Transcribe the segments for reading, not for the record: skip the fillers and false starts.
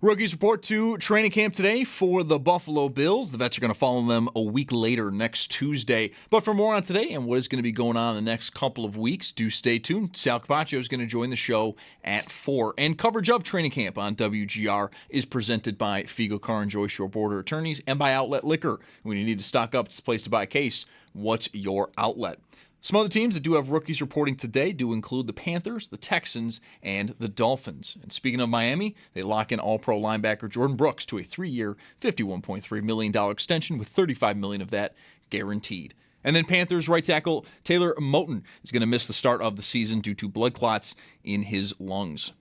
Rookies report to training camp today for the Buffalo Bills. The vets are going to follow them a week later next Tuesday. But for more on today and what is going to be going on in the next couple of weeks, do stay tuned. Sal Capaccio is going to join the show at 4. And coverage of training camp on WGR is presented by Figo Car and Joy Shore Border Attorneys and by Outlet Liquor. When you need to stock up, it's the place to buy a case. What's your outlet? Some other teams that do have rookies reporting today do include the Panthers, the Texans, and the Dolphins. And speaking of Miami, they lock in All-Pro linebacker Jordan Brooks to a 3-year, $51.3 million extension with $35 million of that guaranteed. And then Panthers right tackle Taylor Moton is going to miss the start of the season due to blood clots in his lungs.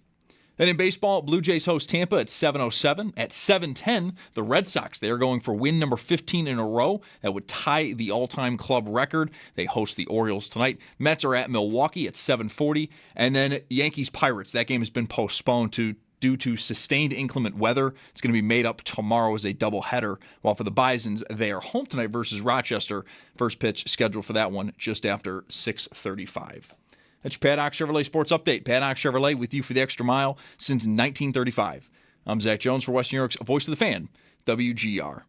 Then in baseball, Blue Jays host Tampa at 7:07. At 7:10, the Red Sox, they are going for win number 15 in a row. That would tie the all-time club record. They host the Orioles tonight. Mets are at Milwaukee at 7:40. And then Yankees-Pirates. That game has been postponed due to sustained inclement weather. It's going to be made up tomorrow as a doubleheader. While for the Bisons, they are home tonight versus Rochester. First pitch scheduled for that one just after 6:35. That's your Paddock Chevrolet Sports Update. Paddock Chevrolet with you for the extra mile since 1935. I'm Zach Jones for Western New York's Voice of the Fan, WGR.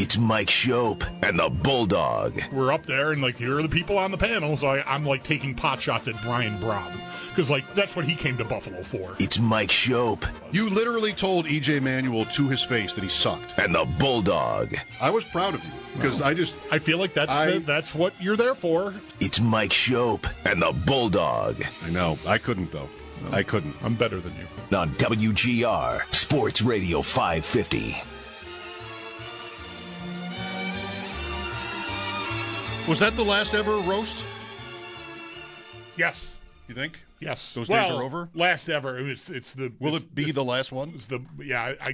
It's Mike Schopp and the Bulldog. We're up there, and, here are the people on the panel, so I'm, taking pot shots at Brian Brown. Because, that's what he came to Buffalo for. It's Mike Schopp. You literally told E.J. Manuel to his face that he sucked. And the Bulldog. I was proud of you, because I feel like that's what you're there for. It's Mike Schopp and the Bulldog. I know. I couldn't, though. No, I couldn't. I'm better than you. On WGR, Sports Radio 550. Was that the last ever roast? Yes. You think? Yes. Those days are over? Last ever. It's the. Will it be the last one? It's the. Yeah. I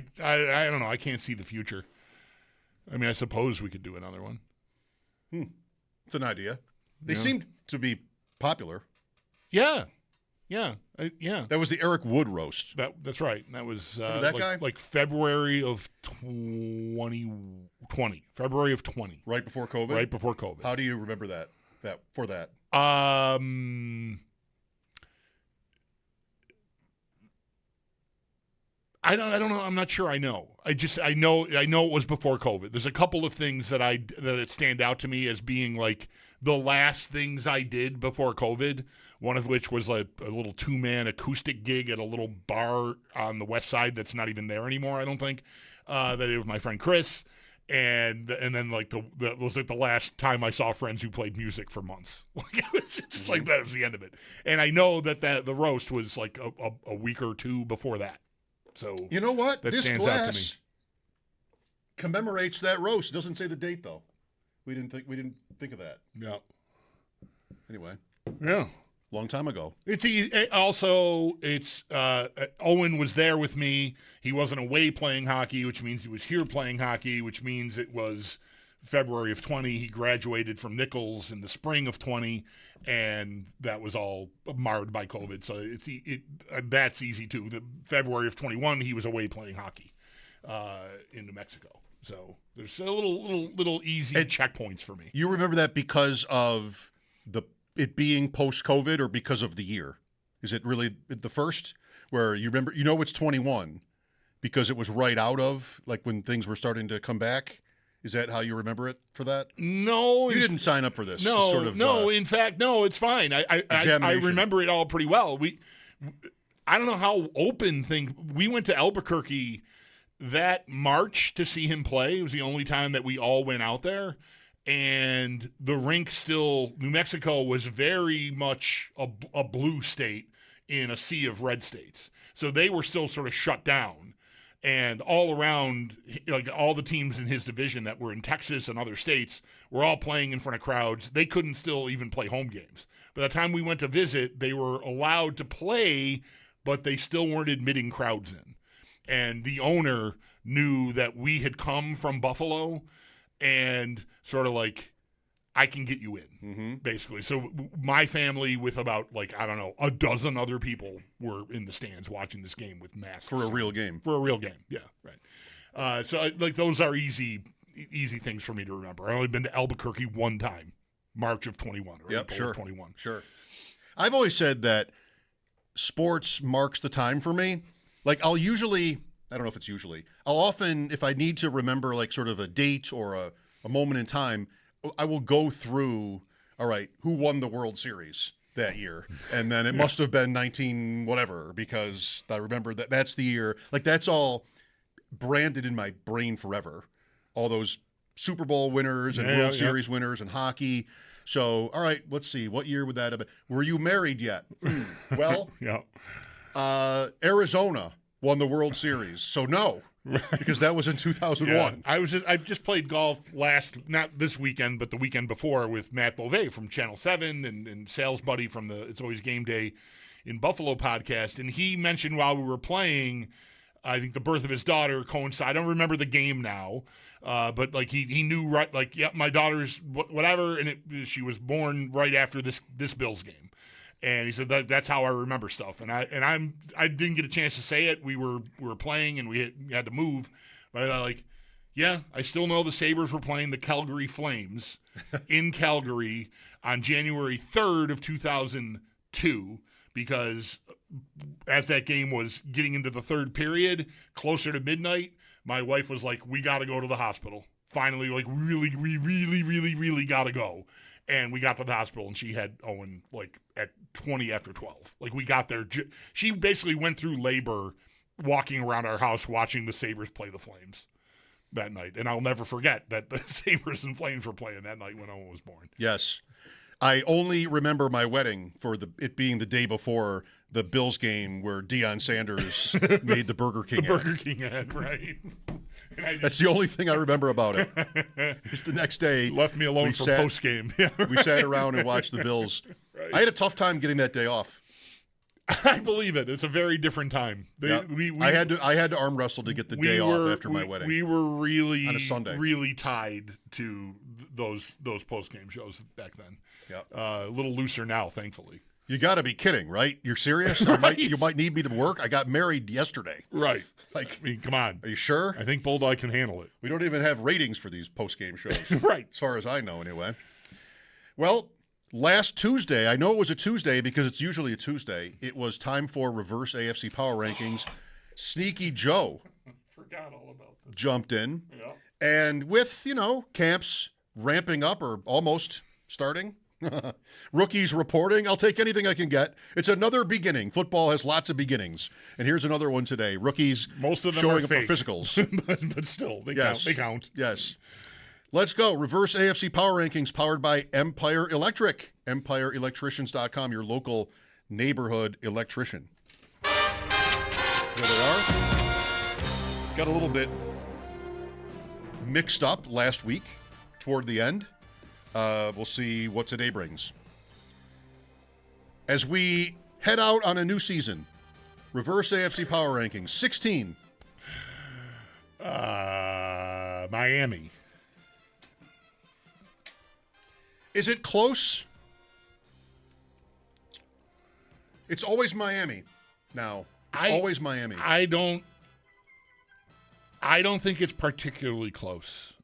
don't know. I can't see the future. I mean, I suppose we could do another one. It's an idea. They seem to be popular. Yeah. Yeah. Yeah. That was the Eric Wood roast. That's right. That was guy? February of 2020. February of 20. Right before COVID? Right before COVID. How do you remember that? For that? I don't know. I'm not sure I know. I know it was before COVID. There's a couple of things that stand out to me as being the last things I did before COVID. One of which was a little 2-man acoustic gig at a little bar on the west side that's not even there anymore, I don't think. That it was my friend Chris. And then that was the last time I saw friends who played music for months. It was just that was the end of it. And I know that the roast was a week or two before that. So you know what? That this stands glass out to me. Commemorates that roast. It doesn't say the date though. We didn't think of that. Yeah. Anyway. Yeah. Long time ago. Owen was there with me. He wasn't away playing hockey, which means he was here playing hockey, which means it was February of 20. He graduated from Nichols in the spring of 20, and that was all marred by COVID. So that's easy too. The February of 21, he was away playing hockey in New Mexico. So there's a little easy checkpoints for me. You remember that because of it being post-COVID or because of the year? Is it really the first where you remember, it's 21 because it was right out of when things were starting to come back? Is that how you remember it for that? No. You didn't sign up for this. No, in fact, no, it's fine. I remember it all pretty well. I don't know how open we went to Albuquerque that March to see him play. It was the only time that we all went out there. And the rink New Mexico was very much a blue state in a sea of red states. So they were still sort of shut down. And all around, all the teams in his division that were in Texas and other states were all playing in front of crowds. They couldn't still even play home games. By the time we went to visit, they were allowed to play, but they still weren't admitting crowds in. And the owner knew that we had come from Buffalo and sort of I can get you in, basically. So my family with about, a dozen other people were in the stands watching this game with masks. For a real game. For a real game, yeah, right. So, those are easy easy things for me to remember. I've only been to Albuquerque one time, March of 21 or April of 21. Sure. I've always said that sports marks the time for me. Like I'll often, if I need to remember like sort of a date or a moment in time, I will go through, all right, who won the World Series that year? And then it must have been 19 whatever, because I remember that's the year. Like that's all branded in my brain forever. All those Super Bowl winners and World Series winners and hockey. So, all right, let's see. What year would that have been? Were you married yet? Well, Arizona won the World Series. So no, because that was in 2001. Yeah. I just played golf not this weekend, but the weekend before with Matt Beauvais from Channel 7 and sales buddy from the It's Always Game Day in Buffalo podcast. And he mentioned while we were playing, I think the birth of his daughter coincided. I don't remember the game now. But like he knew right, like, my daughter's whatever, and she was born right after this Bills game, and he said that's how I remember stuff. And I didn't get a chance to say it. We were playing and we had to move, but I still know the Sabres were playing the Calgary Flames in Calgary on January 3rd of 2002, because as that game was getting into the third period, closer to midnight, my wife was like, we got to go to the hospital. Finally, like, we really got to go. And we got to the hospital, and she had Owen, like, at 20 after 12. Like, we got there. She basically went through labor walking around our house watching the Sabres play the Flames that night. And I'll never forget that the Sabres and Flames were playing that night when Owen was born. Yes. I only remember my wedding for it being the day before the Bills game where Deion Sanders made the Burger King ad. Burger King ad, right. That's the only thing I remember about it. It's the next day. Left me alone for post game. Yeah, right. We sat around and watched the Bills. Right. I had a tough time getting that day off. I believe it. It's a very different time. I had to arm wrestle to get the day off after my wedding. We were really on a Sunday, really tied to those post game shows back then. Yeah, a little looser now, thankfully. You got to be kidding, right? You're serious? Right. You might need me to work. I got married yesterday. Right. Like, I mean, come on. Are you sure? I think Bulldog can handle it. We don't even have ratings for these post-game shows. Right. As far as I know, anyway. Well, last Tuesday, I know it was a Tuesday because it's usually a Tuesday. It was time for reverse AFC Power Rankings. Sneaky Joe forgot all about that. Jumped in. Yeah. And with, camps ramping up or almost starting, rookies reporting, I'll take anything I can get. It's another beginning. Football has lots of beginnings. And here's another one today. Rookies most of them showing are up fake. for physicals. but still, they count. Yes. Let's go. Reverse AFC Power Rankings powered by Empire Electric. EmpireElectricians.com, your local neighborhood electrician. There they are. Got a little bit mixed up last week toward the end. We'll see what today brings. As we head out on a new season, reverse AFC Power Rankings, 16. Miami. Is it close? It's always Miami now. It's always Miami. I don't think it's particularly close.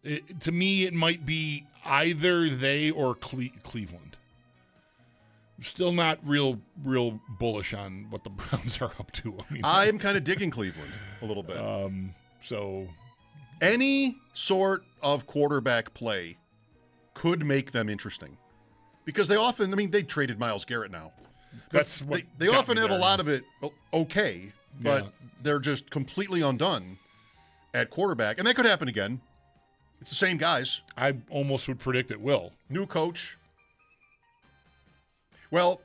To me, it might be either they or Cleveland. I'm still not real bullish on what the Browns are up to. I'm kind of digging Cleveland a little bit. So any sort of quarterback play could make them interesting because they often, they traded Myles Garrett now. That's what they often have a lot of it okay, but they're just completely undone at quarterback. And that could happen again. It's the same guys. I almost would predict it will. New coach. Well,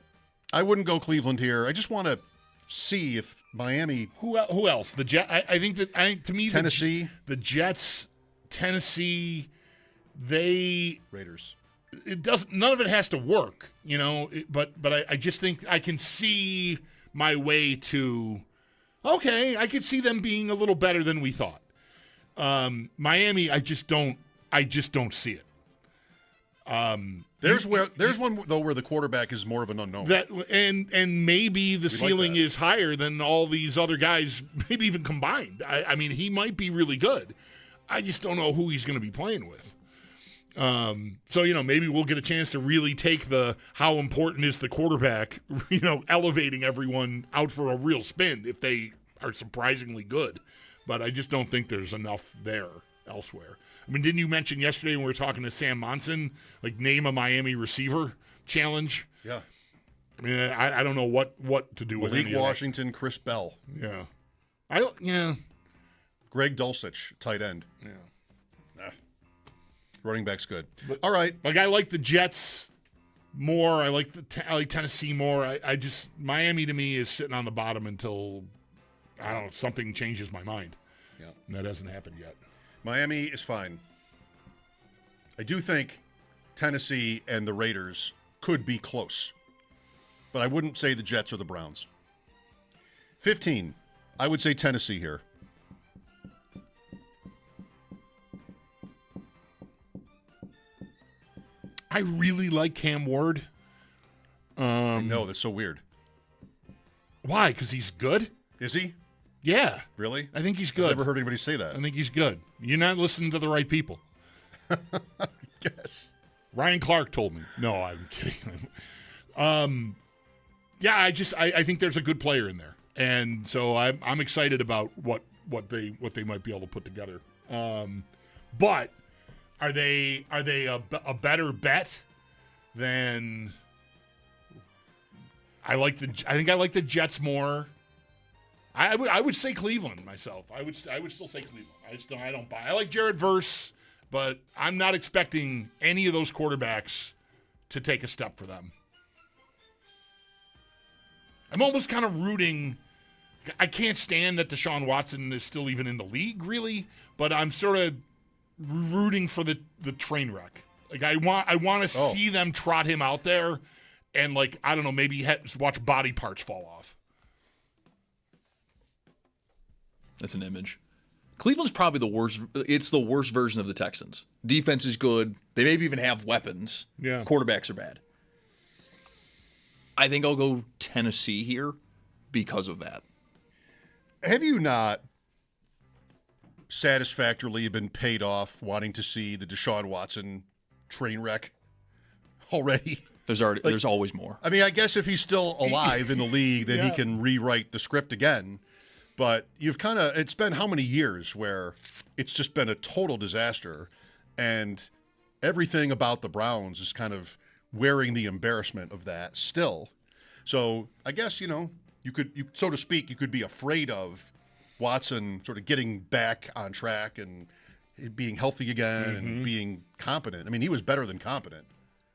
I wouldn't go Cleveland here. I just want to see if Miami. Who else? The Jet. I think to me Tennessee, the Jets, Tennessee, Raiders. It doesn't. None of it has to work, But I just think I can see my way to. Okay, I could see them being a little better than we thought. Miami, I just don't see it. There's one though where the quarterback is more of an unknown. And maybe the ceiling is higher than all these other guys, maybe even combined. I mean, he might be really good. I just don't know who he's going to be playing with. So, maybe we'll get a chance to really take the how important is the quarterback, elevating everyone out for a real spin if they are surprisingly good. But I just don't think there's enough there elsewhere. I mean, didn't you mention yesterday when we were talking to Sam Monson, like name a Miami receiver challenge? Yeah. I mean, I don't know what to do with Malik Washington, Chris Bell. Yeah. Greg Dulcich, tight end. Yeah. Running back's good. But, all right. Like, I like the Jets more. I like Tennessee more. Miami to me is sitting on the bottom until, I don't know, something changes my mind. Yeah. And that hasn't happened yet. Miami is fine. I do think Tennessee and the Raiders could be close. But I wouldn't say the Jets or the Browns. 15. I would say Tennessee here. I really like Cam Ward. I know, that's so weird. Why? Because he's good? Is he? Yeah. Really? I think he's good. I've never heard anybody say that. I think he's good. You're not listening to the right people. Yes. Ryan Clark told me. No, I'm kidding. Yeah, I think there's a good player in there. And so I'm excited about what they might be able to put together. But are they a better bet than I think I like the Jets more. I would say Cleveland myself. I would still say Cleveland. I don't buy. I like Jared Verse, but I'm not expecting any of those quarterbacks to take a step for them. I'm almost kind of rooting. I can't stand that Deshaun Watson is still even in the league, really, but I'm sort of rooting for the train wreck. Like I want to see them trot him out there, and like I don't know, maybe watch body parts fall off. That's an image. Cleveland's probably the worst. It's the worst version of the Texans. Defense is good. They maybe even have weapons. Yeah. Quarterbacks are bad. I think I'll go Tennessee here because of that. Have you not satisfactorily been paid off wanting to see the Deshaun Watson train wreck already? There's always more. I mean, I guess if he's still alive in the league, then he can rewrite the script again. But it's been how many years where it's just been a total disaster, and everything about the Browns is kind of wearing the embarrassment of that still. So I guess, you could, so to speak, you could be afraid of Watson sort of getting back on track and being healthy again and being competent. I mean, he was better than competent.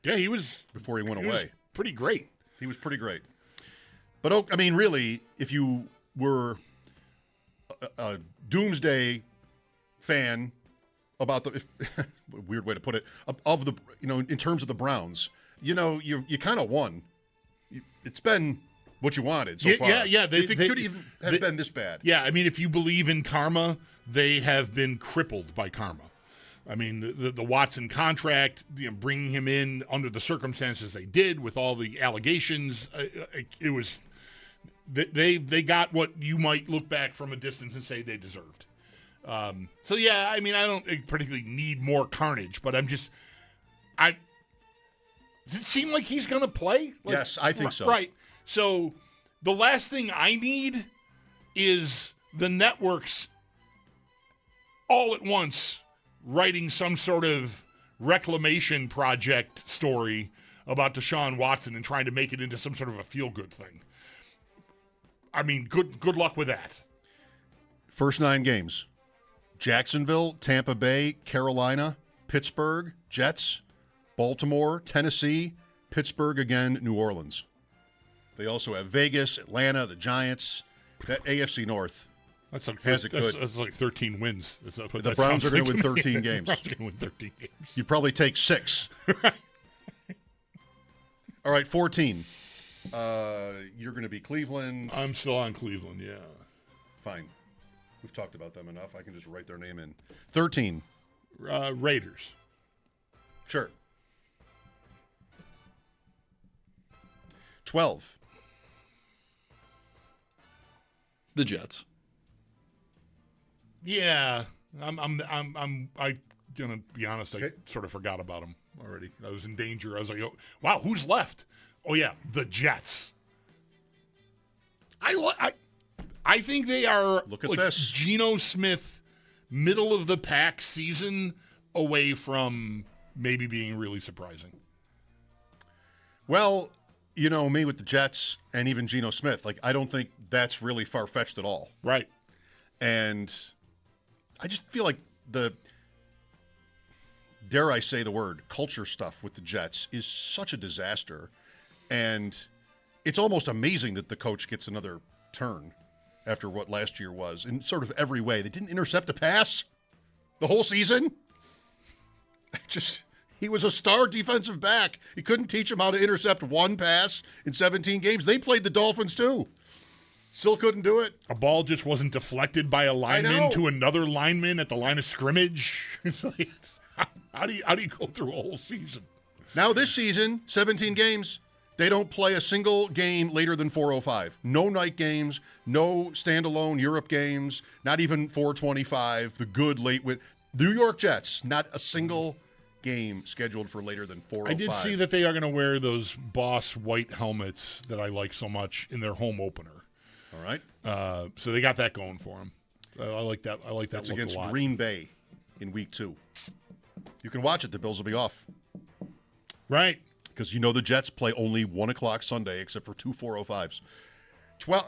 Yeah, he was. Before he went away. Was pretty great. He was pretty great. But, I mean, really, if you were a doomsday fan about weird way to put it, of the, in terms of the Browns, you kind of won. It's been what you wanted so far. Yeah. If it could even have been this bad. Yeah, I mean, if you believe in karma, they have been crippled by karma. I mean, the Watson contract, bringing him in under the circumstances they did with all the allegations, it was they got what you might look back from a distance and say they deserved. So yeah, I mean, I don't particularly need more carnage, but does it seem like he's going to play? Yes, I think so. Right. So the last thing I need is the networks all at once writing some sort of reclamation project story about Deshaun Watson and trying to make it into some sort of a feel-good thing. I mean, good luck with that. First 9 games. Jacksonville, Tampa Bay, Carolina, Pittsburgh, Jets, Baltimore, Tennessee, Pittsburgh again, New Orleans. They also have Vegas, Atlanta, the Giants. That AFC North has it good. That's like 13 wins. The Browns are going to win 13 games. The Browns are going to win 13 games. You'd probably take 6. All right, 14. You're going to be Cleveland. I'm still on Cleveland, yeah. Fine. We've talked about them enough. I can just write their name in. 13. Raiders. Sure. 12. The Jets. Yeah. I'm gonna be honest. I sort of forgot about them already. I was in danger. I was like, oh, wow, who's left? Oh yeah, the Jets. I think they are. Look at this. Geno Smith, middle of the pack season away from maybe being really surprising. Well, you know me with the Jets and even Geno Smith. Like, I don't think that's really far-fetched at all. Right. And I just feel like dare I say the word, culture stuff with the Jets is such a disaster. And it's almost amazing that the coach gets another turn after what last year was in sort of every way. They didn't intercept a pass the whole season. He was a star defensive back. You couldn't teach him how to intercept one pass in 17 games. They played the Dolphins too. Still couldn't do it. A ball just wasn't deflected by a lineman to another lineman at the line of scrimmage. It's like, how do you go through a whole season? Now this season, 17 games, they don't play a single game later than 4:05. No night games, no standalone Europe games, not even 4:25. The good late with New York Jets, not a single game scheduled for later than 4:05. I did see that they are going to wear those Boss white helmets that I like so much in their home opener. All right. So they got that going for them. I like that. I like that. That's look against a lot. Green Bay in week 2. You can watch it. The Bills will be off. Right. Because you know the Jets play only 1 o'clock Sunday except for 2 4:05s.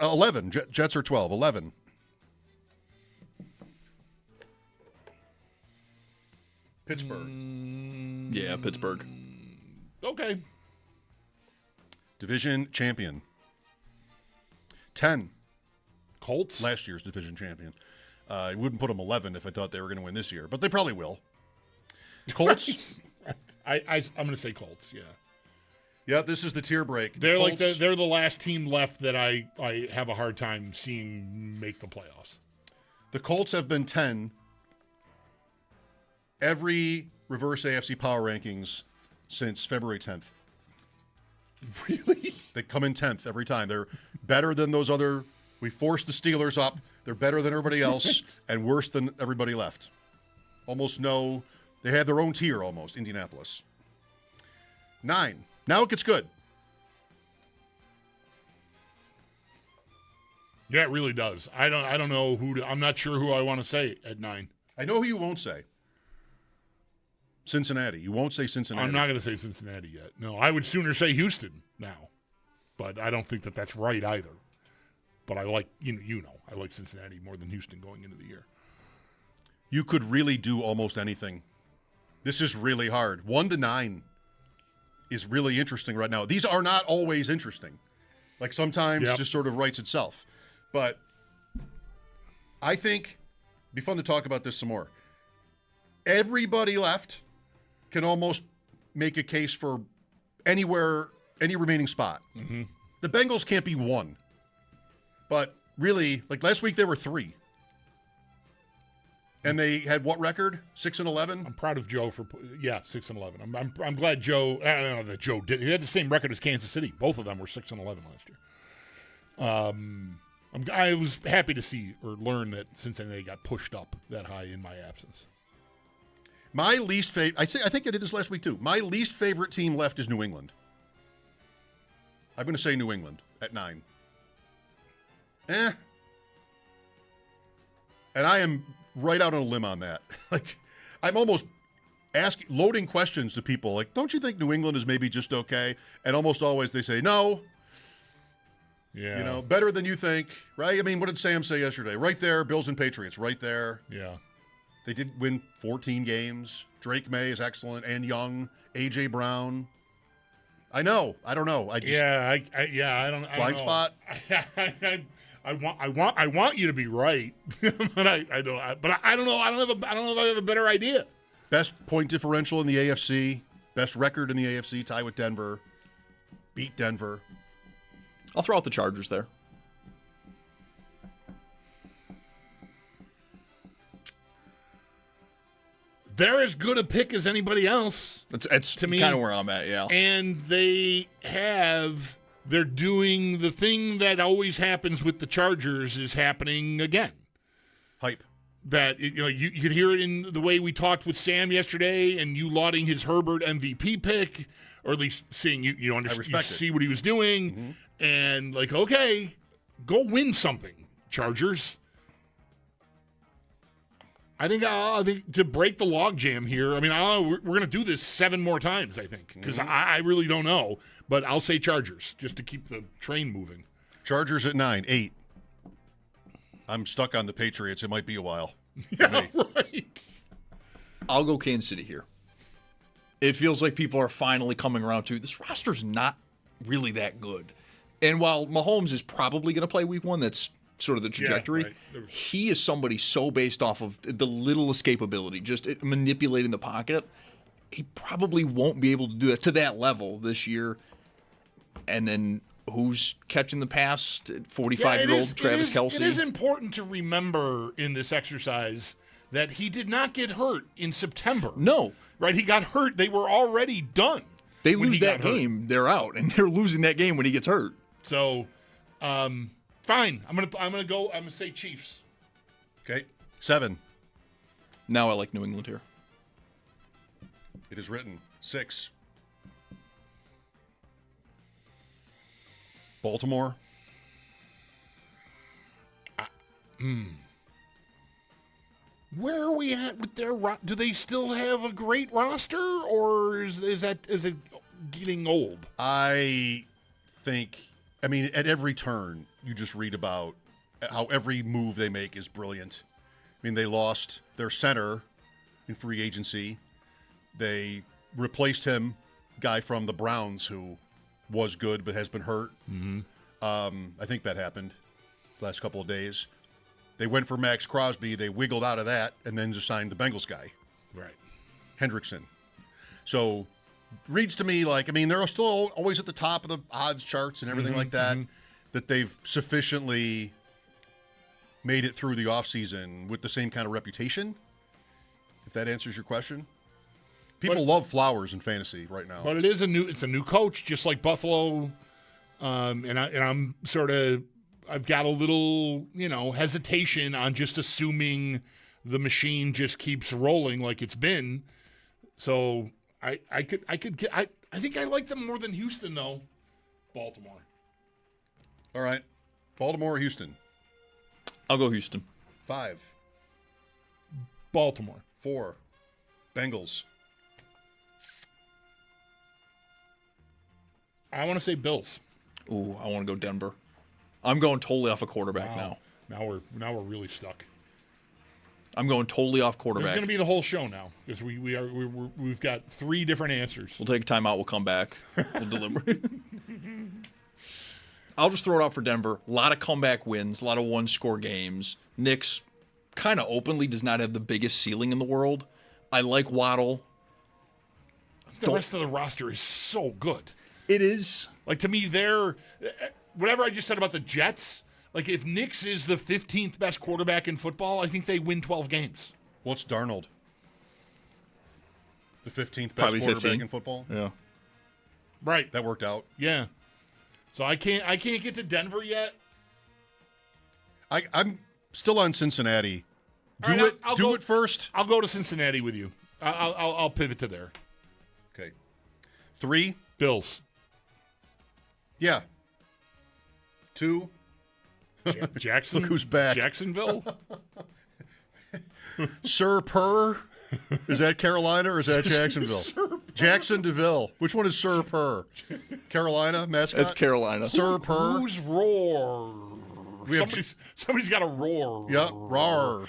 11. Jets are 12. 11. Pittsburgh. Yeah, Pittsburgh. Okay. Division champion. 10. Colts. Last year's division champion. I wouldn't put them 11 if I thought they were going to win this year, but they probably will. Colts. I'm going to say Colts. Yeah. Yeah, this is the tier break. They're Colts, like they're the last team left that I have a hard time seeing make the playoffs. The Colts have been 10 every reverse AFC power rankings since February 10th. Really? They come in 10th every time. They're better than those other. We forced the Steelers up. They're better than everybody else and worse than everybody left. Almost no. They had their own tier almost, Indianapolis. 9. Now it gets good. Yeah, it really does. I don't know who I'm not sure who I want to say at 9. I know who you won't say. Cincinnati. You won't say Cincinnati. I'm not going to say Cincinnati yet. No, I would sooner say Houston now. But I don't think that that's right either. But I like, I like Cincinnati more than Houston going into the year. You could really do almost anything. This is really hard. 1 to 9 is really interesting right now. These are not always interesting. Like sometimes just sort of writes itself. But I think it'd be fun to talk about this some more. Everybody left can almost make a case for anywhere, any remaining spot. Mm-hmm. The Bengals can't be 1. But really, like last week they were 3. And they had what record? 6-11? I'm proud of Joe for 6-11. I'm glad Joe. I don't know that Joe did. He had the same record as Kansas City. Both of them were 6-11 last year. I was happy to see or learn that Cincinnati got pushed up that high in my absence. My least favorite. I think I did this last week too. My least favorite team left is New England. I'm going to say New England at 9. And I am right out on a limb on that. Like, I'm almost loading questions to people. Like, don't you think New England is maybe just okay? And almost always they say, no. Yeah. Better than you think, right? I mean, what did Sam say yesterday? Right there, Bills and Patriots, right there. Yeah. They did win 14 games. Drake May is excellent. And Young, A.J. Brown. I know. I don't know. I don't blind spot. I want you to be right, but I don't know. I don't know if I have a better idea. Best point differential in the AFC. Best record in the AFC. Tie with Denver. Beat Denver. I'll throw out the Chargers there. They're as good a pick as anybody else. It's to me kind of where I'm at, yeah. And they're doing the thing that always happens with the Chargers is happening again. Hype. that you could hear it in the way we talked with Sam yesterday, and you lauding his Herbert MVP pick, or at least seeing you understand, you see what he was doing, and like, okay, go win something, Chargers. I think to break the logjam here. I mean, we're going to do this 7 more times, I think, because I really don't know, but I'll say Chargers just to keep the train moving. Chargers at 9, 8. I'm stuck on the Patriots. It might be a while. Yeah, right. I'll go Kansas City here. It feels like people are finally coming around to this roster's not really that good. And while Mahomes is probably going to play week 1, that's sort of the trajectory. Yeah, right. He is somebody so based off of the little escapability, just manipulating the pocket. He probably won't be able to do that to that level this year. And then who's catching the pass? 45-year-old Travis Kelce. It is important to remember in this exercise that he did not get hurt in September. No. Right? He got hurt. They were already done. They lose that game, they're out, and they're losing that game when he gets hurt. So, fine. I'm gonna say Chiefs. Okay. 7. Now I like New England here. It is written. 6. Baltimore. Where are we at with their do they still have a great roster, or is it getting old? I think, I mean, at every turn you just read about how every move they make is brilliant. I mean, they lost their center in free agency. They replaced him, guy from the Browns who was good but has been hurt. I think that happened the last couple of days. They went for Max Crosby. They wiggled out of that and then just signed the Bengals guy. Right. Hendrickson. So reads to me like, I mean, they're still always at the top of the odds charts and everything like that, that they've sufficiently made it through the offseason with the same kind of reputation, if that answers your question. People love Flowers in fantasy right now. But it's a new coach, just like Buffalo. And I'm sort of, I've got a little, hesitation on just assuming the machine just keeps rolling like it's been. So I think I like them more than Houston though. Baltimore. All right. Baltimore or Houston? I'll go Houston. 5. Baltimore. 4. Bengals. I want to say Bills. Ooh, I want to go Denver. I'm going totally off a quarterback now. Now we're really stuck. I'm going totally off quarterback. This is going to be the whole show now because we've got 3 different answers. We'll take a timeout. We'll come back. We'll deliberate. I'll just throw it out for Denver. A lot of comeback wins, a lot of one-score games. Nick's kind of openly does not have the biggest ceiling in the world. I like Waddle. The rest of the roster is so good. It is. Like, to me, whatever I just said about the Jets, like, if Nix is the 15th best quarterback in football, I think they win 12 games. What's Darnold? The 15th best Probably quarterback 15. in football? Yeah. Right. That worked out. Yeah. So I can't get to Denver yet. I'm still on Cincinnati. I'll do it first. I'll go to Cincinnati with you. I'll pivot to there. Okay. 3. Bills. Yeah. 2. Jackson. Look who's back. Jacksonville. Sir Purr. Is that Carolina or is that Jacksonville? Jackson DeVille. Which one is Sir Purr? Carolina mascot? That's Carolina. Sir Purr. Who's roar? Somebody's got a roar. Yep, roar.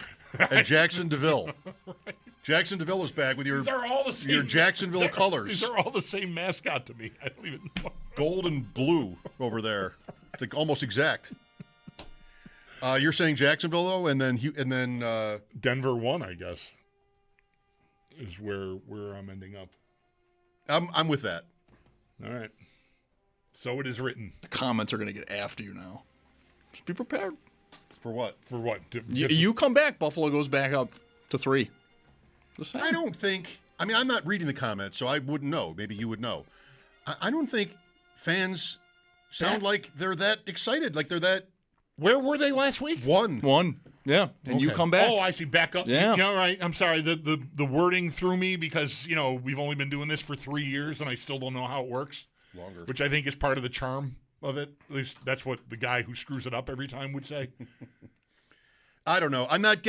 And Jackson DeVille. Right. Jackson DeVille is back with your Jacksonville colors. These are all the same mascot to me. I don't even know. Gold and blue over there. It's like almost exact. You're saying Jacksonville though, and then Denver 1, I guess, is where I'm ending up. I'm with that. All right. So it is written. The comments are going to get after you now. Just be prepared. For what? For what? You come back, Buffalo goes back up to 3. I don't think. I mean, I'm not reading the comments, so I wouldn't know. Maybe you would know. I don't think fans sound like they're that excited, like they're that Where were they last week? One. Yeah, and you come back. Oh, I see. Back up. Yeah. Right. I'm sorry. The wording threw me because, we've only been doing this for 3 years and I still don't know how it works. Longer. Which I think is part of the charm of it. At least that's what the guy who screws it up every time would say. I don't know. I'm not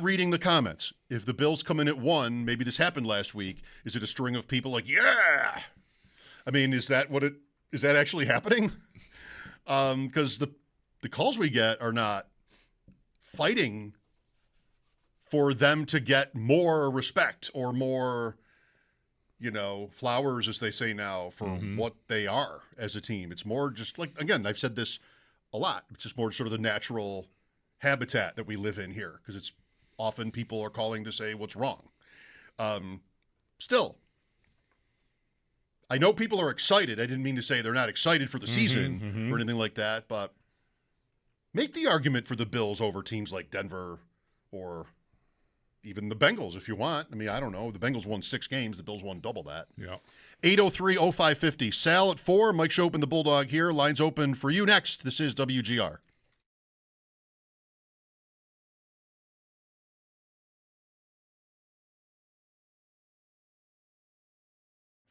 reading the comments. If the Bills come in at 1, maybe this happened last week, is it a string of people like, yeah? I mean, is that actually happening? Because the calls we get are not fighting for them to get more respect or more, flowers, as they say now, for what they are as a team. It's more just like, again, I've said this a lot. It's just more sort of the natural habitat that we live in here, because it's often people are calling to say what's wrong. Still, I know people are excited. I didn't mean to say they're not excited for the season or anything like that, but make the argument for the Bills over teams like Denver or even the Bengals if you want. I mean, I don't know. The Bengals won 6 games. The Bills won double that. Yeah. 803-0550. Sal at 4. Mike Schopp and the Bulldog here. Lines open for you next. This is WGR.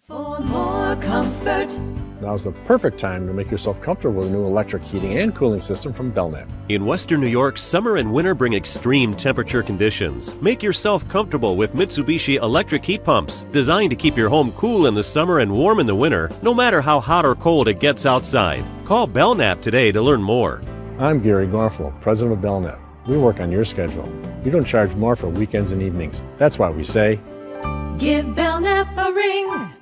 For more comfort. Now's the perfect time to make yourself comfortable with a new electric heating and cooling system from Belknap. In Western New York, summer and winter bring extreme temperature conditions. Make yourself comfortable with Mitsubishi electric heat pumps, designed to keep your home cool in the summer and warm in the winter, no matter how hot or cold it gets outside. Call Belknap today to learn more. I'm Gary Garfalo, president of Belknap. We work on your schedule. We don't charge more for weekends and evenings. That's why we say, give Belknap a ring.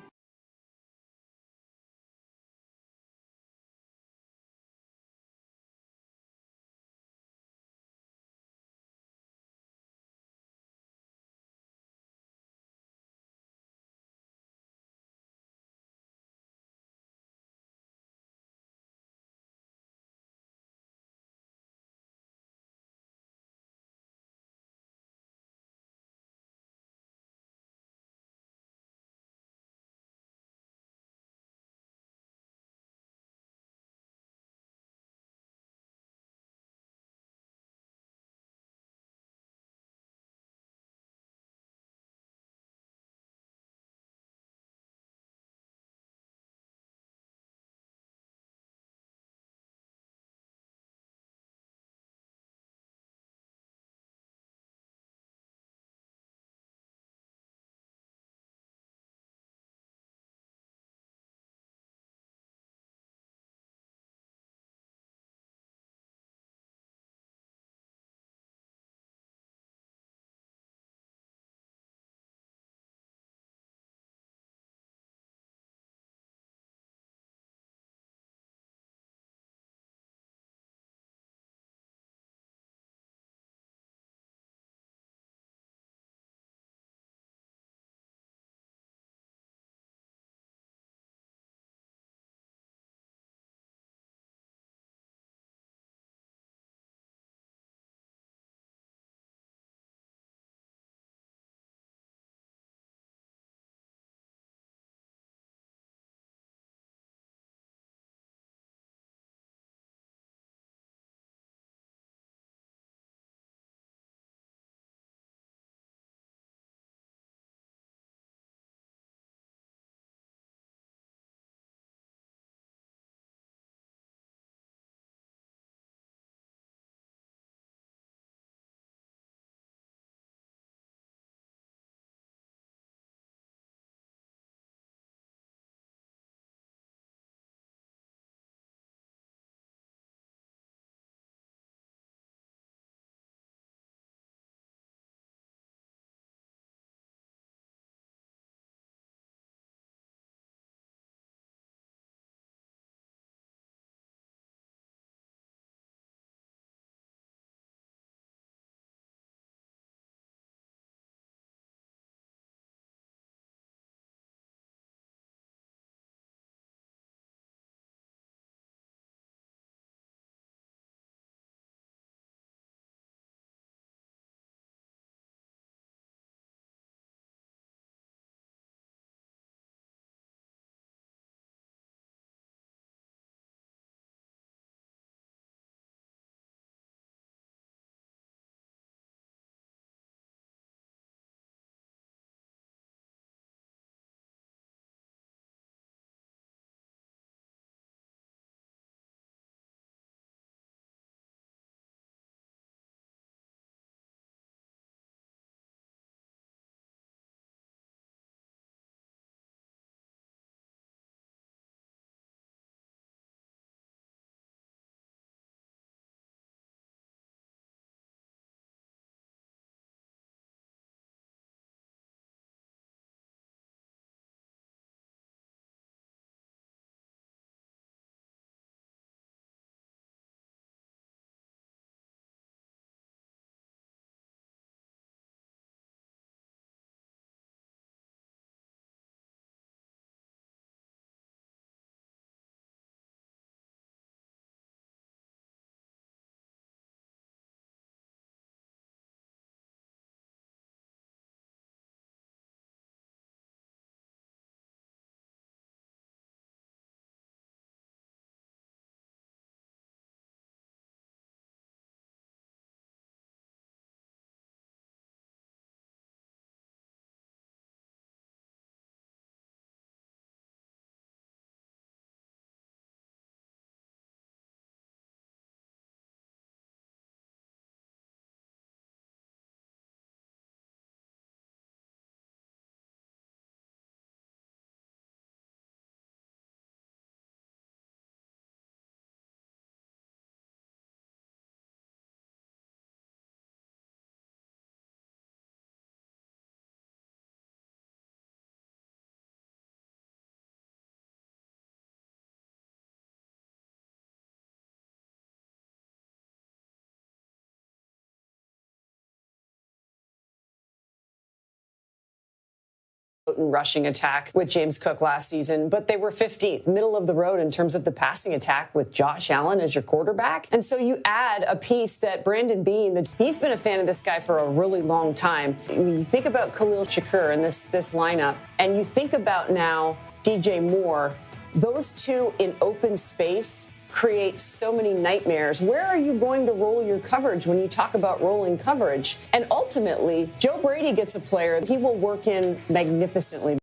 potent rushing attack with James Cook last season, but they were 15th, middle of the road in terms of the passing attack with Josh Allen as your quarterback. And so you add a piece that Brandon Beane, he's been a fan of this guy for a really long time. When you think about Khalil Shakur and this lineup, and you think about now DJ Moore, those two in open space create so many nightmares. Where are you going to roll your coverage when you talk about rolling coverage? And ultimately, Joe Brady gets a player he will work in magnificently.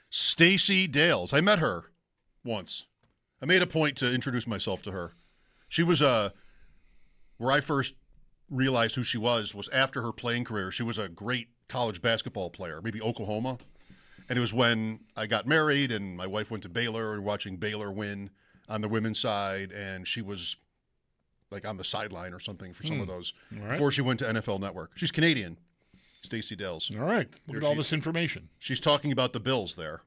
Stacey Dales. I met her once. I made a point to introduce myself to her. She was where I first realized who she was after her playing career. She was a great college basketball player, maybe Oklahoma. And it was when I got married and my wife went to Baylor and watching Baylor win on the women's side. And she was like on the sideline or something for some of those before she went to NFL Network. She's Canadian, Stacey Dales. All right. Look at all this information. She's talking about the Bills there.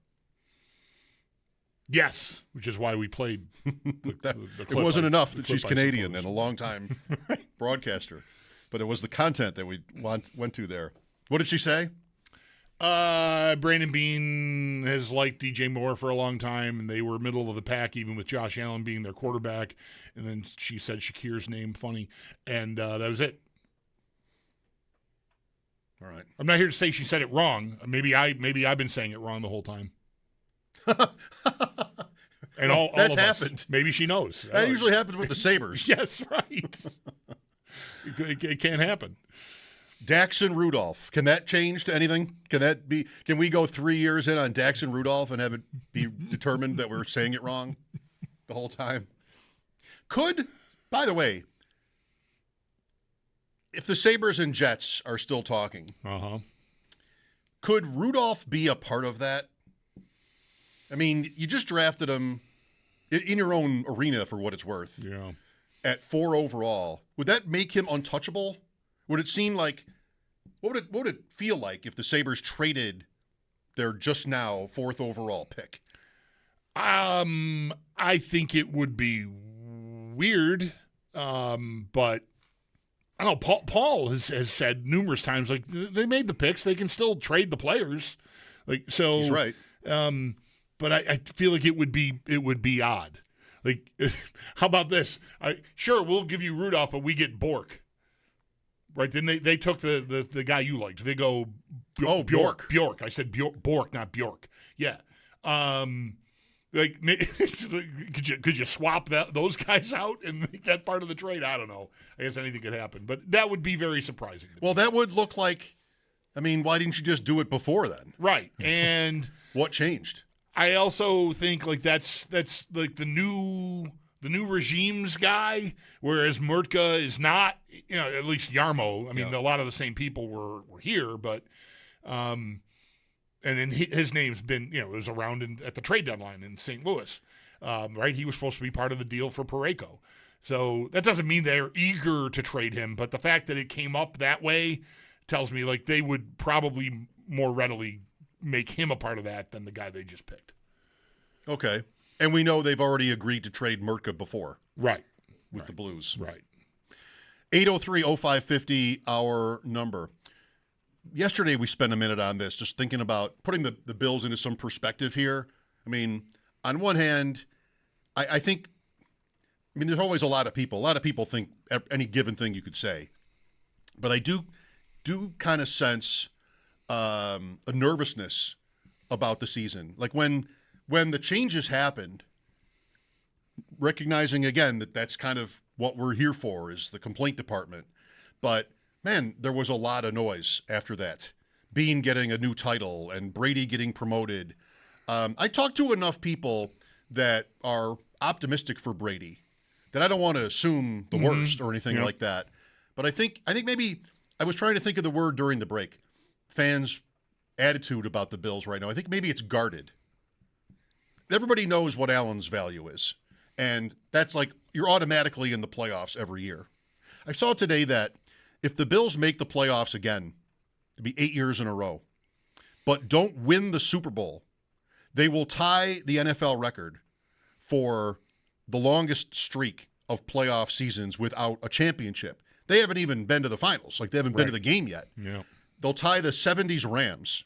Yes, which is why we played the clip. It wasn't enough that she's Canadian and a long-time broadcaster, but it was the content that we went to there. What did she say? Brandon Beane has liked DJ Moore for a long time, and they were middle of the pack, even with Josh Allen being their quarterback. And then she said Shakir's name funny, and that was it. All right. I'm not here to say she said it wrong. Maybe I've been saying it wrong the whole time. And all that's of us. happened. Maybe she knows. That usually happens with the Sabres. Yes, right. It can't happen. Daxon Rudolph. Can that change to anything? Can we go 3 years in on Daxon Rudolph and have it be determined that we're saying it wrong the whole time? By the way, if the Sabres and Jets are still talking, could Rudolph be a part of that? I mean, you just drafted him in your own arena for what it's worth. Yeah. At 4 overall. Would that make him untouchable? Would it seem like what would it feel like if the Sabres traded their just now 4th overall pick? I think it would be weird, but I don't know. Paul has said numerous times, like, they made the picks, they can still trade the players, like, so. He's right. But I feel like it would be odd. Like, how about this? Sure, we'll give you Rudolph, but we get Bork. Right? Then they took the guy you liked. They go Bjork. Bjork. I said Bork, not Bjork. Yeah. Like, could you swap those guys out and make that part of the trade? I don't know. I guess anything could happen, but that would be very surprising. Well, that would look like. I mean, why didn't you just do it before then? Right. And what changed? I also think like that's like the new regime's guy, whereas Murtka is not. You know, at least Yarmo. I mean, a lot of the same people were here, but and then his name's been, it was around at the trade deadline in St. Louis, right? He was supposed to be part of the deal for Parayko. So that doesn't mean they're eager to trade him, but the fact that it came up that way tells me like they would probably more readily make him a part of that than the guy they just picked. Okay. And we know they've already agreed to trade Murtka before. Right. With the Blues. Right. 803-0550, our number. Yesterday we spent a minute on this, just thinking about putting the Bills into some perspective here. I mean, on one hand, I think, there's always a lot of people. A lot of people think any given thing you could say. But I do kind of sense a nervousness about the season. Like when the changes happened, recognizing again that's kind of what we're here for, is the complaint department. But man, there was a lot of noise after that. Beane getting a new title and Brady getting promoted. I talked to enough people that are optimistic for Brady that I don't want to assume the worst or anything like that. But I think maybe I was trying to think of the word during the break. Fans' attitude about the Bills right now. I think maybe it's guarded. Everybody knows what Allen's value is. And that's like you're automatically in the playoffs every year. I saw today that if the Bills make the playoffs again, it'd be 8 years in a row, but don't win the Super Bowl, they will tie the NFL record for the longest streak of playoff seasons without a championship. They haven't even been to the finals. Like, they haven't been to the game yet. Yeah. they'll tie the 70s Rams,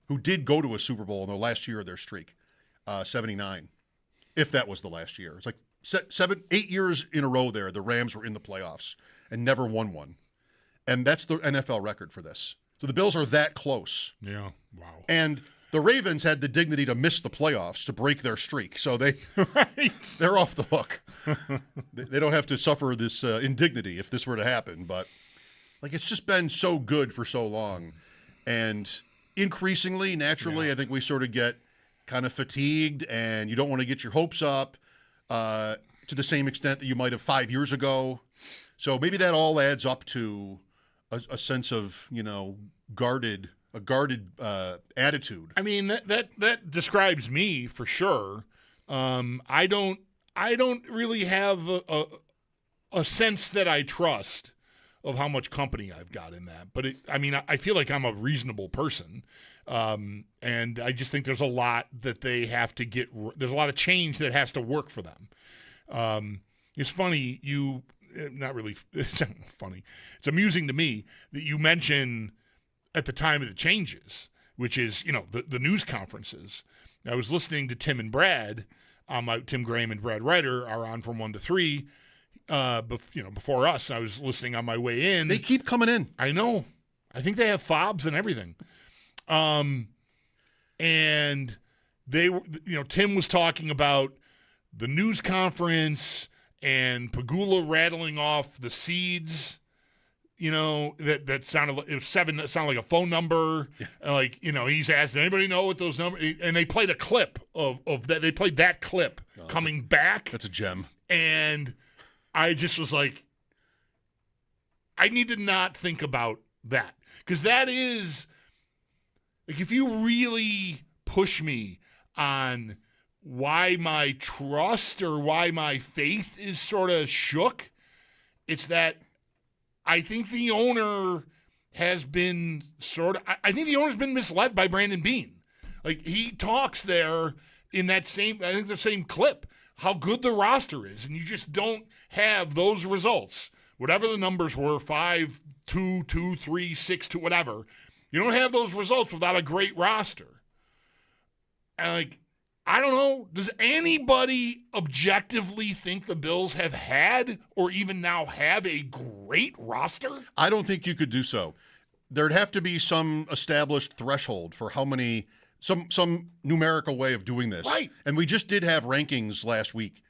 who did go to a Super Bowl in the last year of their streak, 79, if that was the last year. It's like 8 years in a row there, the Rams were in the playoffs and never won one. And that's the NFL record for this. So the Bills are that close. Yeah, wow. And the Ravens had the dignity to miss the playoffs to break their streak. So they're off the hook. They don't have to suffer this indignity if this were to happen. But like, it's just been so good for so long. And increasingly, naturally, I think we sort of get kind of fatigued, and you don't want to get your hopes up to the same extent that you might have 5 years ago. So maybe that all adds up to a sense of, guarded attitude. I mean, that describes me for sure. I don't really have a sense that I trust of how much company I've got in that. But I feel like I'm a reasonable person. And I just think there's a lot that they have to get. There's a lot of change that has to work for them. It's funny, not really it's funny. It's amusing to me that you mention at the time of the changes, which is, the news conferences. I was listening to Tim and Brad, Tim Graham and Brad Ryder are on from 1 to 3. Before us, I was listening on my way in. They keep coming in. I know. I think they have fobs and everything. And they, Tim was talking about the news conference and Pagula rattling off the seeds. That sounded like it was 7. That sounded like a phone number. Yeah. He's asked, anybody know what those numbers? And they played a clip of that. They played that clip coming back. That's a gem. And I just was like, I need to not think about that, because that is like, if you really push me on why my trust or why my faith is sort of shook, it's that I think the owner has been I think the owner's been misled by Brandon Beane. Like, he talks there in that the same clip, how good the roster is, and you just don't have those results. Whatever the numbers were, 5-2, 2-3, 6-2, whatever. You don't have those results without a great roster. And I don't know. Does anybody objectively think the Bills have had or even now have a great roster? I don't think you could do so. There'd have to be some established threshold for how many, some numerical way of doing this. Right. And we just did have rankings last week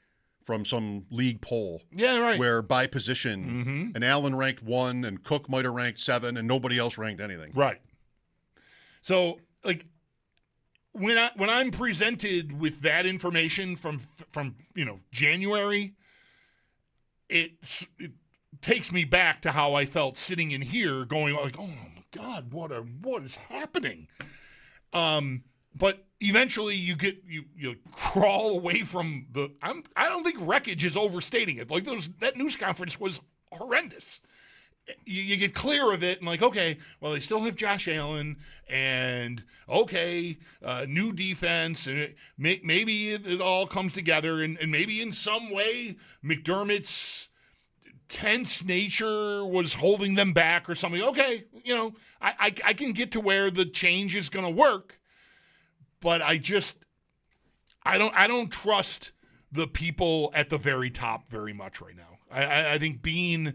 from some league poll. Yeah, right. Where by position, and Allen ranked 1, and Cook might have ranked 7, and nobody else ranked anything. Right. So, when I'm presented with that information from January, it takes me back to how I felt sitting in here going like, oh my God, what is happening? But eventually you crawl away from I don't think wreckage is overstating it. Like, that news conference was horrendous. You get clear of it and okay, well, they still have Josh Allen, and new defense, and maybe it all comes together, and maybe in some way McDermott's tense nature was holding them back or something. Okay, I can get to where the change is going to work, but I don't trust the people at the very top very much right now. I think Beane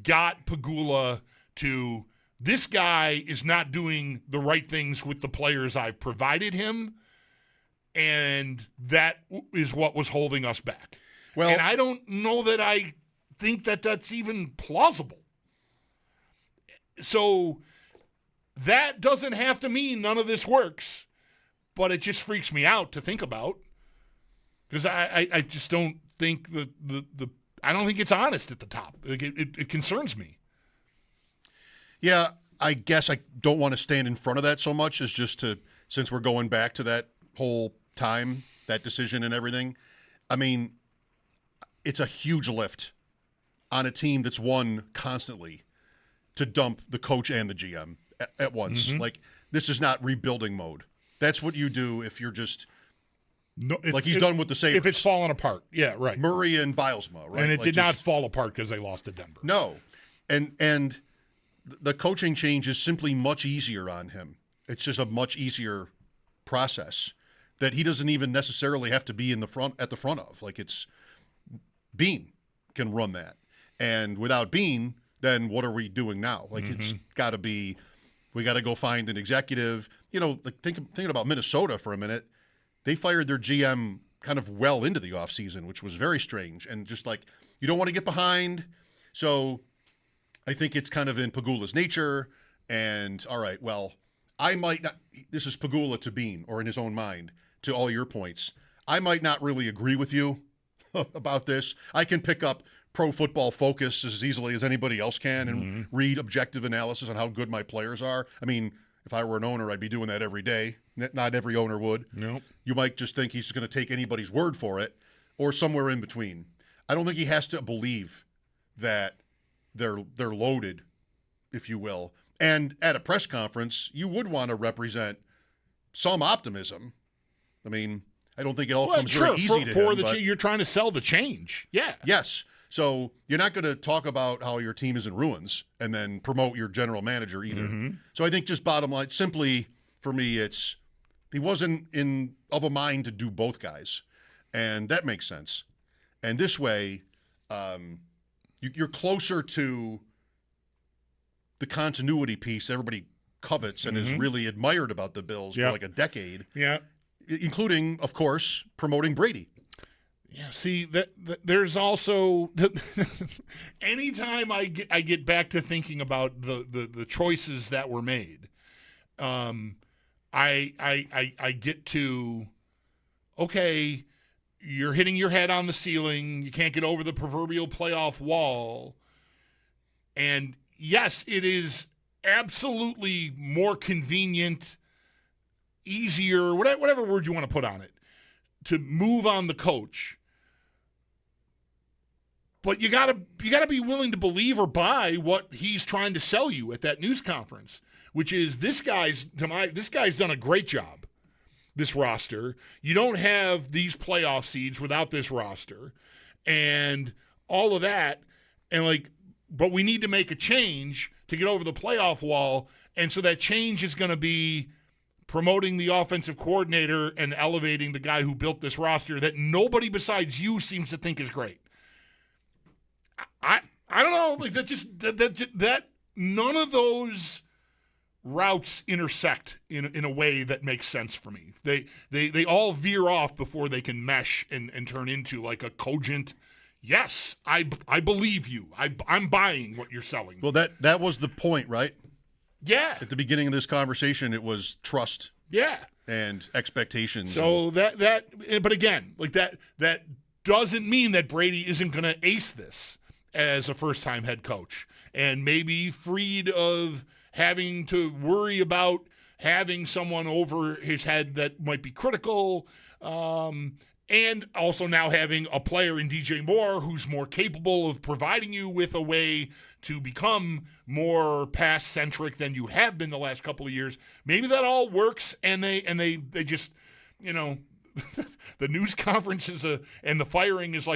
got Pagula to, this guy is not doing the right things with the players I've provided him, and that is what was holding us back. Well, and I don't know that I think that that's even plausible. So that doesn't have to mean none of this works, but it just freaks me out to think about, because I just don't think I don't think it's honest at the top. It concerns me. Yeah, I guess I don't want to stand in front of that so much as just to, since we're going back to that whole time, that decision and everything. I mean, it's a huge lift on a team that's won constantly to dump the coach and the GM at once. Mm-hmm. Like, this is not rebuilding mode. That's what you do if you're just... No, he's done with the Sabres. If it's fallen apart. Yeah, right. Murray and Bilesma, right? And it did not fall apart because they lost to Denver. No. And the coaching change is simply much easier on him. It's just a much easier process that he doesn't even necessarily have to be at the front of. Like, it's Bean can run that. And without Bean, then what are we doing now? Like, it's got to be, we got to go find an executive. You know, like thinking about Minnesota for a minute, they fired their GM kind of well into the offseason, which was very strange. And just like, you don't want to get behind. So I think it's kind of in Pagula's nature. And all right, well, I might not, this is Pagula to Bean, or in his own mind, to all your points. I might not really agree with you about this. I can pick up Pro Football Focus as easily as anybody else can and read objective analysis on how good my players are. I mean, if I were an owner, I'd be doing that every day. Not every owner would. Nope. You might just think he's going to take anybody's word for it, or somewhere in between. I don't think he has to believe that they're loaded, if you will. And at a press conference, you would want to represent some optimism. I mean, I don't think it all comes very easy to him. But you're trying to sell the change. Yeah. Yes. So you're not going to talk about how your team is in ruins and then promote your general manager either. So I think just bottom line, simply for me, it's he wasn't of a mind to do both guys. And that makes sense. And this way, you're closer to the continuity piece everybody covets and is really admired about the Bills for like a decade. Yeah. Including, of course, promoting Brady. Yeah, see, that there's also anytime I get back to thinking about the choices that were made, I get to, okay, you're hitting your head on the ceiling, you can't get over the proverbial playoff wall, and yes, it is absolutely more convenient, easier, whatever word you want to put on it, to move on the coach. But you gotta be willing to believe or buy what he's trying to sell you at that news conference, which is this guy's done a great job. This roster, you don't have these playoff seeds without this roster, and all of that, and but we need to make a change to get over the playoff wall, and so that change is going to be promoting the offensive coordinator and elevating the guy who built this roster that nobody besides you seems to think is great. I don't know, like that none of those routes intersect in a way that makes sense for me. They all veer off before they can mesh and turn into like a cogent, yes, I believe you. I'm buying what you're selling. Well, that was the point, right? Yeah. At the beginning of this conversation, it was trust. Yeah. And expectations. So but again, like that doesn't mean that Brady isn't going to ace this as a first-time head coach and maybe freed of having to worry about having someone over his head that might be critical, and also now having a player in DJ Moore who's more capable of providing you with a way to become more pass-centric than you have been the last couple of years. Maybe that all works, and they just, the news conference and the firing is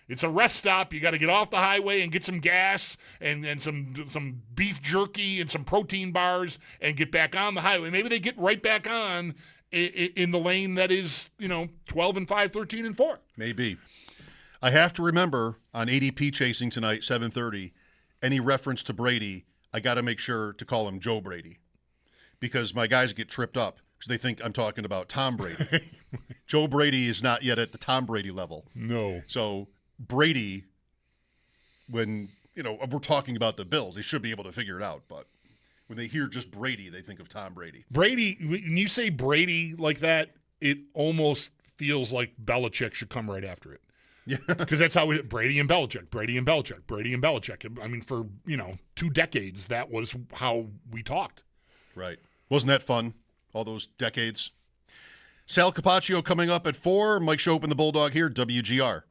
it's a rest stop. You got to get off the highway and get some gas and some beef jerky and some protein bars and get back on the highway. Maybe they get right back on in the lane that is, 12-5, 13-4. Maybe. I have to remember on ADP chasing tonight, 7:30, any reference to Brady, I got to make sure to call him Joe Brady, because my guys get tripped up because they think I'm talking about Tom Brady. Joe Brady is not yet at the Tom Brady level. No. So Brady, when, we're talking about the Bills, they should be able to figure it out. But when they hear just Brady, they think of Tom Brady. Brady, when you say Brady like that, it almost feels like Belichick should come right after it. Yeah. Because that's how Brady and Belichick. I mean, for, 2 decades, that was how we talked. Right. Wasn't that fun? All those decades. Sal Capaccio coming up at 4. Mike Schopp and the Bulldog here, WGR.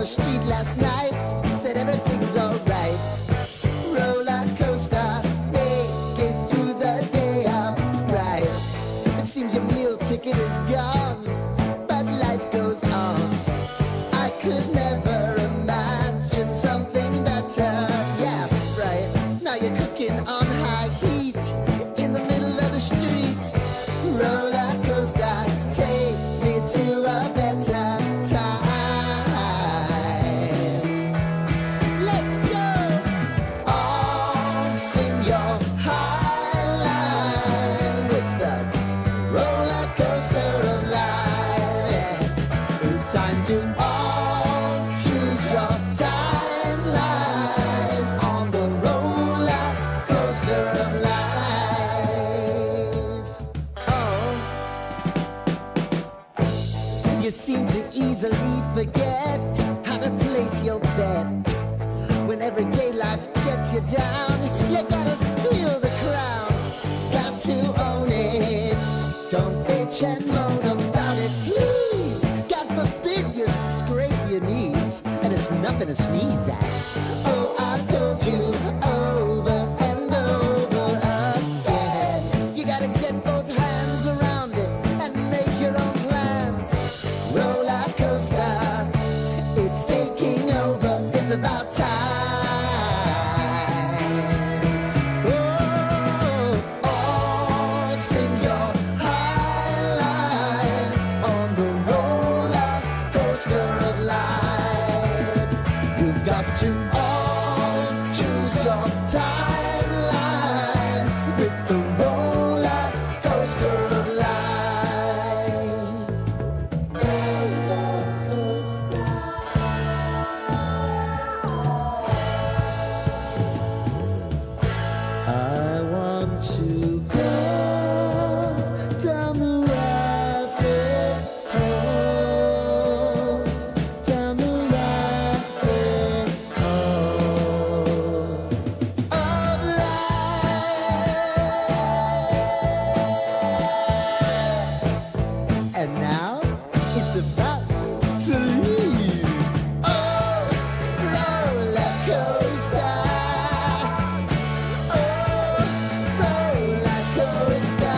the street last night, said everything's alright. Roller coaster, make it through the day upright. It seems your meal ticket is gone, but life goes on. I could never imagine something better. Yeah, right. Now you're cooking on high heat in the middle of the street. Roller coaster, take me to a better time. Let's go. All sing your high line with the roller coaster of life. Yeah. It's time to all choose your timeline on the roller coaster of life. Oh, you seem to easily forget how to place your bet. When everyday life gets you down, you gotta steal the crown. Got to own it. Don't bitch and moan about it, please. God forbid you scrape your knees, and it's nothing to sneeze at. Oh, I've told you over and over again. You gotta get both hands around it and make your own plans. Roller coaster, it's taking over. It's about time. Oh, all sing your high line on the roller coaster of life. You've got to all choose your timeline with the roller coaster of life. Roller coaster. I want to go down the rabbit hole, down the rabbit hole of life. And now it's about to leave. Oh, roller coaster. Oh, roller coaster.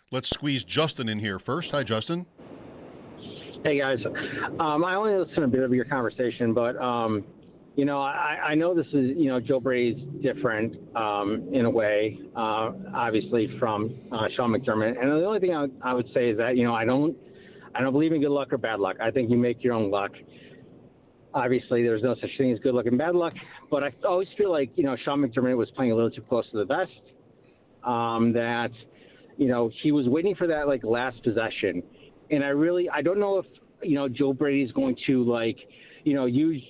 Let's squeeze Justin in here first. Hi, Justin. Hey guys, I only listened to a bit of your conversation, but I know this is Joe Brady's different in a way, obviously from Sean McDermott. And the only thing I would say is that I don't believe in good luck or bad luck. I think you make your own luck. Obviously, there's no such thing as good luck and bad luck, but I always feel like Sean McDermott was playing a little too close to the vest. That he was waiting for that last possession. And I don't know if, Joe Brady's going to use,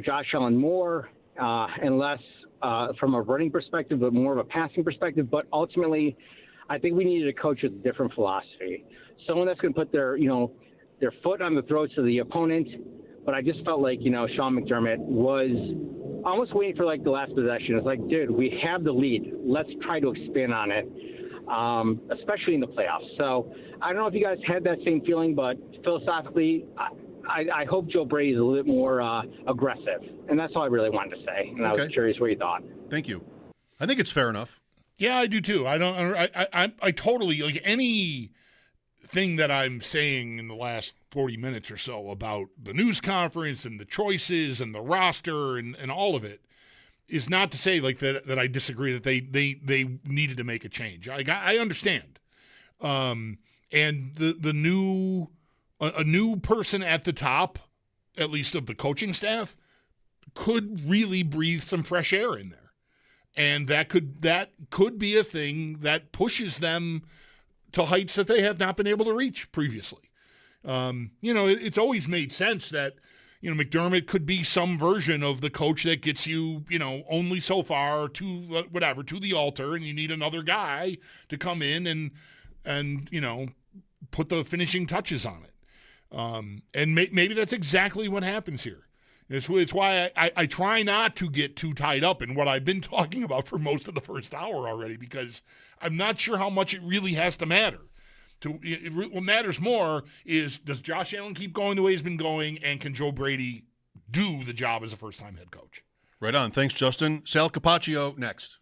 Josh Allen more and less from a running perspective, but more of a passing perspective. But ultimately, I think we needed a coach with a different philosophy. Someone that's going to put their foot on the throats of the opponent, but I just felt like, Sean McDermott was almost waiting for like the last possession. It's like, dude, we have the lead. Let's try to expand on it, especially in the playoffs. So I don't know if you guys had that same feeling, but philosophically, I hope Joe Brady is a little bit more aggressive. And that's all I really wanted to say. And I was curious what you thought. Thank you. I think it's fair enough. Yeah, I do too. I totally, like, anything that I'm saying in the last 40 minutes or so about the news conference and the choices and the roster and all of it is not to say like that I disagree that they needed to make a change. I understand. And the new a new person at the top, at least of the coaching staff, could really breathe some fresh air in there. And that could be a thing that pushes them to heights that they have not been able to reach previously. It's always made sense that, McDermott could be some version of the coach that gets you, only so far to the altar, and you need another guy to come in and put the finishing touches on it. And maybe that's exactly what happens here. It's why I try not to get too tied up in what I've been talking about for most of the first hour already, because I'm not sure how much it really has to matter. What matters more is, does Josh Allen keep going the way he's been going, and can Joe Brady do the job as a first-time head coach? Right on. Thanks, Justin. Sal Capaccio next.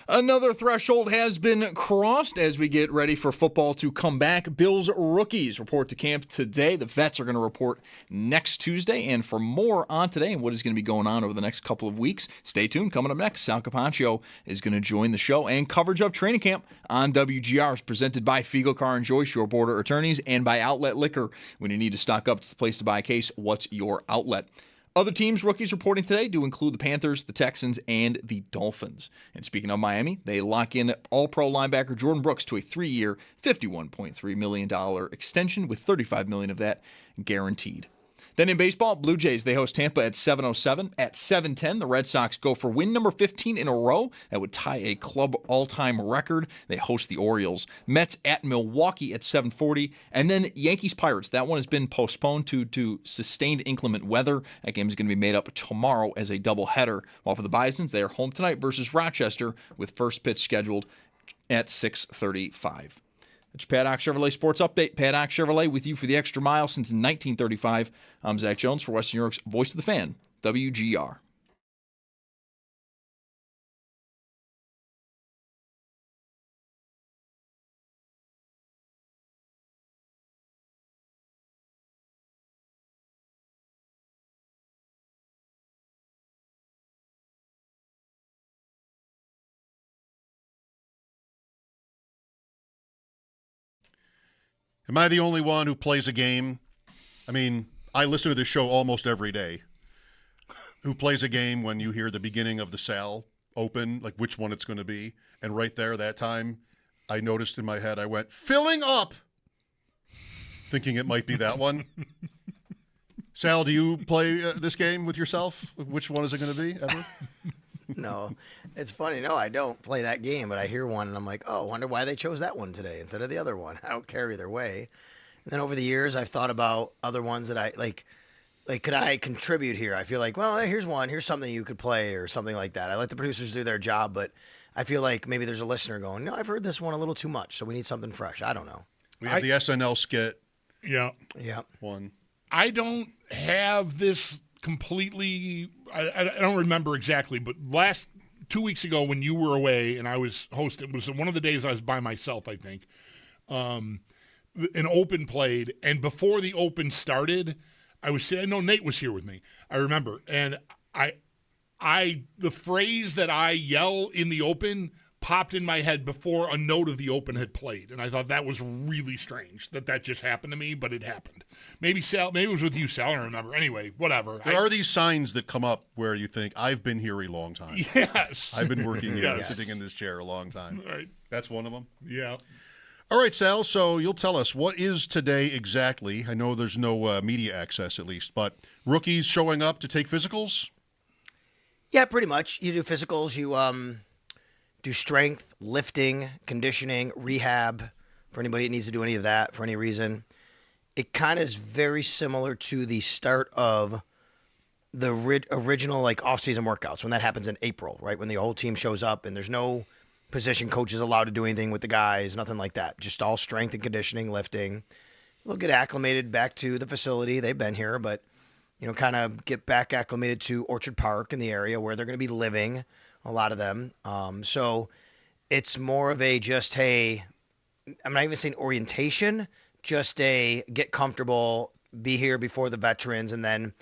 Another threshold has been crossed as we get ready for football to come back. Bills rookies report to camp today. The vets are going to report next Tuesday. And for more on today and what is going to be going on over the next couple of weeks, stay tuned. Coming up next, Sal Capaccio is going to join the show. And coverage of training camp on WGR is presented by Fiegel Car and Joyce, your border attorneys, and by Outlet Liquor. When you need to stock up, it's the place to buy a case. What's your outlet? Other teams' rookies reporting today do include the Panthers, the Texans, and the Dolphins. And speaking of Miami, they lock in All-Pro linebacker Jordan Brooks to a 3-year, $51.3 million extension with $35 million of that guaranteed. Then in baseball, Blue Jays, they host Tampa at 7:07. At 7:10, the Red Sox go for win number 15 in a row. That would tie a club all-time record. They host the Orioles. Mets at Milwaukee at 7:40. And then Yankees-Pirates. That one has been postponed to sustained inclement weather. That game is going to be made up tomorrow as a doubleheader. While for the Bisons, they are home tonight versus Rochester with first pitch scheduled at 6:35. It's Paddock Chevrolet Sports Update. Paddock Chevrolet with you for the extra mile since 1935. I'm Zach Jones for Western New York's Voice of the Fan, WGR. Am I the only one who plays a game? I mean, I listen to this show almost every day. Who plays a game when you hear the beginning of the Sal open, like which one it's going to be? And right there, that time, I noticed in my head, I went, filling up, thinking it might be that one. Sal, do you play this game with yourself? Which one is it going to be, Edward? No, it's funny. No, I don't play that game, but I hear one and I'm like, oh, I wonder why they chose that one today instead of the other one. I don't care either way. And then over the years, I've thought about other ones that I like, could I contribute here? I feel like, well, here's one, here's something you could play or something like that. I let the producers do their job, but I feel like maybe there's a listener going, no, I've heard this one a little too much, so we need something fresh. I don't know. We have the SNL skit. Yeah. One. I don't have this completely. I don't remember exactly, but 2 weeks ago when you were away and I was hosting, was one of the days I was by myself, I think. An open played, and before the open started, I was saying, no, Nate was here with me. I remember, and the phrase that I yell in the open popped in my head before a note of the open had played, and I thought that was really strange that just happened to me, but it happened. Maybe it was with you, Sal. I don't remember. Anyway, whatever. There are these signs that come up where you think, I've been here a long time. Yes. I've been working here, sitting in this chair a long time. Right. That's one of them? Yeah. All right, Sal, so you'll tell us, what is today exactly? I know there's no media access, at least, but rookies showing up to take physicals? Yeah, pretty much. You do physicals, you do strength, lifting, conditioning, rehab, for anybody that needs to do any of that for any reason. It kind of is very similar to the start of the original like off-season workouts when that happens in April, right? When the whole team shows up and there's no position coaches allowed to do anything with the guys, nothing like that. Just all strength and conditioning, lifting. They'll get acclimated back to the facility. They've been here, but, kind of get back acclimated to Orchard Park in the area where they're going to be living, a lot of them. So it's more of a just, hey, I'm not even saying orientation, just a get comfortable, be here before the veterans, and then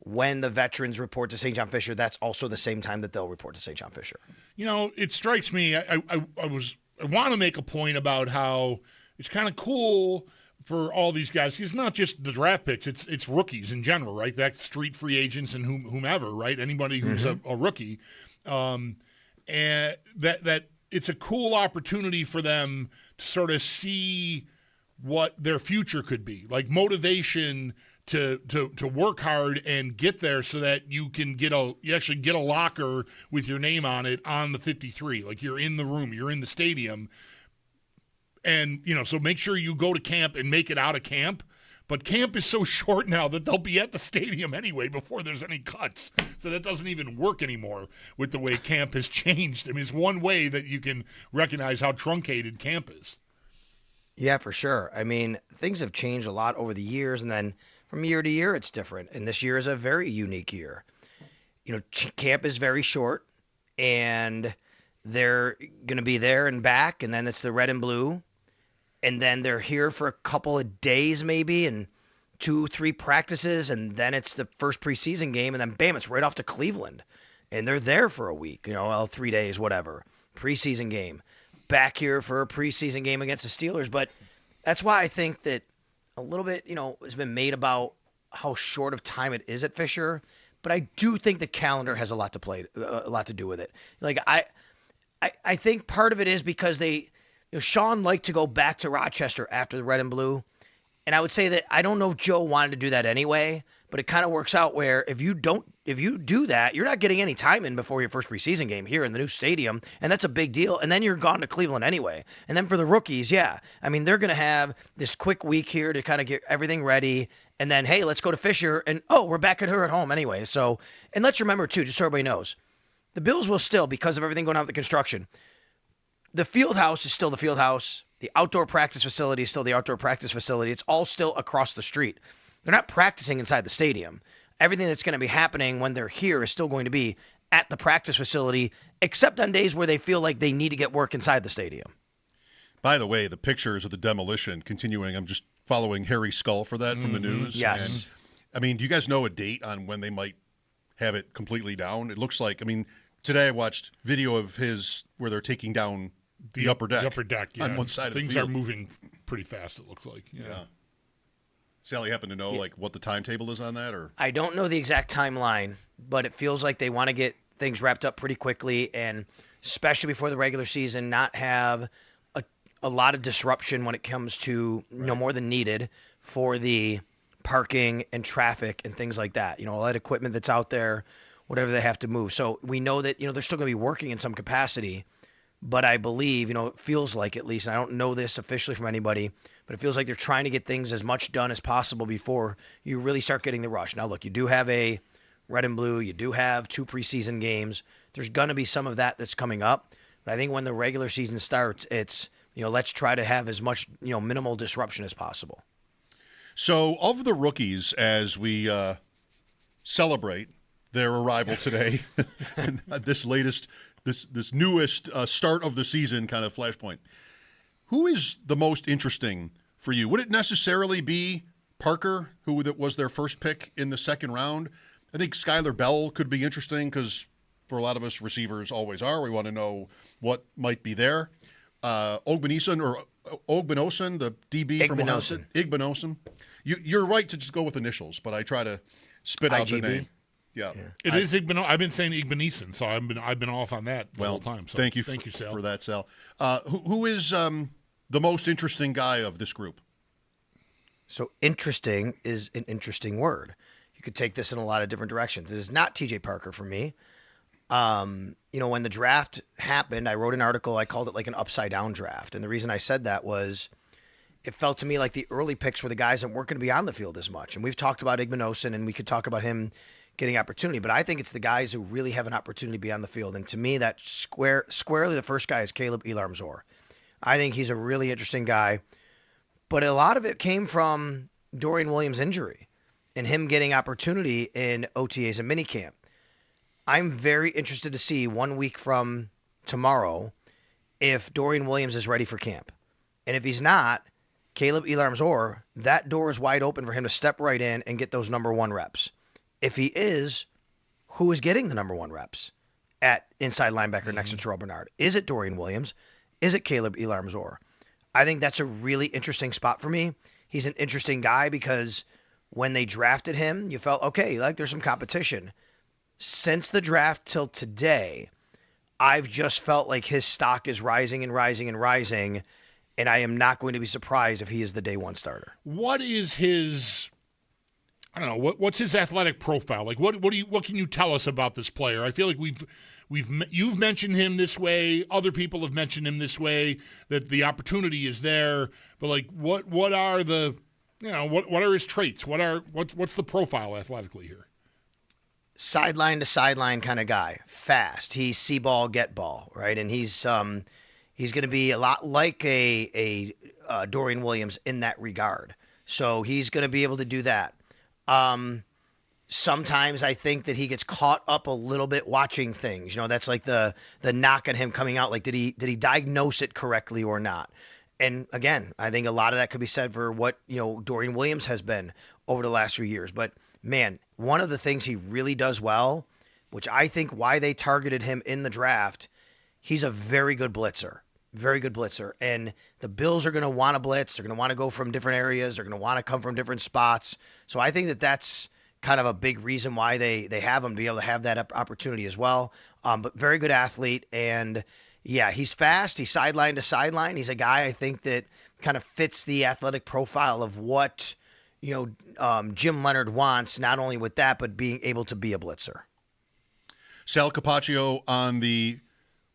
when the veterans report to St. John Fisher, that's also the same time that they'll report to St. John Fisher. It strikes me, I want to make a point about how it's kind of cool for all these guys. It's not just the draft picks, it's rookies in general, right? That's street free agents and whomever, right? Anybody who's a rookie. And that it's a cool opportunity for them to sort of see what their future could be, like motivation to work hard and get there so that you can actually get a locker with your name on it on the 53. Like you're in the room, you're in the stadium. And, so make sure you go to camp and make it out of camp. But camp is so short now that they'll be at the stadium anyway before there's any cuts. So that doesn't even work anymore with the way camp has changed. I mean, it's one way that you can recognize how truncated camp is. Yeah, for sure. I mean, things have changed a lot over the years, and then from year to year, it's different. And this year is a very unique year. Camp is very short, and they're going to be there and back, and then it's the red and blue, and then they're here for a couple of days maybe, and 2-3 practices, and then it's the first preseason game, and then bam, it's right off to Cleveland, and they're there for a week, 3 days, whatever, preseason game, back here for a preseason game against the Steelers. But that's why I think that a little bit, has been made about how short of time it is at Fisher, but I do think the calendar has a lot to do with it. Like I think part of it is because Sean liked to go back to Rochester after the red and blue. And I would say that I don't know if Joe wanted to do that anyway, but it kind of works out where if you do that, you're not getting any time in before your first preseason game here in the new stadium, and that's a big deal. And then you're gone to Cleveland anyway. And then for the rookies, they're going to have this quick week here to kind of get everything ready. And then, hey, let's go to Fisher, and we're back at her at home anyway. So, and let's remember too, just so everybody knows, the Bills will still, because of everything going on with the construction, the field house is still the field house. The outdoor practice facility is still the outdoor practice facility. It's all still across the street. They're not practicing inside the stadium. Everything that's going to be happening when they're here is still going to be at the practice facility, except on days where they feel like they need to get work inside the stadium. By the way, the pictures of the demolition continuing, I'm just following Harry Skull for that from the news. Yes. And, do you guys know a date on when they might have it completely down? It looks like, today I watched video of his where they're taking down the upper deck. The upper deck, yeah. On one side of the field. Things are moving pretty fast, it looks like. Yeah. Sally, happen to know what the timetable is on that, or? I don't know the exact timeline, but it feels like they want to get things wrapped up pretty quickly, and especially before the regular season, not have a lot of disruption when it comes to no more than needed for the parking and traffic and things like that. All that equipment that's out there, whatever they have to move. So we know that they're still going to be working in some capacity. But I believe, it feels like, at least, and I don't know this officially from anybody, but it feels like they're trying to get things as much done as possible before you really start getting the rush. Now, look, you do have a red and blue. You do have 2 preseason games. There's going to be some of that that's coming up. But I think when the regular season starts, it's, let's try to have as much, minimal disruption as possible. So of the rookies, as we celebrate their arrival today, this newest start of the season kind of flashpoint, who is the most interesting for you? Would it necessarily be Parker, who was their first pick in the second round? I think Skylar Bell could be interesting because for a lot of us, receivers always are. We want to know what might be there. Ogbenosen, the DB from Ohio State. Igbenosun. You're right to just go with initials, but I try to spit out the name. Yeah, it is Igbenosun. I've been saying Igbenison, so I've been off on that the whole time. So thank you, Sal. for that, Sal. Who is the most interesting guy of this group? So interesting is an interesting word. You could take this in a lot of different directions. It is not TJ Parker for me. When the draft happened, I wrote an article. I called it like an upside down draft, and the reason I said that was it felt to me like the early picks were the guys that weren't going to be on the field as much. And we've talked about Igbenosun, and we could talk about him getting opportunity, but I think it's the guys who really have an opportunity to be on the field. And to me, that squarely the first guy is Caleb Elarmzor. I think he's a really interesting guy, but a lot of it came from Dorian Williams' injury and him getting opportunity in OTAs and minicamp. I'm very interested to see 1 week from tomorrow if Dorian Williams is ready for camp. And if he's not, Caleb Elarmzor, that door is wide open for him to step right in and get those number 1 reps. If he is, who is getting the number 1 reps at inside linebacker next to Terrell Bernard? Is it Dorian Williams? Is it Caleb Elarmzor? I think that's a really interesting spot for me. He's an interesting guy because when they drafted him, you felt, okay, like there's some competition. Since the draft till today, I've just felt like his stock is rising and rising and rising, and I am not going to be surprised if he is the day 1 starter. What is his... I don't know what's his athletic profile like. What can you tell us about this player? I feel like you've mentioned him this way. Other people have mentioned him this way. That the opportunity is there, but like what are his traits? What's the profile athletically here? Sideline to sideline kind of guy, fast. He's see ball, get ball, right? And he's going to be a lot like a Dorian Williams in that regard. So he's going to be able to do that. sometimes I think that he gets caught up a little bit watching things. That's like the knock on him coming out. Like, did he diagnose it correctly or not? And again, I think a lot of that could be said for what, Dorian Williams has been over the last few years. But man, one of the things he really does well, which I think why they targeted him in the draft, he's a very good blitzer. Very good blitzer. And the Bills are going to want to blitz. They're going to want to go from different areas. They're going to want to come from different spots. So I think that that's kind of a big reason why they have him to be able to have that opportunity as well. But very good athlete. And yeah, he's fast. He's sideline to sideline. He's a guy I think that kind of fits the athletic profile of what, Jim Leonard wants, not only with that, but being able to be a blitzer. Sal Capaccio on the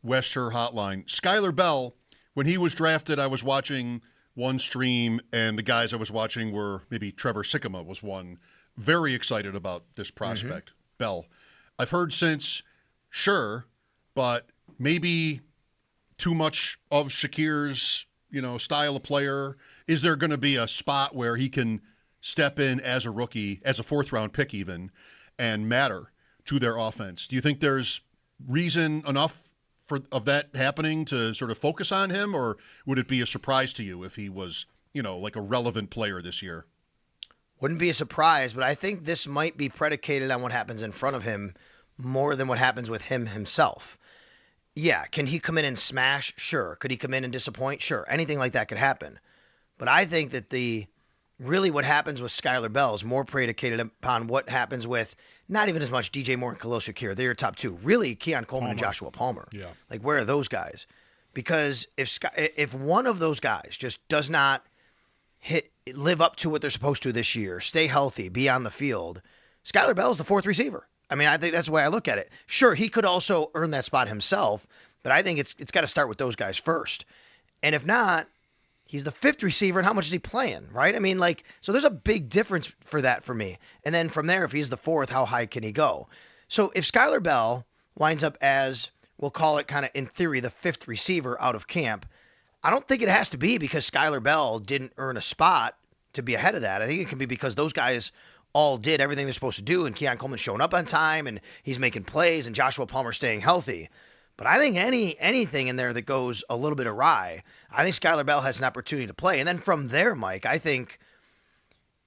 Wester Hotline. Skylar Bell, when he was drafted, I was watching one stream, and the guys I was watching were maybe Trevor Sikkema was one. Very excited about this prospect, Bell. I've heard since, sure, but maybe too much of Shakir's, style of player. Is there going to be a spot where he can step in as a rookie, as a fourth-round pick even, and matter to their offense? Do you think there's reason enough of that happening to sort of focus on him, or would it be a surprise to you if he was, like a relevant player this year? Wouldn't be a surprise, but I think this might be predicated on what happens in front of him more than what happens with him himself. Yeah, can he come in and smash? Sure. Could he come in and disappoint? Sure. Anything like that could happen. But I think that really what happens with Skylar Bell is more predicated upon what happens with not even as much DJ Moore and Khalil Shakir. They're your top two. Really, Keon Coleman and Joshua Palmer. Yeah. Like, where are those guys? Because if one of those guys just does not live up to what they're supposed to this year, stay healthy, be on the field, Skylar Bell is the fourth receiver. I mean, I think that's the way I look at it. Sure, he could also earn that spot himself, but I think it's got to start with those guys first. And if not, he's the fifth receiver, and how much is he playing, right? I mean, so there's a big difference for that for me. And then from there, if he's the fourth, how high can he go? So if Skylar Bell winds up as, we'll call it kind of in theory, the fifth receiver out of camp, I don't think it has to be because Skylar Bell didn't earn a spot to be ahead of that. I think it can be because those guys all did everything they're supposed to do, and Keon Coleman showing up on time, and he's making plays, and Joshua Palmer staying healthy. But I think anything in there that goes a little bit awry, I think Skylar Bell has an opportunity to play. And then from there, Mike, I think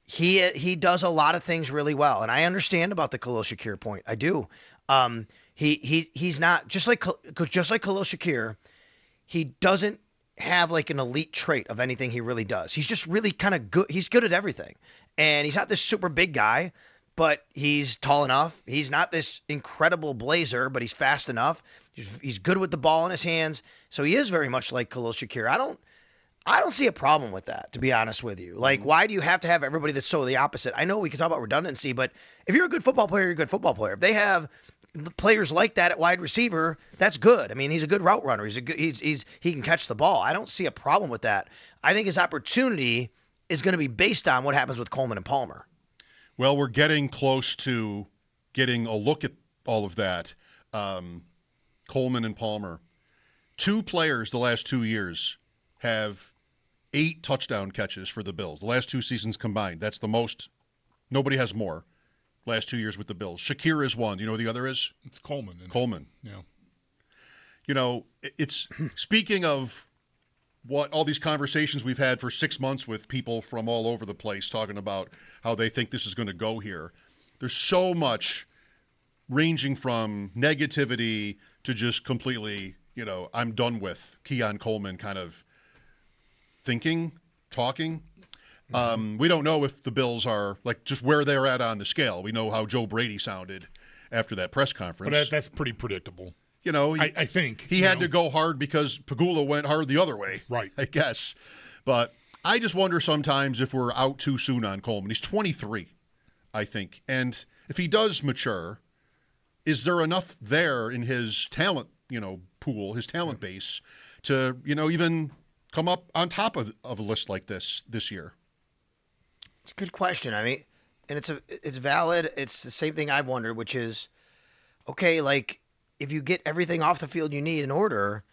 he does a lot of things really well. And I understand about the Khalil Shakir point. I do. He's not just like Khalil Shakir. He doesn't have like an elite trait of anything he really does. He's just really kind of good. He's good at everything. And he's not this super big guy, but he's tall enough. He's not this incredible blazer, but he's fast enough. He's good with the ball in his hands. So he is very much like Khalil Shakir. I don't see a problem with that, to be honest with you. Like, why do you have to have everybody that's so the opposite? I know we can talk about redundancy, but if you're a good football player, you're a good football player. If they have players like that at wide receiver, that's good. I mean, he's a good route runner. He can catch the ball. I don't see a problem with that. I think his opportunity is going to be based on what happens with Coleman and Palmer. Well, we're getting close to getting a look at all of that. Coleman and Palmer. Two players the last 2 years have 8 touchdown catches for the Bills. The last 2 seasons combined. That's the most. Nobody has more. Last 2 years with the Bills. Shakir is one. Do you know who the other is? It's Coleman. Coleman. Yeah. It's speaking of what all these conversations we've had for 6 months with people from all over the place talking about how they think this is going to go here. There's so much ranging from negativity to just completely, I'm done with Keon Coleman kind of thinking, talking. We don't know if the Bills are like just where they're at on the scale. We know how Joe Brady sounded after that press conference. But that's pretty predictable. I think. He had to go hard because Pagula went hard the other way. Right. I guess. But I just wonder sometimes if we're out too soon on Coleman. He's 23, I think. And if he does mature, is there enough there in his talent, pool, his talent base to, even come up on top of a list like this year? It's a good question. I mean, and it's valid. It's the same thing I've wondered, which is, okay, like if you get everything off the field you need in order,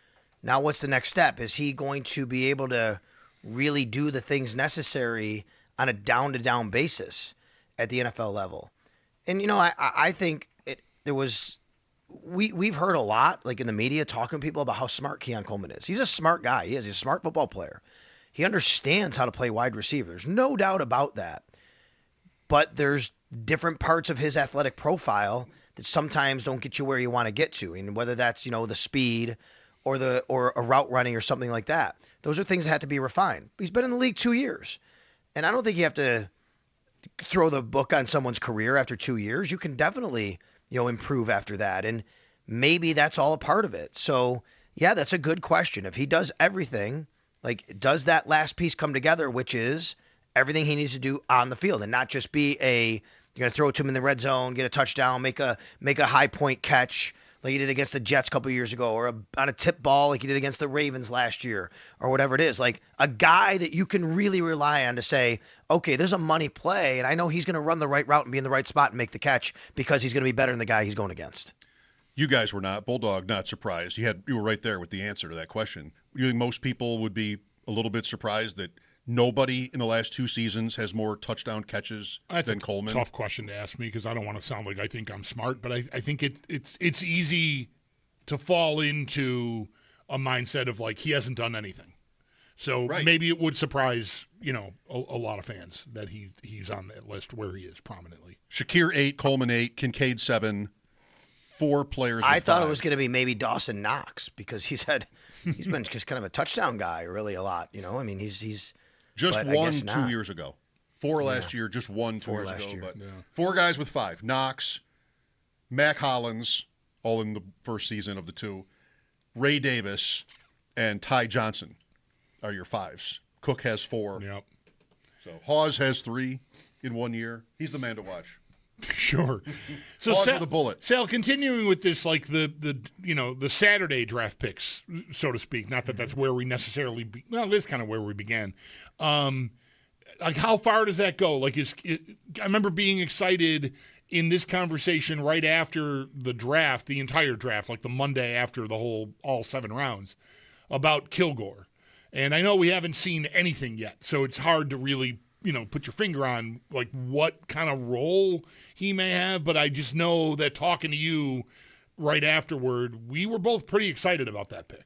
now what's the next step? Is he going to be able to really do the things necessary on a down-to-down basis at the NFL level? And, I think we've heard a lot, like in the media, talking to people about how smart Keon Coleman is. He's a smart guy. He's a smart football player. He understands how to play wide receiver. There's no doubt about that. But there's different parts of his athletic profile that sometimes don't get you where you want to get to. And whether that's, the speed or a route running or something like that. Those are things that have to be refined. He's been in the league 2 years. And I don't think you have to throw the book on someone's career after 2 years. You can definitely, improve after that. And maybe that's all a part of it. So, yeah, that's a good question. If he does everything, like, does that last piece come together, which is everything he needs to do on the field and not just be you're going to throw it to him in the red zone, get a touchdown, make a high point catch like he did against the Jets a couple years ago, or on a tip ball like he did against the Ravens last year, or whatever it is. Like a guy that you can really rely on to say, okay, there's a money play, and I know he's going to run the right route and be in the right spot and make the catch because he's going to be better than the guy he's going against. You guys were not, Bulldog, not surprised. You were right there with the answer to that question. You think most people would be a little bit surprised that nobody in the last 2 seasons has more touchdown catches than Coleman? Tough question to ask me because I don't want to sound like I think I'm smart, but I think it's easy to fall into a mindset of like he hasn't done anything. So maybe it would surprise, a lot of fans that he's on that list where he is prominently. Shakir 8, Coleman 8, Kincaid 7, 4 players. I thought 5. It was going to be maybe Dawson Knox because he's been just kind of a touchdown guy really a lot. He's just won 2 years ago. 4 last year, just won 2 years ago. But 4 guys with 5. Knox, Mac Hollins, all in the first season of the 2. Ray Davis, and Ty Johnson are your 5s. Cook has 4. Yep. So Hawes has 3 in 1 year. He's the man to watch. Sure. So Hawes with a bullet. Sal, continuing with this, like the Saturday draft picks, so to speak. Not that that's where we necessarily it is kind of where we began. Like how far does that go? Like I remember being excited in this conversation right after the draft, the entire draft, like the Monday after all 7 rounds, about Kilgore. And I know we haven't seen anything yet, so it's hard to really put your finger on like what kind of role he may have, but I just know that talking to you right afterward, we were both pretty excited about that pick.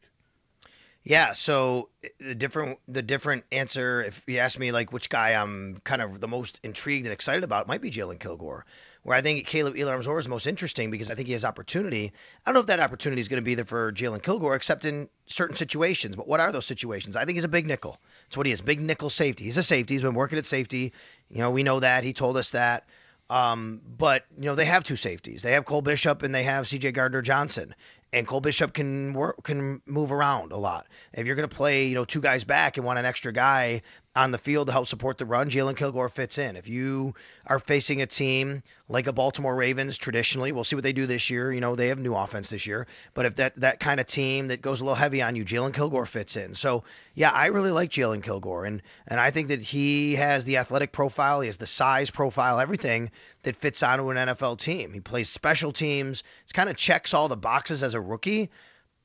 Yeah, so the different answer, if you ask me like which guy I'm kind of the most intrigued and excited about, might be Jalen Kilgore, where I think Caleb Elam-Zor is most interesting because I think he has opportunity. I don't know if that opportunity is going to be there for Jalen Kilgore, except in certain situations. But what are those situations? I think he's a big nickel. That's what he is, big nickel safety. He's a safety. He's been working at safety. We know that. He told us that. But they have 2 safeties. They have Cole Bishop and they have C.J. Gardner-Johnson. And Cole Bishop can move around a lot. If you're going to play, 2 guys back and want an extra guy on the field to help support the run, Jalen Kilgore fits in. If you are facing a team like a Baltimore Ravens, traditionally, we'll see what they do this year. They have new offense this year. But if that kind of team that goes a little heavy on you, Jalen Kilgore fits in. So, yeah, I really like Jalen Kilgore. And I think that he has the athletic profile, he has the size profile, everything that fits onto an NFL team. He plays special teams. It's kind of checks all the boxes as a rookie.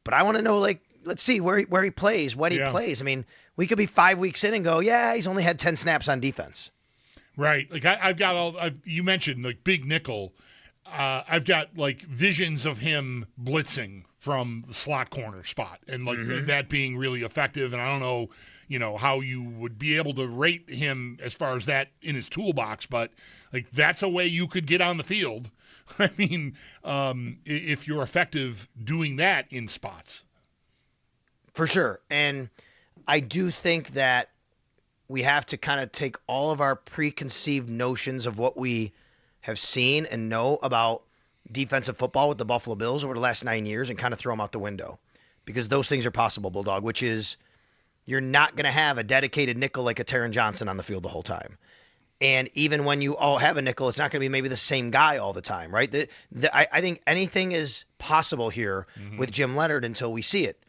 But I want to know, let's see where he plays, what he plays. I mean, we could be 5 weeks in and go, yeah, he's only had 10 snaps on defense. Right. Like I've got you mentioned like big nickel. I've got like visions of him blitzing from the slot corner spot and like that being really effective. And I don't know, how you would be able to rate him as far as that in his toolbox, but like that's a way you could get on the field. I mean, if you're effective doing that in spots. For sure. And I do think that we have to kind of take all of our preconceived notions of what we have seen and know about defensive football with the Buffalo Bills over the last 9 years and kind of throw them out the window. Because those things are possible, Bulldog, which is you're not going to have a dedicated nickel like a Taron Johnson on the field the whole time. And even when you all have a nickel, it's not going to be maybe the same guy all the time, right? I think anything is possible here with Jim Leonhard until we see it.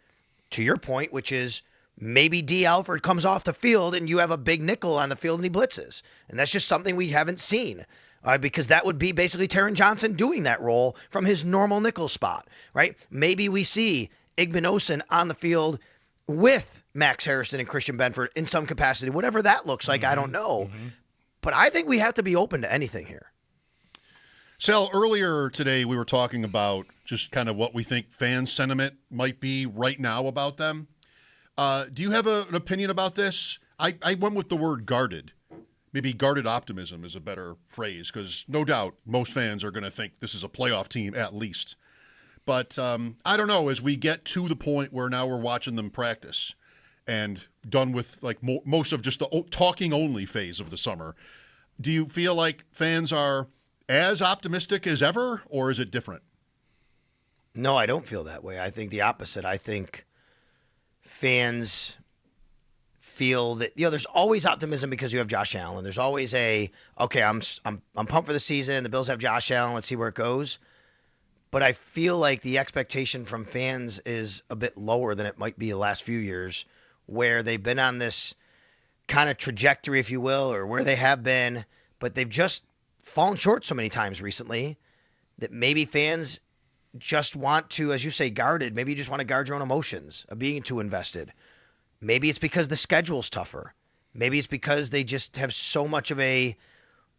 To your point, which is maybe D. Alford comes off the field and you have a big nickel on the field and he blitzes. And that's just something we haven't seen because that would be basically Taron Johnson doing that role from his normal nickel spot, right? Maybe we see Igbinosun on the field with Max Harrison and Christian Benford in some capacity, whatever that looks like, I don't know. But I think we have to be open to anything here. Sal, earlier today we were talking about just kind of what we think fan sentiment might be right now about them. Do you have an opinion about this? I went with the word guarded. Maybe guarded optimism is a better phrase, because no doubt most fans are going to think this is a playoff team at least. But I don't know, as we get to the point where now we're watching them practice and done with like most of just the talking only phase of the summer, do you feel like fans are as optimistic as ever, or is it different? No, I don't feel that way. I think the opposite. I think fans feel that, there's always optimism because you have Josh Allen. There's always I'm pumped for the season. The Bills have Josh Allen. Let's see where it goes. But I feel like the expectation from fans is a bit lower than it might be the last few years, where they've been on this kind of trajectory, if you will, or where they have been, but they've just fallen short so many times recently that maybe fans just want to, as you say, guarded. Maybe you just want to guard your own emotions of being too invested. Maybe it's because the schedule's tougher. Maybe it's because they just have so much of a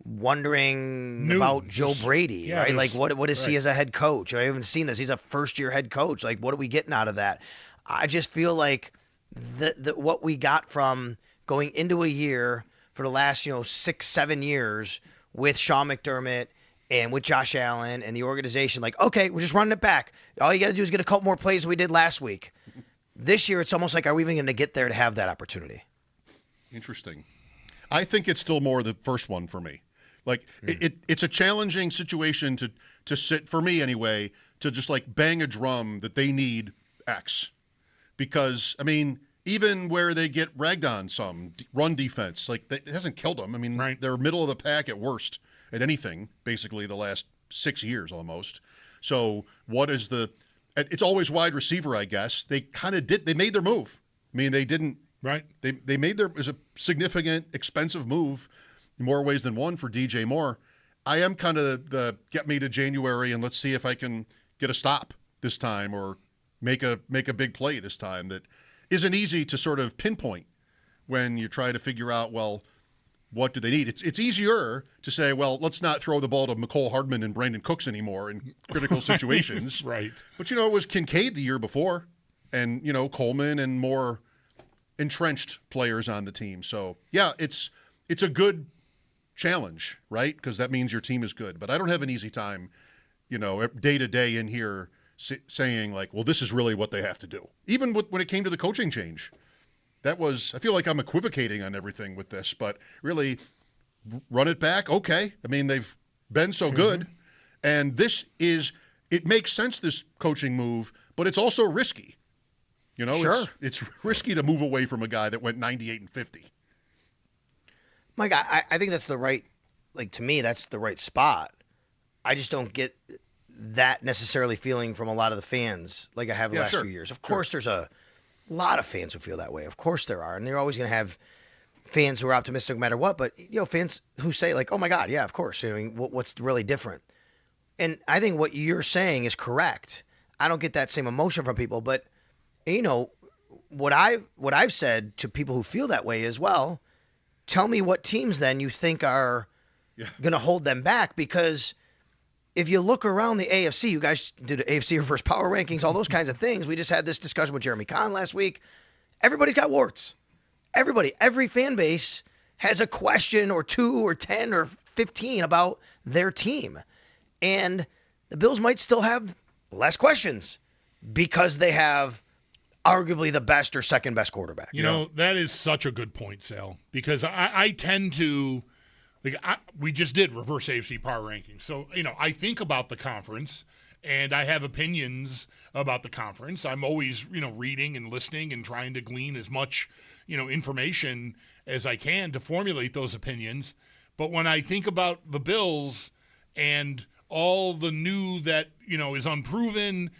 wondering about Joe Brady, right? Like, what is he as a head coach? I haven't seen this. He's a first-year head coach. Like, what are we getting out of that? I just feel like what we got from going into a year for the last, 6-7 years with Sean McDermott and with Josh Allen and the organization, like, okay, we're just running it back. All you got to do is get a couple more plays than we did last week. This year, it's almost like, are we even going to get there to have that opportunity? Interesting. I think it's still more the first one for me. Like, it's a challenging situation to sit, for me anyway, to just like bang a drum that they need X. Because, I mean, even where they get ragged on some run defense, like, it hasn't killed them. I mean, they're middle of the pack at worst at anything, basically the last 6 years almost. So what is it's always wide receiver, I guess. They kind of they made their move. I mean, they didn't. Right. They made it was a significant, expensive move in more ways than one for DJ Moore. I am kind of the get me to January and let's see if I can get a stop this time or make a big play this time. That isn't easy to sort of pinpoint when you try to figure out, well, what do they need? It's easier to say, well, let's not throw the ball to McCole Hardman and Brandon Cooks anymore in critical situations. Right. But, it was Kincaid the year before and, Coleman and more entrenched players on the team. So, yeah, it's a good challenge, right? Because that means your team is good. But I don't have an easy time, day to day in here saying like, well, this is really what they have to do. Even when it came to the coaching change. I feel like I'm equivocating on everything with this, but really run it back. Okay. I mean, they've been so good. And it makes sense, this coaching move, but it's also risky. Sure. It's risky to move away from a guy that went 98-50. Mike, I think that's the right, to me, that's the right spot. I just don't get that necessarily feeling from a lot of the fans like I have the last few years. Of course, there's a lot of fans who feel that way. Of course there are. And you're always going to have fans who are optimistic no matter what. But, fans who say like, oh, my God, yeah, of course. I mean, what's really different? And I think what you're saying is correct. I don't get that same emotion from people. But, what I've said to people who feel that way is, well, tell me what teams then you think are going to hold them back. Because if you look around the AFC, you guys did AFC reverse power rankings, all those kinds of things. We just had this discussion with Jeremy Kahn last week. Everybody's got warts. Every fan base has a question or 2 or 10 or 15 about their team. And the Bills might still have less questions because they have arguably the best or second best quarterback. That is such a good point, Sal, because I tend to – we just did reverse AFC power rankings. So, I think about the conference and I have opinions about the conference. I'm always, reading and listening and trying to glean as much, information as I can to formulate those opinions. But when I think about the Bills and all the new that, is unproven,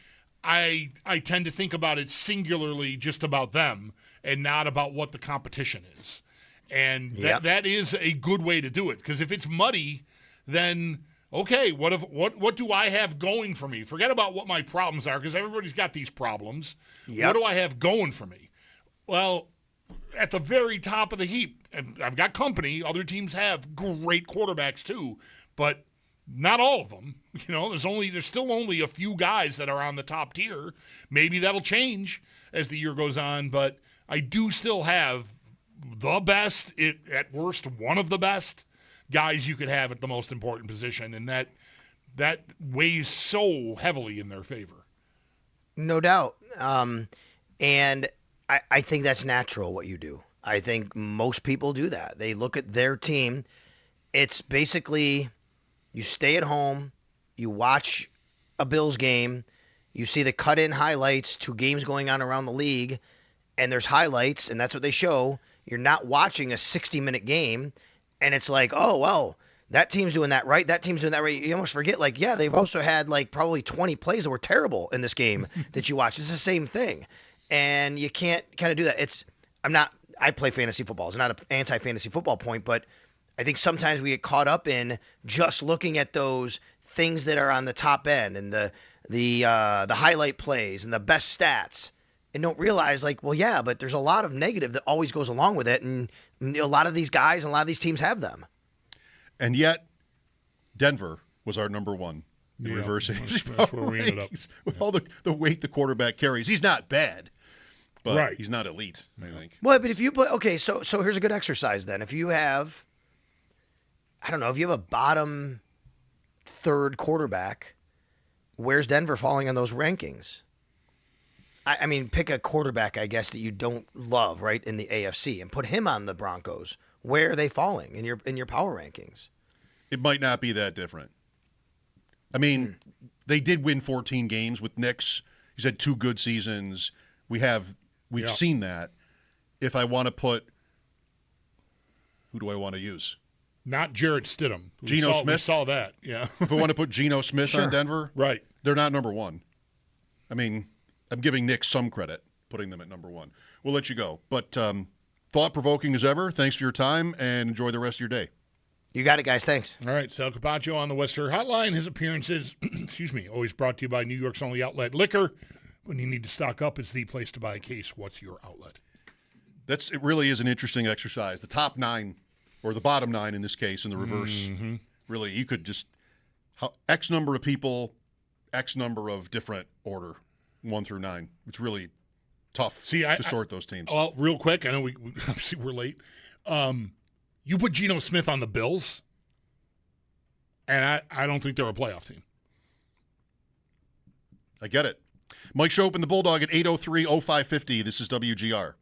I tend to think about it singularly just about them and not about what the competition is. And that is a good way to do it, because if it's muddy, then okay, what do I have going for me? Forget about what my problems are, because everybody's got these problems. Yep. What do I have going for me? Well, at the very top of the heap, and I've got company. Other teams have great quarterbacks too, but Not all of them. There's still only a few guys that are on the top tier. Maybe that'll change as the year goes on, but I do still have the best, at worst, one of the best guys you could have at the most important position, and that weighs so heavily in their favor. No doubt. And I think that's natural what you do. I think most people do that. They look at their team. It's basically you stay at home, you watch a Bills game, you see the cut-in highlights to games going on around the league, and there's highlights, and that's what they show. You're not watching a 60-minute game, and it's like, oh, well, that team's doing that right, that team's doing that right. You almost forget, they've also had, probably 20 plays that were terrible in this game that you watch. It's the same thing, and you can't kind of do that. I play fantasy football. It's not an anti-fantasy football point, but I think sometimes we get caught up in just looking at those things that are on the top end and the highlight plays and the best stats, and don't realize but there's a lot of negative that always goes along with it, and a lot of these guys and a lot of these teams have them. And yet, Denver was our number one in reverse that's where we ended up. With all the weight the quarterback carries. He's not bad, but he's not elite, I think. Well, but if you put so here's a good exercise then. If you have, I don't know, if you have a bottom third quarterback, where's Denver falling on those rankings? I mean, pick a quarterback, I guess, that you don't love, right, in the AFC, and put him on the Broncos. Where are they falling in your power rankings? It might not be that different. I mean, they did win 14 games with Knicks. He's had 2 good seasons. We've seen that. If I want to put, who do I want to use? Not Jarrett Stidham. Geno Smith? We saw that, yeah. If I want to put Geno Smith on Denver, right? They're not number one. I mean, I'm giving Nick some credit, putting them at number one. We'll let you go. But thought-provoking as ever. Thanks for your time, and enjoy the rest of your day. You got it, guys. Thanks. All right, Sal Capaccio on the Western Hotline. His appearances, always brought to you by New York's only outlet, Liquor. When you need to stock up, it's the place to buy a case. What's your outlet? It really is an interesting exercise. The top 9, or the bottom 9 in this case, in the reverse. Really, you could just X number of people, X number of different order, 1 through 9. It's really tough to sort those teams. Well, real quick, I know we obviously we're late. You put Geno Smith on the Bills, and I don't think they're a playoff team. I get it. Mike Schopp and the Bulldog at 803-0550. This is WGR.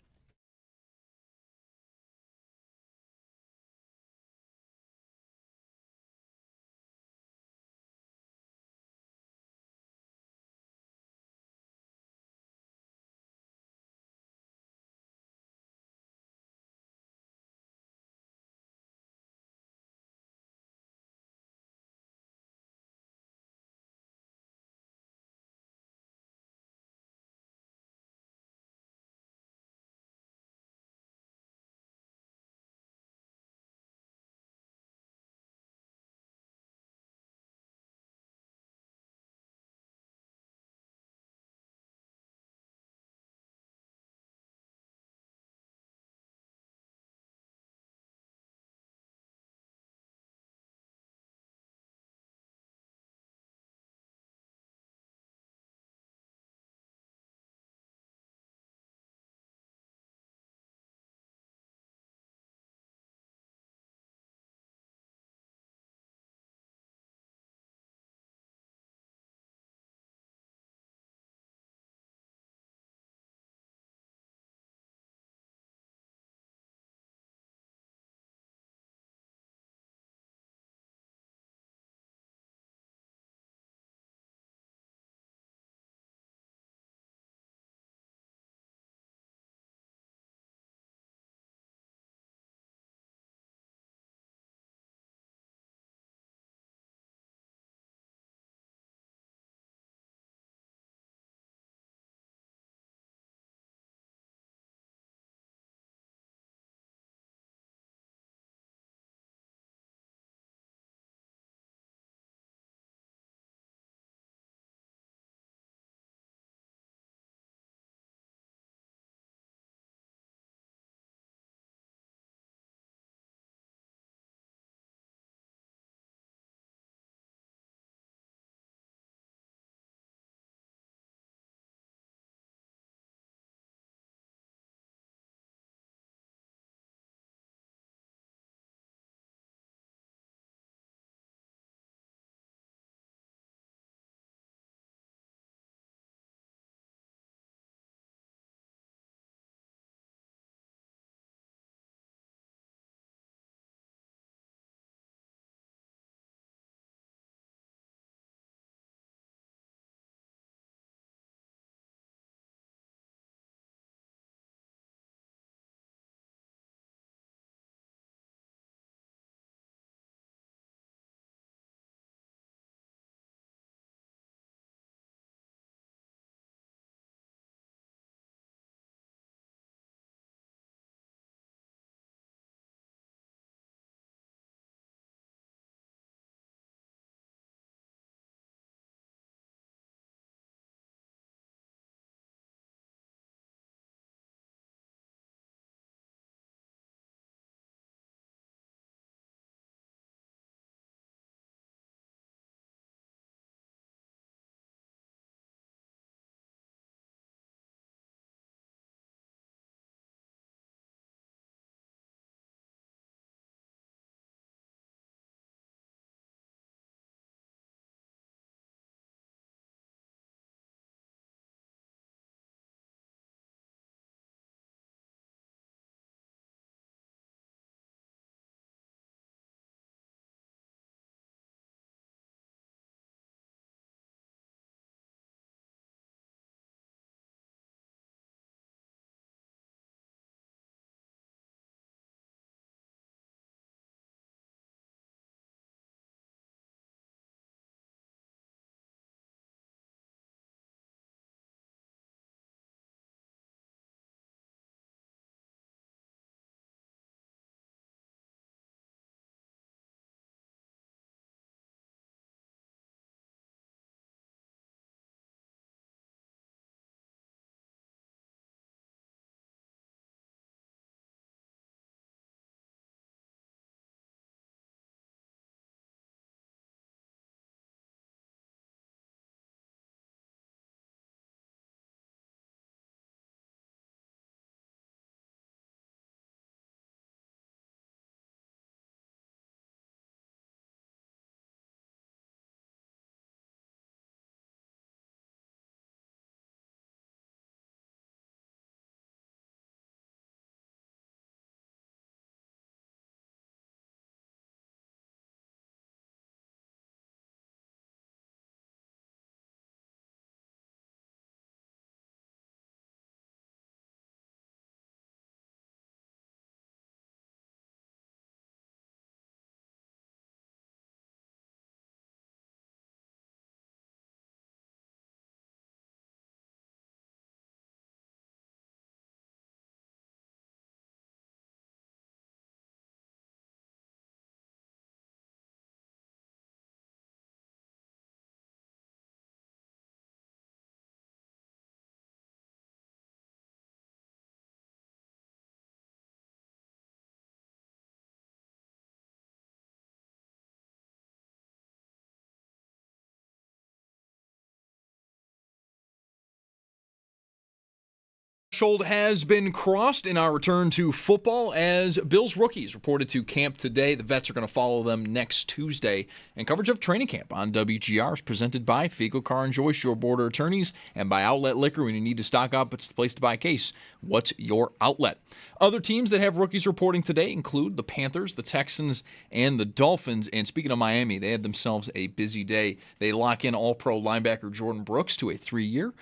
Threshold has been crossed in our return to football as Bills rookies reported to camp today. The Vets are going to follow them next Tuesday. And coverage of training camp on WGR is presented by Fiegel Car and Joyce, your border attorneys, and by Outlet Liquor. When you need to stock up, it's the place to buy a case. What's your outlet? Other teams that have rookies reporting today include the Panthers, the Texans, and the Dolphins. And speaking of Miami, they had themselves a busy day. They lock in All-Pro linebacker Jordan Brooks to a 3-year,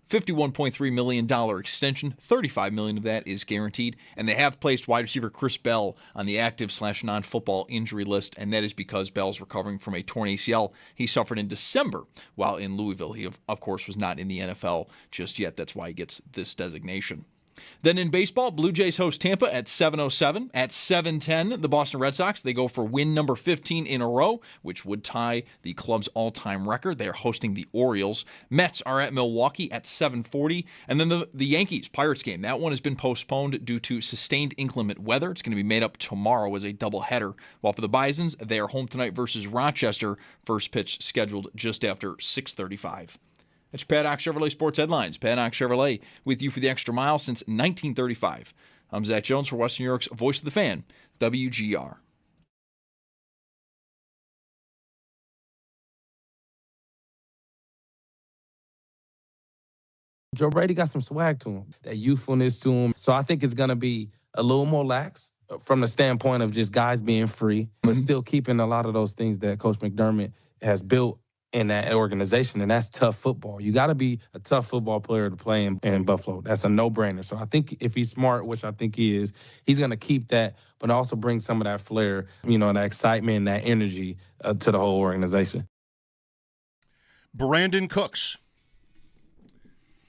$51.3 million extension. $35 million of that is guaranteed. And they have placed wide receiver Chris Bell on the active/non-football injury list, and that is because Bell's recovering from a torn ACL he suffered in December while in Louisville. He, of course, was not in the NFL just yet. That's why he gets this designation. Then in baseball, Blue Jays host Tampa at 7:07. At 7:10, the Boston Red Sox, they go for win number 15 in a row, which would tie the club's all-time record. They are hosting the Orioles. Mets are at Milwaukee at 7:40. And then the Yankees-Pirates game, that one has been postponed due to sustained inclement weather. It's going to be made up tomorrow as a doubleheader. While for the Bisons, they are home tonight versus Rochester. First pitch scheduled just after 6:35. That's Paddock Chevrolet Sports Headlines. Paddock Chevrolet with you for the extra mile since 1935. I'm Zach Jones for Western New York's Voice of the Fan, WGR. Joe Brady got some swag to him, that youthfulness to him. So I think it's going to be a little more lax from the standpoint of just guys being free, but still keeping a lot of those things that Coach McDermott has built in that organization, and that's tough football. You got to be a tough football player to play in Buffalo. That's a no-brainer. So I think if he's smart, which I think he is, he's going to keep that, but also bring some of that flair, that excitement, that energy to the whole organization. Brandon Cooks.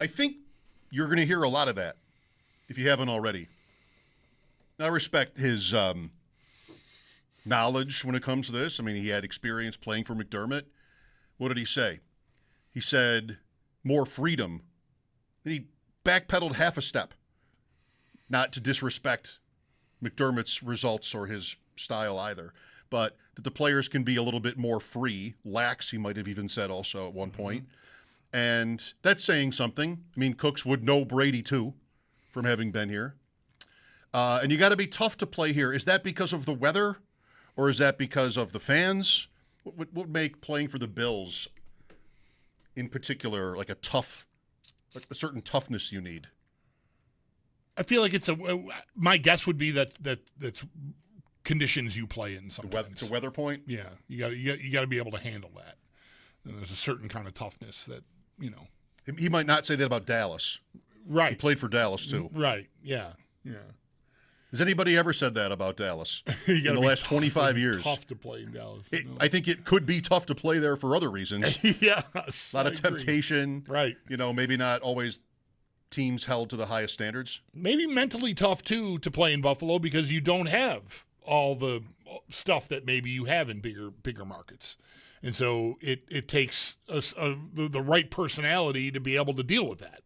I think you're going to hear a lot of that if you haven't already. I respect his knowledge when it comes to this. I mean, he had experience playing for McDermott. What did he say? He said more freedom. He backpedaled half a step. Not to disrespect McDermott's results or his style either, but that the players can be a little bit more free, lax, he might have even said also at one point. And that's saying something. I mean, Cooks would know Brady too from having been here. And you got to be tough to play here. Is that because of the weather or is that because of the fans? What would make playing for the Bills, in particular, like a certain toughness you need? I feel like my guess would be that's conditions you play in sometimes. It's a weather point? Yeah. You got to be able to handle that. And there's a certain kind of toughness that, He might not say that about Dallas. Right. He played for Dallas, too. Right. Yeah. Yeah. Has anybody ever said that about Dallas in the last 25 years? Tough to play in Dallas. I think it could be tough to play there for other reasons. Yes. A lot of temptation. Right. Maybe not always teams held to the highest standards. Maybe mentally tough, too, to play in Buffalo because you don't have all the stuff that maybe you have in bigger markets. And so it takes the right personality to be able to deal with that.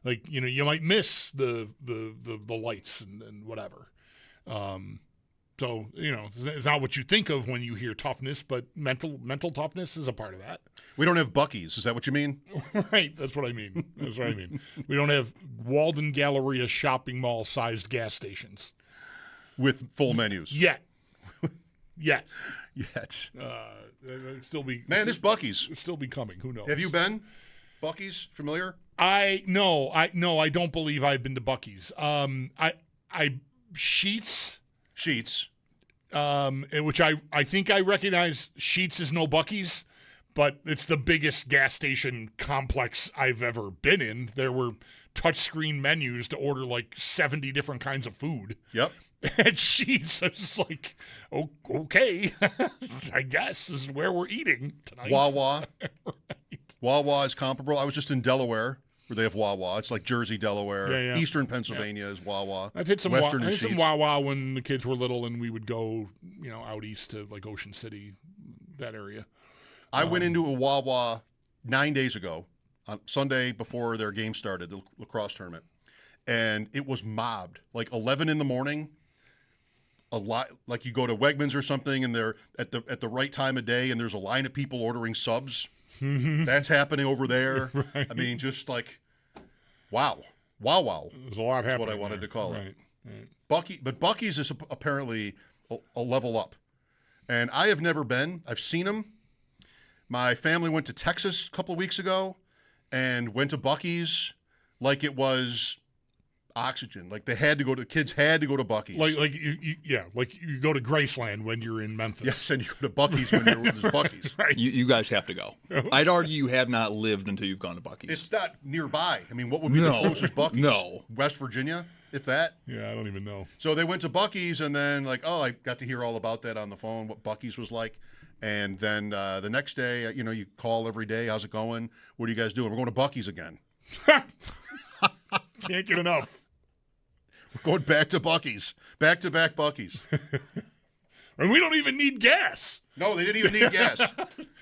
Like, you might miss the lights and whatever. So, it's not what you think of when you hear toughness, but mental toughness is a part of that. We don't have Buc-ee's. Is that what you mean? Right. That's what I mean. We don't have Walden Galleria shopping mall sized gas stations. With full menus. Yet. This Buc-ee's. Still be coming. Who knows? Have you been? Buc-ee's? Familiar? No, I don't believe I've been to Buc-ee's. Sheetz, which I think I recognize. Sheetz is no Buc-ee's, but it's the biggest gas station complex I've ever been in. There were touchscreen menus to order like 70 different kinds of food. Yep. At Sheetz, I was like, okay, I guess this is where we're eating tonight. Wawa. Right. Wawa is comparable. I was just in Delaware where they have Wawa. It's like Jersey, Delaware. Yeah. Eastern Pennsylvania is Wawa. I've hit some Western Wawa when the kids were little and we would go, out east to like Ocean City, that area. I went into a Wawa 9 days ago, on Sunday before their game started, the lacrosse tournament, and it was mobbed. Like 11 in the morning. A lot, like you go to Wegmans or something, and they're at the right time of day, and there's a line of people ordering subs. That's happening over there. Right. I mean, just like, wow. Wow. There's a lot happening. That's what I wanted to call it. Right. But Buc-ee's is apparently a level up. And I have never been. I've seen them. My family went to Texas a couple of weeks ago and went to Buc-ee's like it was oxygen. Like kids had to go to Buc-ee's. Like you go to Graceland when you're in Memphis. Yes, and you go to Buc-ee's when you're with Buc-ee's. Right. You guys have to go. I'd argue you have not lived until you've gone to Buc-ee's. It's not nearby. I mean, what would be the closest Buc-ee's? No. West Virginia, if that? Yeah, I don't even know. So they went to Buc-ee's, and then I got to hear all about that on the phone, what Buc-ee's was like. And then the next day, you call every day. How's it going? What are you guys doing? We're going to Buc-ee's again. Can't get enough. We're going back to Buc-ee's. Back-to-back Buc-ee's. And we don't even need gas. No, they didn't even need gas.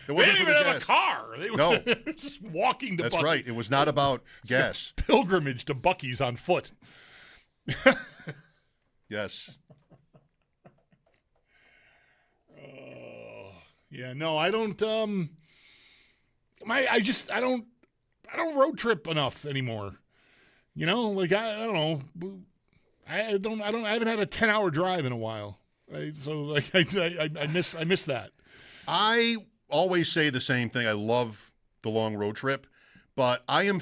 They didn't even have a car. They were just walking to That's Buc-ee's. right. It was not about gas. Pilgrimage to Buc-ee's on foot. Yes. Yeah, no, I don't. I don't road trip enough anymore. I don't know. I haven't had a 10-hour drive in a while. I miss that. I always say the same thing. I love the long road trip, but I'm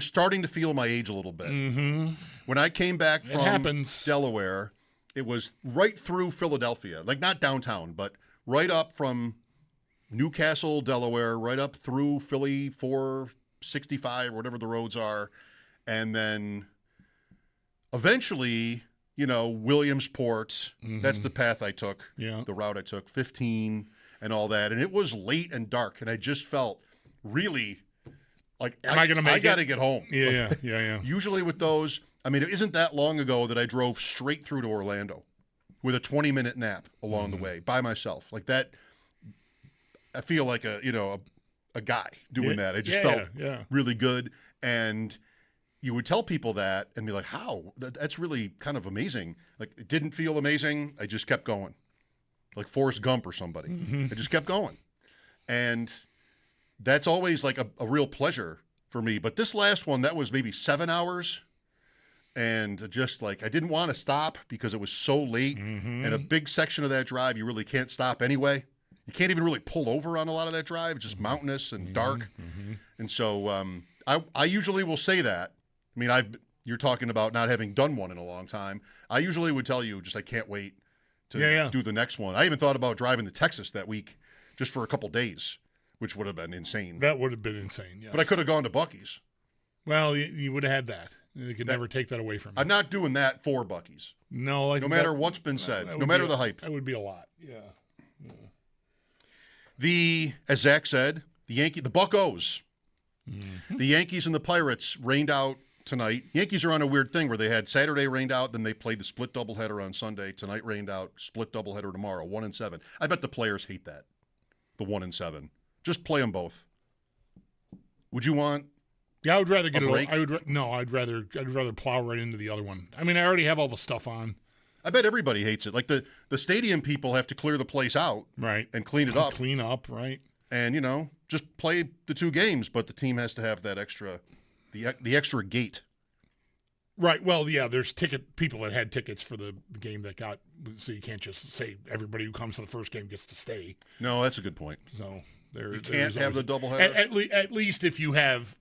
starting to feel my age a little bit. Mm-hmm. When I came back from Delaware, it was right through Philadelphia, like not downtown, but right up from Newcastle, Delaware, right up through Philly 465, whatever the roads are. And then eventually, Williamsport, that's the path I took, the route I took, 15 and all that. And it was late and dark. And I just felt really like, I got to get home. Yeah. Usually with those, it isn't that long ago that I drove straight through to Orlando with a 20-minute nap along the way by myself. Like that, I feel like a guy doing that. I just felt really good. And you would tell people that and be like, how? That's really kind of amazing. Like, it didn't feel amazing. I just kept going. Like Forrest Gump or somebody. Mm-hmm. I just kept going. And that's always like a real pleasure for me. But this last one, that was maybe 7 hours. And just like, I didn't want to stop because it was so late. Mm-hmm. And a big section of that drive, you really can't stop anyway. You can't even really pull over on a lot of that drive. It's just mountainous and dark. Mm-hmm. And so I usually will say that. You're talking about not having done one in a long time. I usually would tell you just I can't wait to do the next one. I even thought about driving to Texas that week just for a couple days, which would have been insane. That would have been insane, yes. But I could have gone to Buc-ee's. Well, you would have had that. You could never take that away from you. I'm not doing that for Buc-ee's. No. No matter what's been said. No matter the hype. That would be a lot, yeah. As Zach said, the Buccos. Mm-hmm. The Yankees and the Pirates rained out tonight. Yankees are on a weird thing where they had Saturday rained out, then they played the split doubleheader on Sunday. Tonight rained out, split doubleheader tomorrow, 1-7. I bet the players hate that, the 1-7. Just play them both. Would you want? Yeah, I would rather get a break? I'd rather plow right into the other one. I already have all the stuff on. I bet everybody hates it. Like the stadium people have to clear the place out, right, and clean it up. Clean up, right, and just play the 2 games, but the team has to have that extra. The extra gate. Right. Well, yeah, there's people that had tickets for the game that got, so you can't just say everybody who comes to the first game gets to stay. No, that's a good point. So you can't have the doubleheader. At least if you have,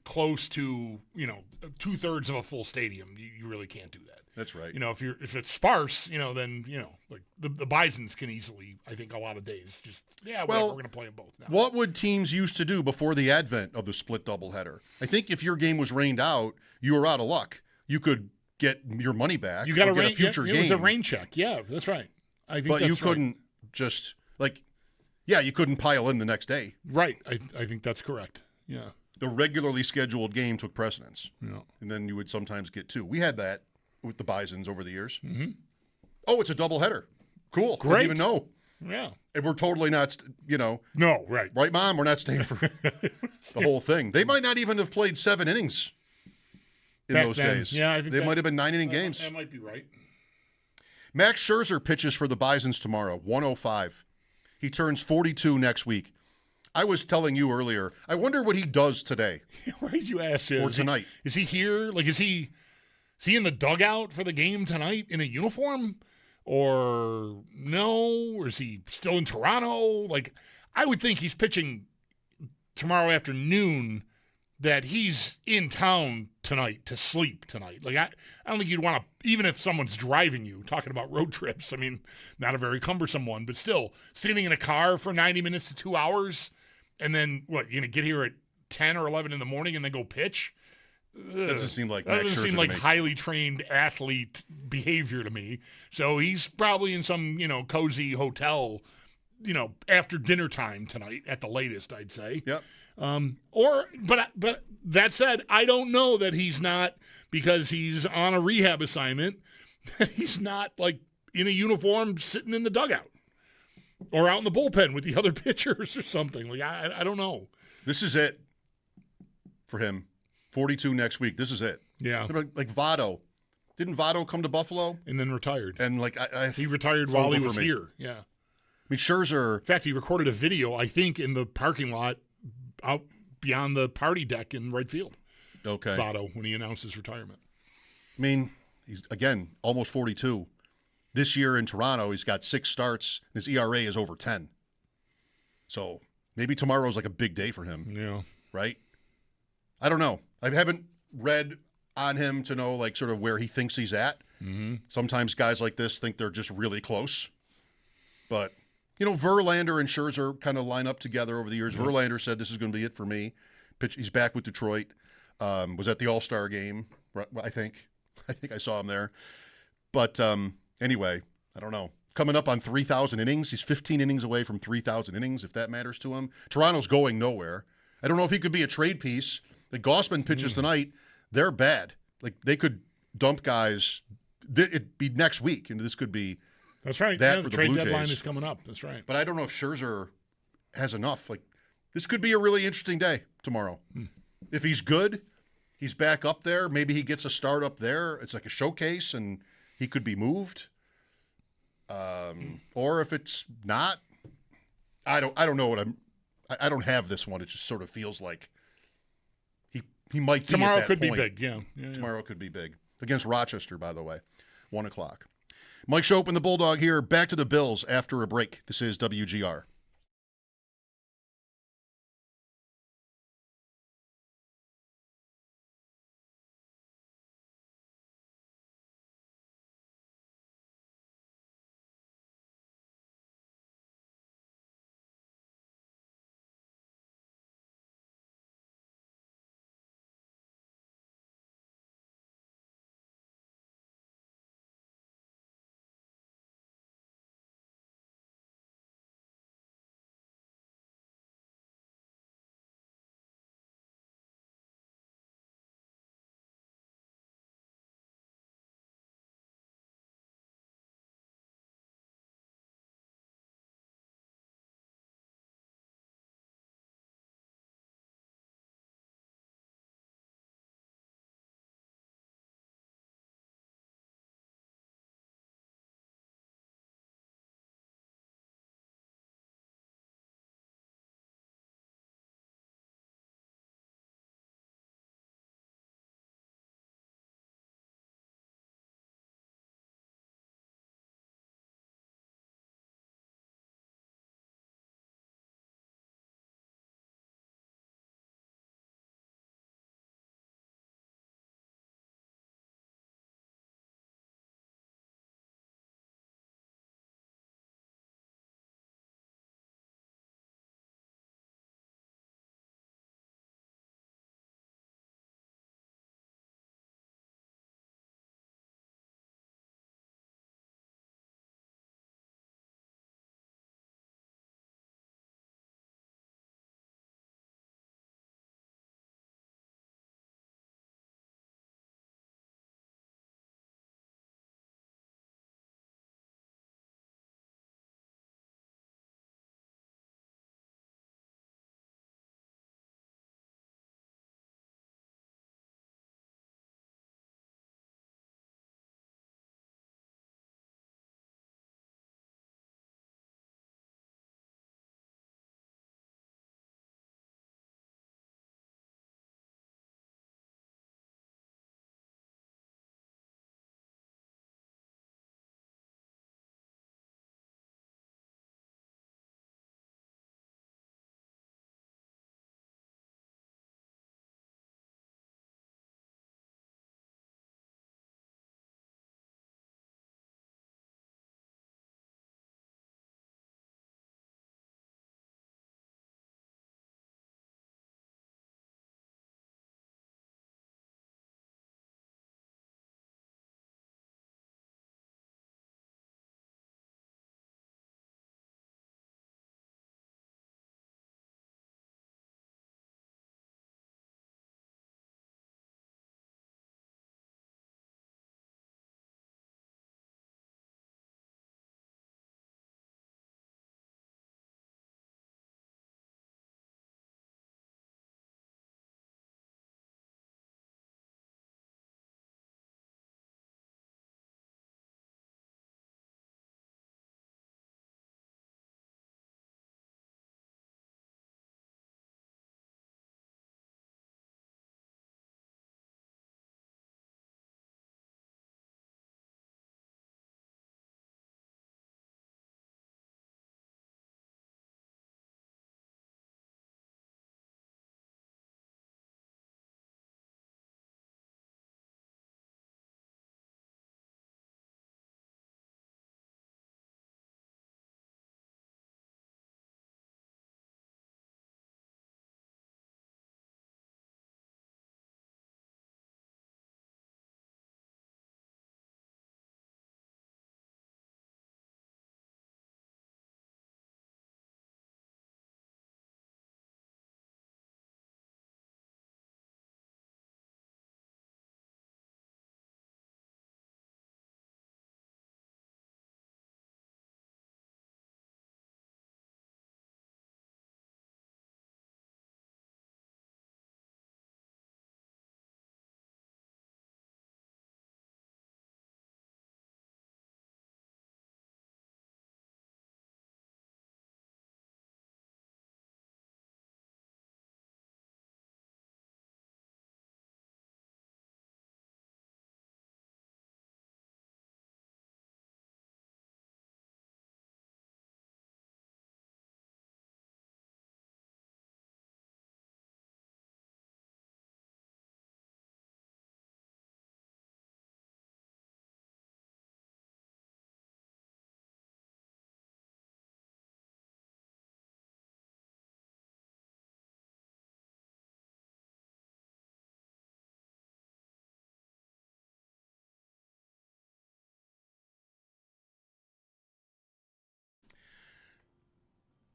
close to, 2/3 of a full stadium, you really can't do that. That's right. If it's sparse, then like the Bisons can easily, I think, a lot of days just we're going to play them both now. What would teams used to do before the advent of the split doubleheader? I think if your game was rained out, you were out of luck. You could get your money back. You got a future game. It was a rain check. Yeah, that's right. I think, but you couldn't just you couldn't pile in the next day. Right. I think that's correct. Yeah. The regularly scheduled game took precedence. Yeah. And then you would sometimes get 2. We had that with the Bisons over the years. Mm-hmm. Oh, it's a doubleheader. Cool. Great. Didn't even know. Yeah. And we're totally not, No, right. Right, Mom? We're not staying for the whole thing. They might not even have played 7 innings in Back those then. days. Yeah, I think they might have been 9-inning games. That might be right. Max Scherzer pitches for the Bisons tomorrow, 105. He turns 42 next week. I was telling you earlier, I wonder what he does today. Why did you ask him? Or tonight. Is he here? Like, is he in the dugout for the game tonight in a uniform? Or no? Or is he still in Toronto? Like, I would think he's pitching tomorrow afternoon, that he's in town tonight to sleep tonight. Like, I don't think you'd want to, even if someone's driving you, talking about road trips, I mean, not a very cumbersome one, but still, sitting in a car for 90 minutes to 2 hours, and then, what, you're going to get here at 10 or 11 in the morning and then go pitch? That doesn't seem like that doesn't seem like highly trained athlete behavior to me. So he's probably in some, cozy hotel, after dinner time tonight at the latest, I'd say. Yep. But that said, I don't know that he's not, because he's on a rehab assignment, that he's not like in a uniform sitting in the dugout or out in the bullpen with the other pitchers or something. Like, I don't know. This is it for him. 42 next week. This is it. Yeah. Like Votto. Didn't Votto come to Buffalo? And then retired. And like he retired while he was here. Yeah. I mean, Scherzer. In fact, he recorded a video, I think, in the parking lot out beyond the party deck in right field. Okay. Votto, when he announced his retirement. I mean, he's, again, almost 42. This year in Toronto, he's got 6 starts. His ERA is over 10. So maybe tomorrow's like a big day for him. Yeah. Right? I don't know. I haven't read on him to know like sort of where he thinks he's at. Mm-hmm. Sometimes guys like this think they're just really close. But, Verlander and Scherzer kind of line up together over the years. Mm-hmm. Verlander said, this is going to be it for me. He's back with Detroit. Was at the All-Star game, I think. I think I saw him there. But anyway, I don't know. Coming up on 3,000 innings. He's 15 innings away from 3,000 innings, if that matters to him. Toronto's going nowhere. I don't know if he could be a trade piece. The Gossman pitches tonight. They're bad. Like, they could dump guys. It'd be next week, and this could be that's right. that yeah, for the the trade Blue deadline Jays. is coming up. That's right. But I don't know if Scherzer has enough. Like, this could be a really interesting day tomorrow. If he's good, he's back up there. Maybe he gets a start up there. It's like a showcase, and he could be moved. Or if it's not, I don't know what I don't have this one. It just sort of feels like he might be tomorrow at that could point. be big. Yeah. Tomorrow could be big against Rochester, by the way, 1:00. Mike Schopp and the Bulldog here. Back to the Bills after a break. This is WGR.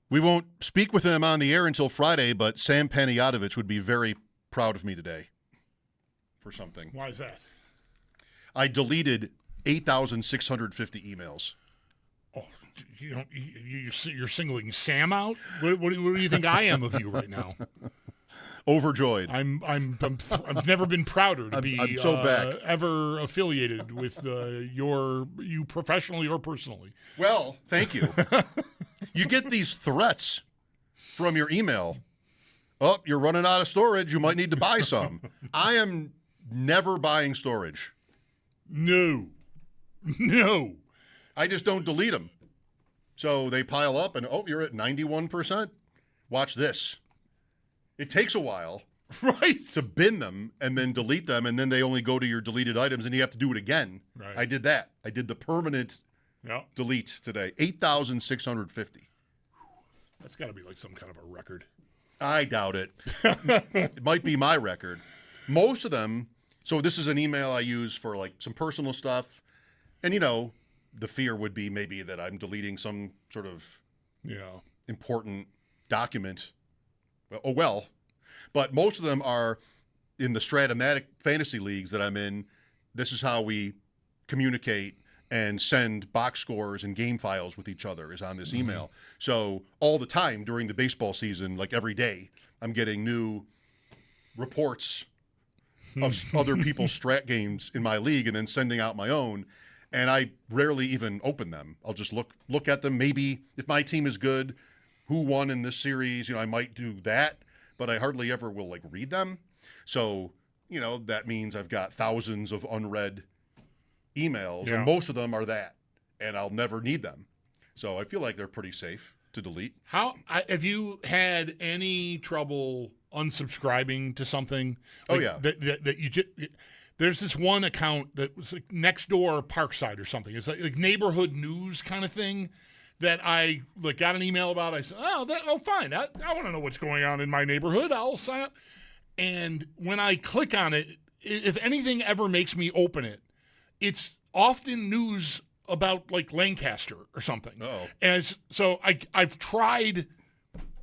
We won't speak with him on the air until Friday, but Sam Panayotovich would be very proud of me today for something. Why is that? I deleted 8,650 emails. Oh, you're singling Sam out? What do you think I am of you right now? Overjoyed. I've never been prouder to be I'm so back. Ever affiliated with you professionally or personally. Well, thank you. You get these threats from your email. Oh, you're running out of storage. You might need to buy some. I am never buying storage. No. I just don't delete them. So they pile up and, you're at 91%. Watch this. It takes a while to bin them and then delete them, and then they only go to your deleted items, and you have to do it again. Right. I did that. I did the permanent delete today. 8,650. That's got to be like some kind of a record. I doubt it. It might be my record. Most of them, so this is an email I use for like some personal stuff, and the fear would be maybe that I'm deleting some sort of important document. But most of them are in the Stratomatic fantasy leagues that I'm in. This is how we communicate and send box scores and game files with each other is on this email. So all the time during the baseball season, like every day, I'm getting new reports of other people's strat games in my league and then sending out my own. And I rarely even open them. I'll just look at them. Maybe if my team is good, who won in this series, I might do that, but I hardly ever will read them. So, that means I've got thousands of unread emails, and most of them are that, and I'll never need them. So I feel like they're pretty safe to delete. Have you had any trouble unsubscribing to something? That you just. There's this one account that was like next door Parkside or something. It's like neighborhood news kind of thing that I got an email about. I said, fine. I want to know what's going on in my neighborhood. I'll sign up. And when I click on it, if anything ever makes me open it, it's often news about Lancaster or something. Oh. And so I've tried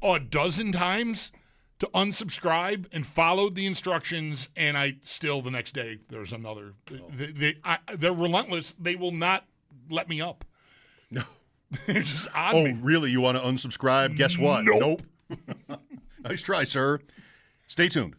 a dozen times to unsubscribe and followed the instructions, and I still the next day there's another. They're relentless. They will not let me up. No. They're just on me. Oh, really? You want to unsubscribe? Guess what? Nope. Nice try, sir. Stay tuned.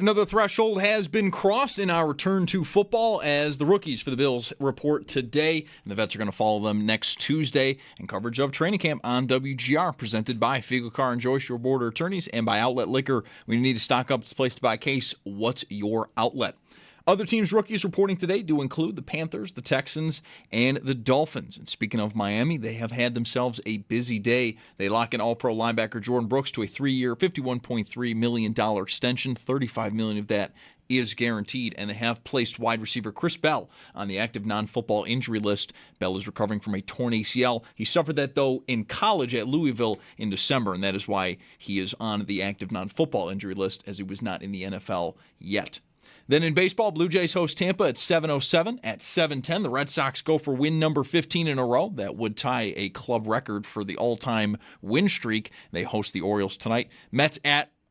Another threshold has been crossed in our return to football as the rookies for the Bills report today. And the Vets are going to follow them next Tuesday in coverage of training camp on WGR, presented by Fiegel Car and Joyce, your border attorneys, and by Outlet Liquor. When you need to stock up, it's a place to buy a case. What's your outlet? Other teams' rookies reporting today do include the Panthers, the Texans, and the Dolphins. And speaking of Miami, they have had themselves a busy day. They lock in All-Pro linebacker Jordan Brooks to a 3-year, $51.3 million extension. $35 million of that is guaranteed, and they have placed wide receiver Chris Bell on the active non-football injury list. Bell is recovering from a torn ACL. He suffered that, though, in college at Louisville in December, and that is why he is on the active non-football injury list, as he was not in the NFL yet. Then in baseball, Blue Jays host Tampa at 7:07. At 7:10, the Red Sox go for win number 15 in a row. That would tie a club record for the all-time win streak. They host the Orioles tonight. Mets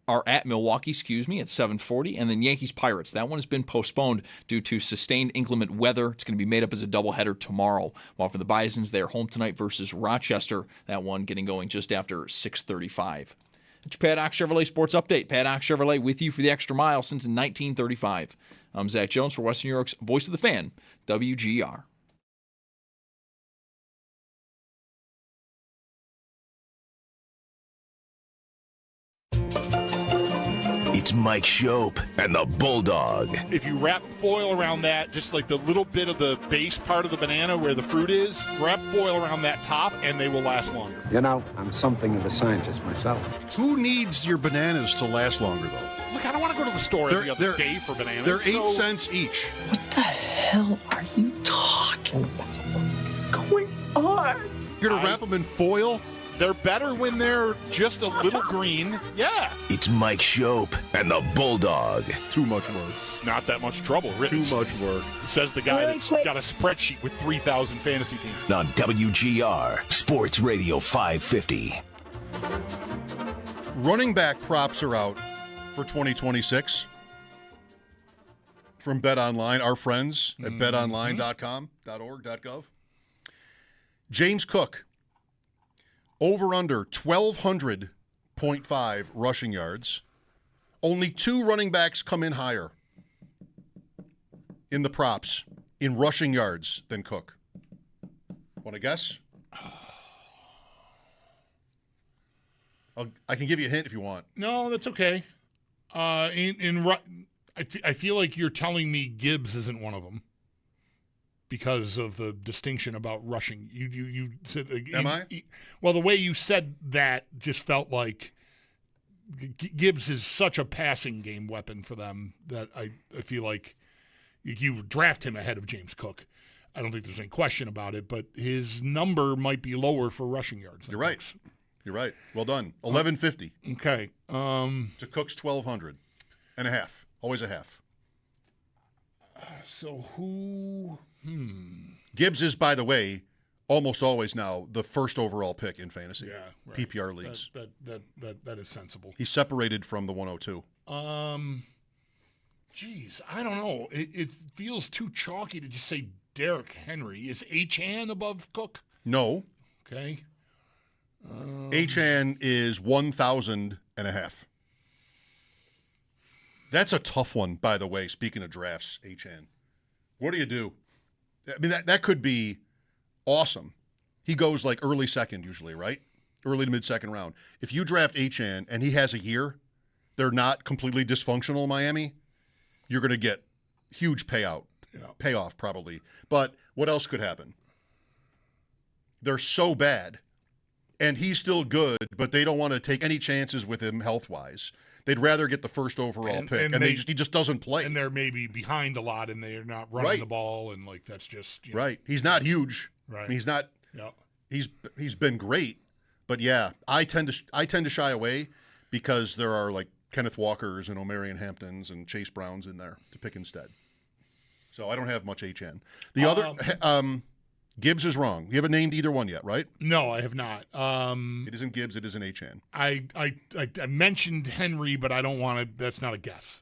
are at Milwaukee, at 7:40. And then Yankees-Pirates. That one has been postponed due to sustained inclement weather. It's going to be made up as a doubleheader tomorrow. While for the Bisons, they're home tonight versus Rochester. That one getting going just after 6:35. It's your Paddock Chevrolet Sports Update. Paddock Chevrolet with you for the extra mile since 1935. I'm Zach Jones for Western New York's Voice of the Fan, WGR. It's Mike Schopp and the Bulldog. If you wrap foil around that, just like the little bit of the base part of the banana where the fruit is, wrap foil around that top and they will last longer. You know, I'm something of a scientist myself. Who needs your bananas to last longer, though? Look, I don't want to go to the store every other day for bananas. They're 8 cents each. What the hell are you talking about? What is going on? You're going to wrap them in foil? They're better when they're just a little green. Yeah. It's Mike Schopp and the Bulldog. Too much work. Not that much trouble. Too much work. Says the guy that's got a spreadsheet with 3,000 fantasy teams. On WGR, Sports Radio 550. Running back props are out for 2026 from BetOnline, our friends at betonline.com.org.gov. James Cook. Over under 1,200.5 rushing yards. Only 2 running backs come in higher in the props in rushing yards than Cook. Want to guess? I can give you a hint if you want. No, that's okay. I feel like you're telling me Gibbs isn't one of them. Because of the distinction about rushing. You said... Am I? Well, the way you said that just felt like Gibbs is such a passing game weapon for them that I feel like you draft him ahead of James Cook. I don't think there's any question about it, but his number might be lower for rushing yards. You're right. Cook's. You're right. Well done. 1150. Okay. To Cook's 1,200 and a half. Always a half. So who... Gibbs is, by the way, almost always now the first overall pick in fantasy. Yeah, right. PPR leagues. That is sensible. He's separated from the 102. Geez, I don't know. It feels too chalky to just say Derrick Henry. Is Achane above Cook? No. Okay. Achane is 1,000 and a half. That's a tough one, by the way, speaking of drafts, Achane. What do you do? I mean, that could be awesome. He goes like early second usually, right? Early to mid-second round. If you draft Achane and he has a year, they're not completely dysfunctional, Miami, you're going to get huge payoff probably. But what else could happen? They're so bad, and he's still good, but they don't want to take any chances with him health-wise. They'd rather get the first overall pick, and he just doesn't play. And they're maybe behind a lot, and they're not running the ball, and like that's just right. He's not huge. Right. I mean, he's not. Yeah. He's been great, but yeah, I tend to shy away because there are like Kenneth Walkers and Omarion Hamptons and Chase Browns in there to pick instead. So I don't have much HN. The other Gibbs is wrong. You haven't named either one yet, right? No, I have not. It isn't Gibbs. It isn't HN. I mentioned Henry, but I don't want to. That's not a guess.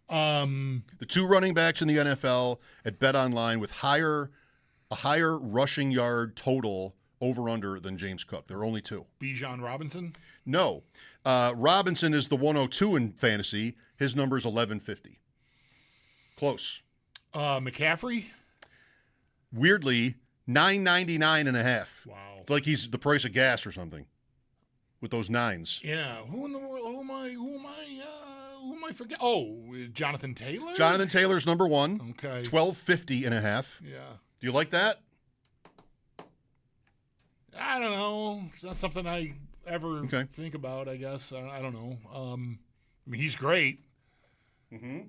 The 2 running backs in the NFL at BetOnline with a higher rushing yard total over under than James Cook. There are only 2. Bijan Robinson? No. Robinson is the 102 in fantasy. His number is 1150. Close. McCaffrey? Weirdly, $9.99.5. Wow. It's like he's the price of gas or something with those nines. Yeah. Who in the world? Who am I forgetting? Oh, Jonathan Taylor? Jonathan Taylor's number 1. Okay. 1250.5. Yeah. Do you like that? I don't know. It's not something I ever think about, I guess. I don't know. I mean, he's great. Mm-hmm.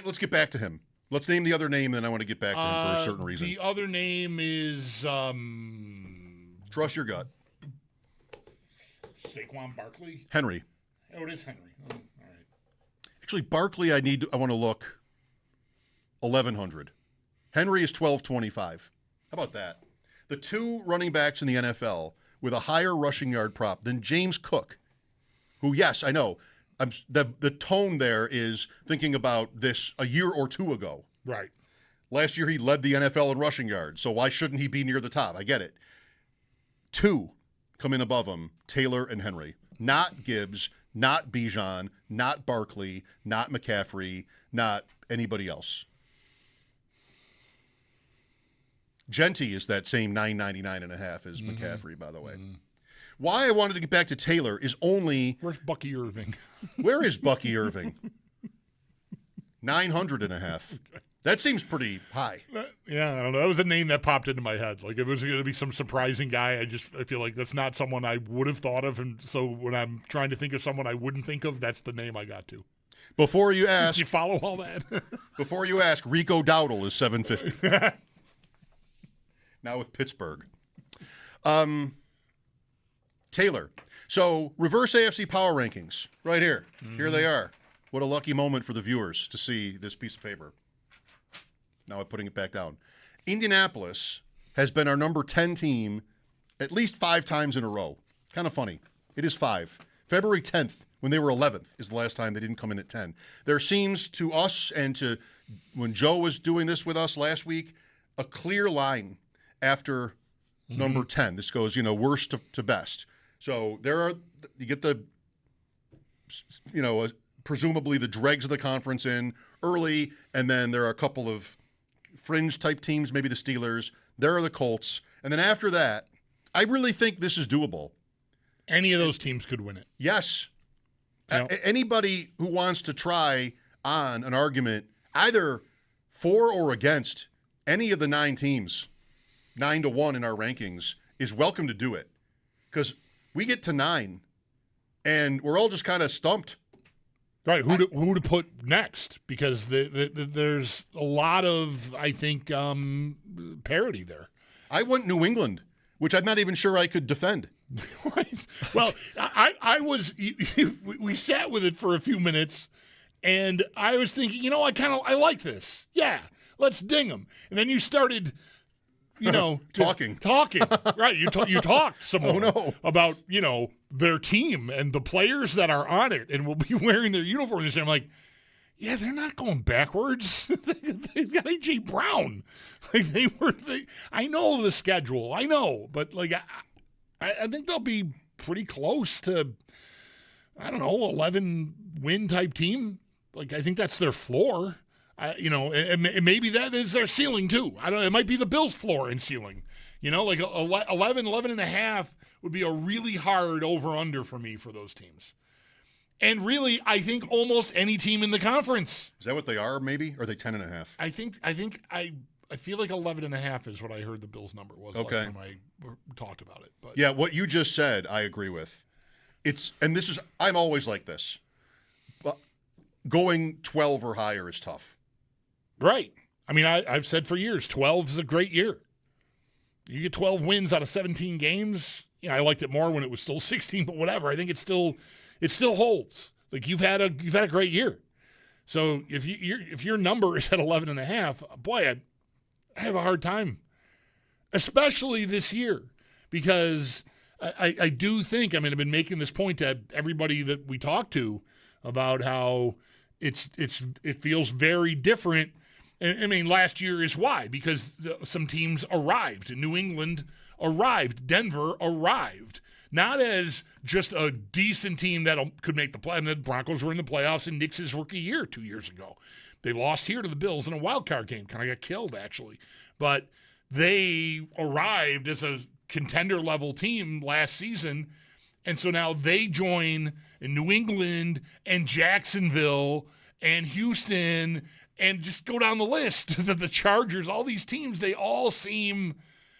Let's get back to him. Let's name the other name, then I want to get back to him for a certain reason. The other name is trust your gut. Saquon Barkley? Henry. Oh, it is Henry. Oh, all right. Actually, Barkley, I want to look 1,100. Henry is 1,225. How about that? The two running backs in the NFL with a higher rushing yard prop than James Cook, who, yes, I know, the tone there is thinking about this a year or two ago. Right. Last year he led the NFL in rushing yards, so why shouldn't he be near the top? I get it. Two come in above him, Taylor and Henry. Not Gibbs, not Bijan, not Barkley, not McCaffrey, not anybody else. Genty is that same $9.99.5 as McCaffrey, by the way. Mm-hmm. Why I wanted to get back to Taylor is only... Where's Bucky Irving? Where is Bucky Irving? 900.5. That seems pretty high. Yeah, I don't know. That was a name that popped into my head. Like, if it was going to be some surprising guy, I feel like that's not someone I would have thought of. And so when I'm trying to think of someone I wouldn't think of, that's the name I got to. Before you ask... You follow all that? Before you ask, Rico Dowdle is 750. Now with Pittsburgh. Taylor. So reverse AFC power rankings right here. Mm-hmm. Here they are. What a lucky moment for the viewers to see this piece of paper. Now I'm putting it back down. Indianapolis has been our number 10 team at least 5 times in a row. Kind of funny. It is 5. February 10th, when they were 11th, is the last time they didn't come in at 10. There seems to us and to when Joe was doing this with us last week, a clear line after number 10. This goes, worst to best. So you get the, presumably the dregs of the conference in early, and then there are a couple of fringe type teams, maybe the Steelers. There are the Colts. And then after that, I really think this is doable. Any of those teams could win it. Yes. Anybody who wants to try on an argument either for or against any of the 9 teams, 9-1 in our rankings, is welcome to do it. Because we get to 9, and we're all just kind of stumped. Right, who to put next? Because there's a lot of, I think, parity there. I went New England, which I'm not even sure I could defend. Right. Well, I was. We sat with it for a few minutes, and I was thinking, I like this. Yeah, let's ding them. And then you started. Talking. Right. You talked some more Oh, no. about, their team and the players that are on it and will be wearing their uniform this year. I'm like, yeah, they're not going backwards. They've got A.J. Brown. I know the schedule. I know. But, I think they'll be pretty close to, 11-win type team. I think that's their floor. And maybe that is their ceiling too. I don't know. It might be the Bills' floor and ceiling. 11.5 would be a really hard over-under for me for those teams. And really, I think almost any team in the conference. Is that what they are, maybe? Or are they 10.5? I feel like 11.5 is what I heard the Bills' number was last time I talked about it. But yeah, what you just said, I agree with. I'm always like this. But going 12 or higher is tough. Right. I mean, I've said for years, 12 is a great year. You get 12 wins out of 17 games. I liked it more when it was still 16, but whatever. I think it still holds. You've had a great year. So if your number is at 11.5, boy, I have a hard time, especially this year, because I do think. I've been making this point to everybody that we talk to about how it feels very different And I mean, last year is why, because some teams arrived. New England arrived. Denver arrived. Not as just a decent team that could make the play. I mean, the Broncos were in the playoffs in Nick's rookie year 2 years ago. They lost here to the Bills in a wild card game. Kind of got killed, actually. But they arrived as a contender-level team last season, and so now they join in New England and Jacksonville and Houston and just go down the list. The Chargers, all these teams, they all seem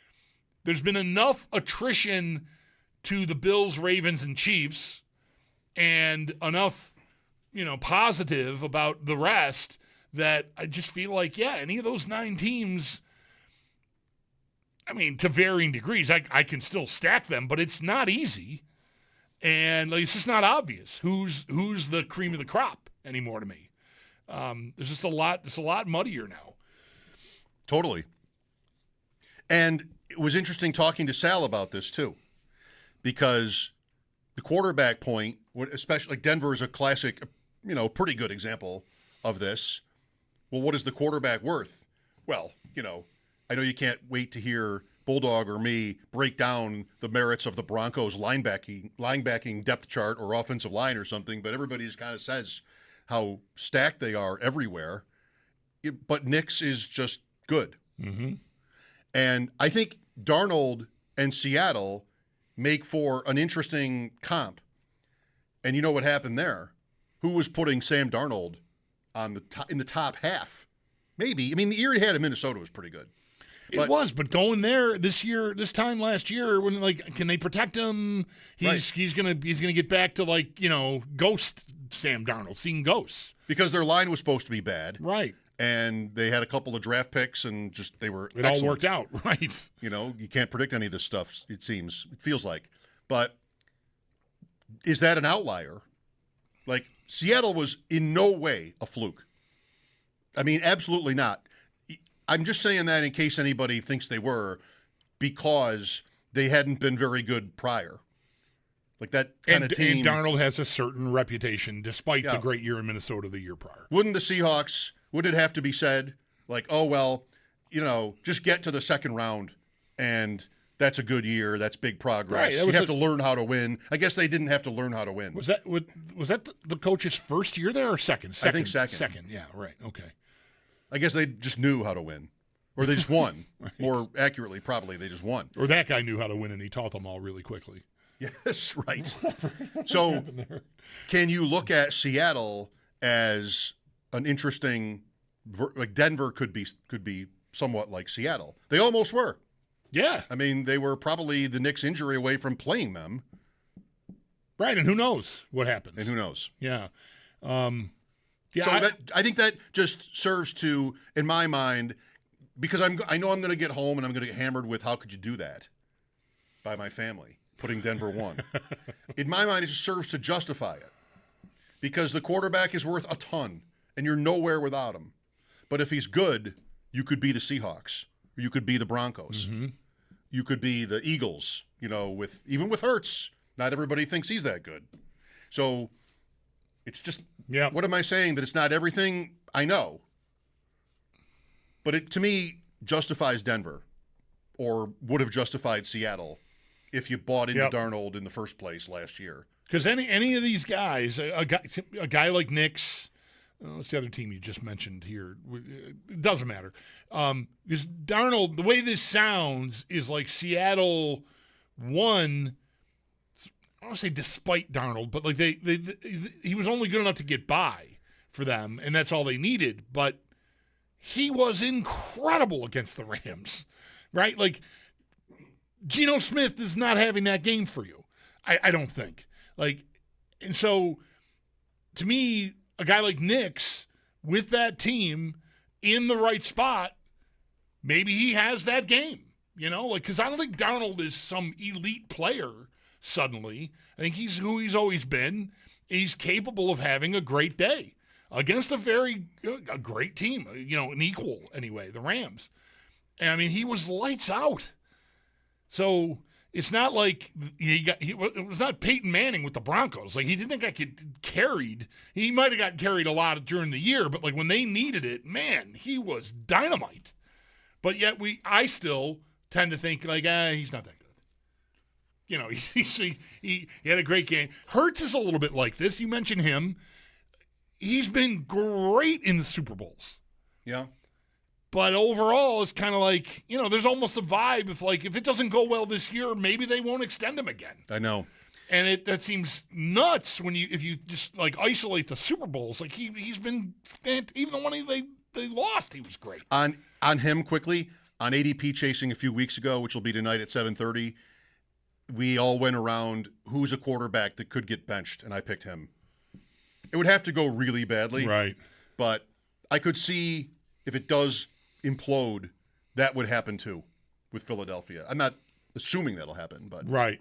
– there's been enough attrition – to the Bills, Ravens, and Chiefs, and enough, positive about the rest that I just feel like, any of those 9 teams, I mean, to varying degrees, I can still stack them, but it's not easy, and it's just not obvious who's the cream of the crop anymore to me. There's just it's a lot muddier now. Totally. And it was interesting talking to Sal about this, too. Because the quarterback point, especially like Denver is a classic, pretty good example of this. Well, what is the quarterback worth? Well, I know you can't wait to hear Bulldog or me break down the merits of the Broncos linebacking depth chart or offensive line or something, but everybody just kind of says how stacked they are everywhere. But Nick's is just good. Mm-hmm. And I think Darnold and Seattle make for an interesting comp. And you know what happened there? Who was putting Sam Darnold on in the top half? Maybe. I mean, the year he had in Minnesota was pretty good. But going there this time last year, when can they protect him? He's gonna get back to ghost Sam Darnold, seeing ghosts. Because their line was supposed to be bad. Right. And they had a couple of draft picks, and they were It excellent. all worked out, right? You can't predict any of this stuff, it feels like. But is that an outlier? Like, Seattle was in no way a fluke. I mean, absolutely not. I'm just saying that in case anybody thinks they were, because they hadn't been very good prior. Like that kind of team. And Darnold has a certain reputation, despite the great year in Minnesota the year prior. Wouldn't the Seahawks, would it have to be said, like, oh, well, just get to the second round, and that's a good year. That's big progress. Right, you have to learn how to win. I guess they didn't have to learn how to win. Was that the coach's first year there or second? I think second. Second, yeah, right, okay. I guess they just knew how to win. Or they just won. Right. More accurately, probably, they just won. Or that guy knew how to win, and he taught them all really quickly. Yes, right. So can you look at Seattle as an interesting – like Denver could be somewhat like Seattle. They almost were. Yeah. I mean, they were probably the Knicks injury away from playing them. Right, and who knows what happens. And who knows. Yeah. So I think that just serves to, in my mind, because I know I'm going to get home and I'm going to get hammered with how could you do that by my family, putting Denver 1. In my mind, it just serves to justify it because the quarterback is worth a ton and you're nowhere without him. But if he's good, you could be the Seahawks or you could be the Broncos. Mm-hmm. You could be the Eagles, even with Hurts. Not everybody thinks he's that good. So it's just, what am I saying? That it's not everything? I know. But it, to me, justifies Denver or would have justified Seattle if you bought into Darnold in the first place last year. Because any of these guys, a guy like Nick's, what's the other team you just mentioned here? It doesn't matter. Because Darnold, the way this sounds is like Seattle won. I don't want to say despite Darnold, but like he was only good enough to get by for them, and that's all they needed. But he was incredible against the Rams, right? Like Geno Smith is not having that game for you. I don't think. And so to me, a guy like Nick's with that team in the right spot, maybe he has that game, because I don't think Darnold is some elite player suddenly. I think he's who he's always been. He's capable of having a great day against a great team, an equal anyway, the Rams. And I mean, he was lights out. So it's not like it was not Peyton Manning with the Broncos. Like, he didn't get carried. He might have got carried a lot during the year, but like when they needed it, man, he was dynamite. But yet I still tend to think like, he's not that good. You know, he had a great game. Hurts is a little bit like this. You mentioned him. He's been great in the Super Bowls. Yeah. But overall, it's kind of like, you know, there's almost a vibe of like, if it doesn't go well this year, maybe they won't extend him again. I know. And that seems nuts if you just like isolate the Super Bowls. Like he's been, even the one they lost, he was great. On him quickly, on ADP chasing a few weeks ago, which will be tonight at 7:30, we all went around who's a quarterback that could get benched, and I picked him. It would have to go really badly. Right. But I could see if it does implode, that would happen too with Philadelphia. I'm not assuming that'll happen, but right.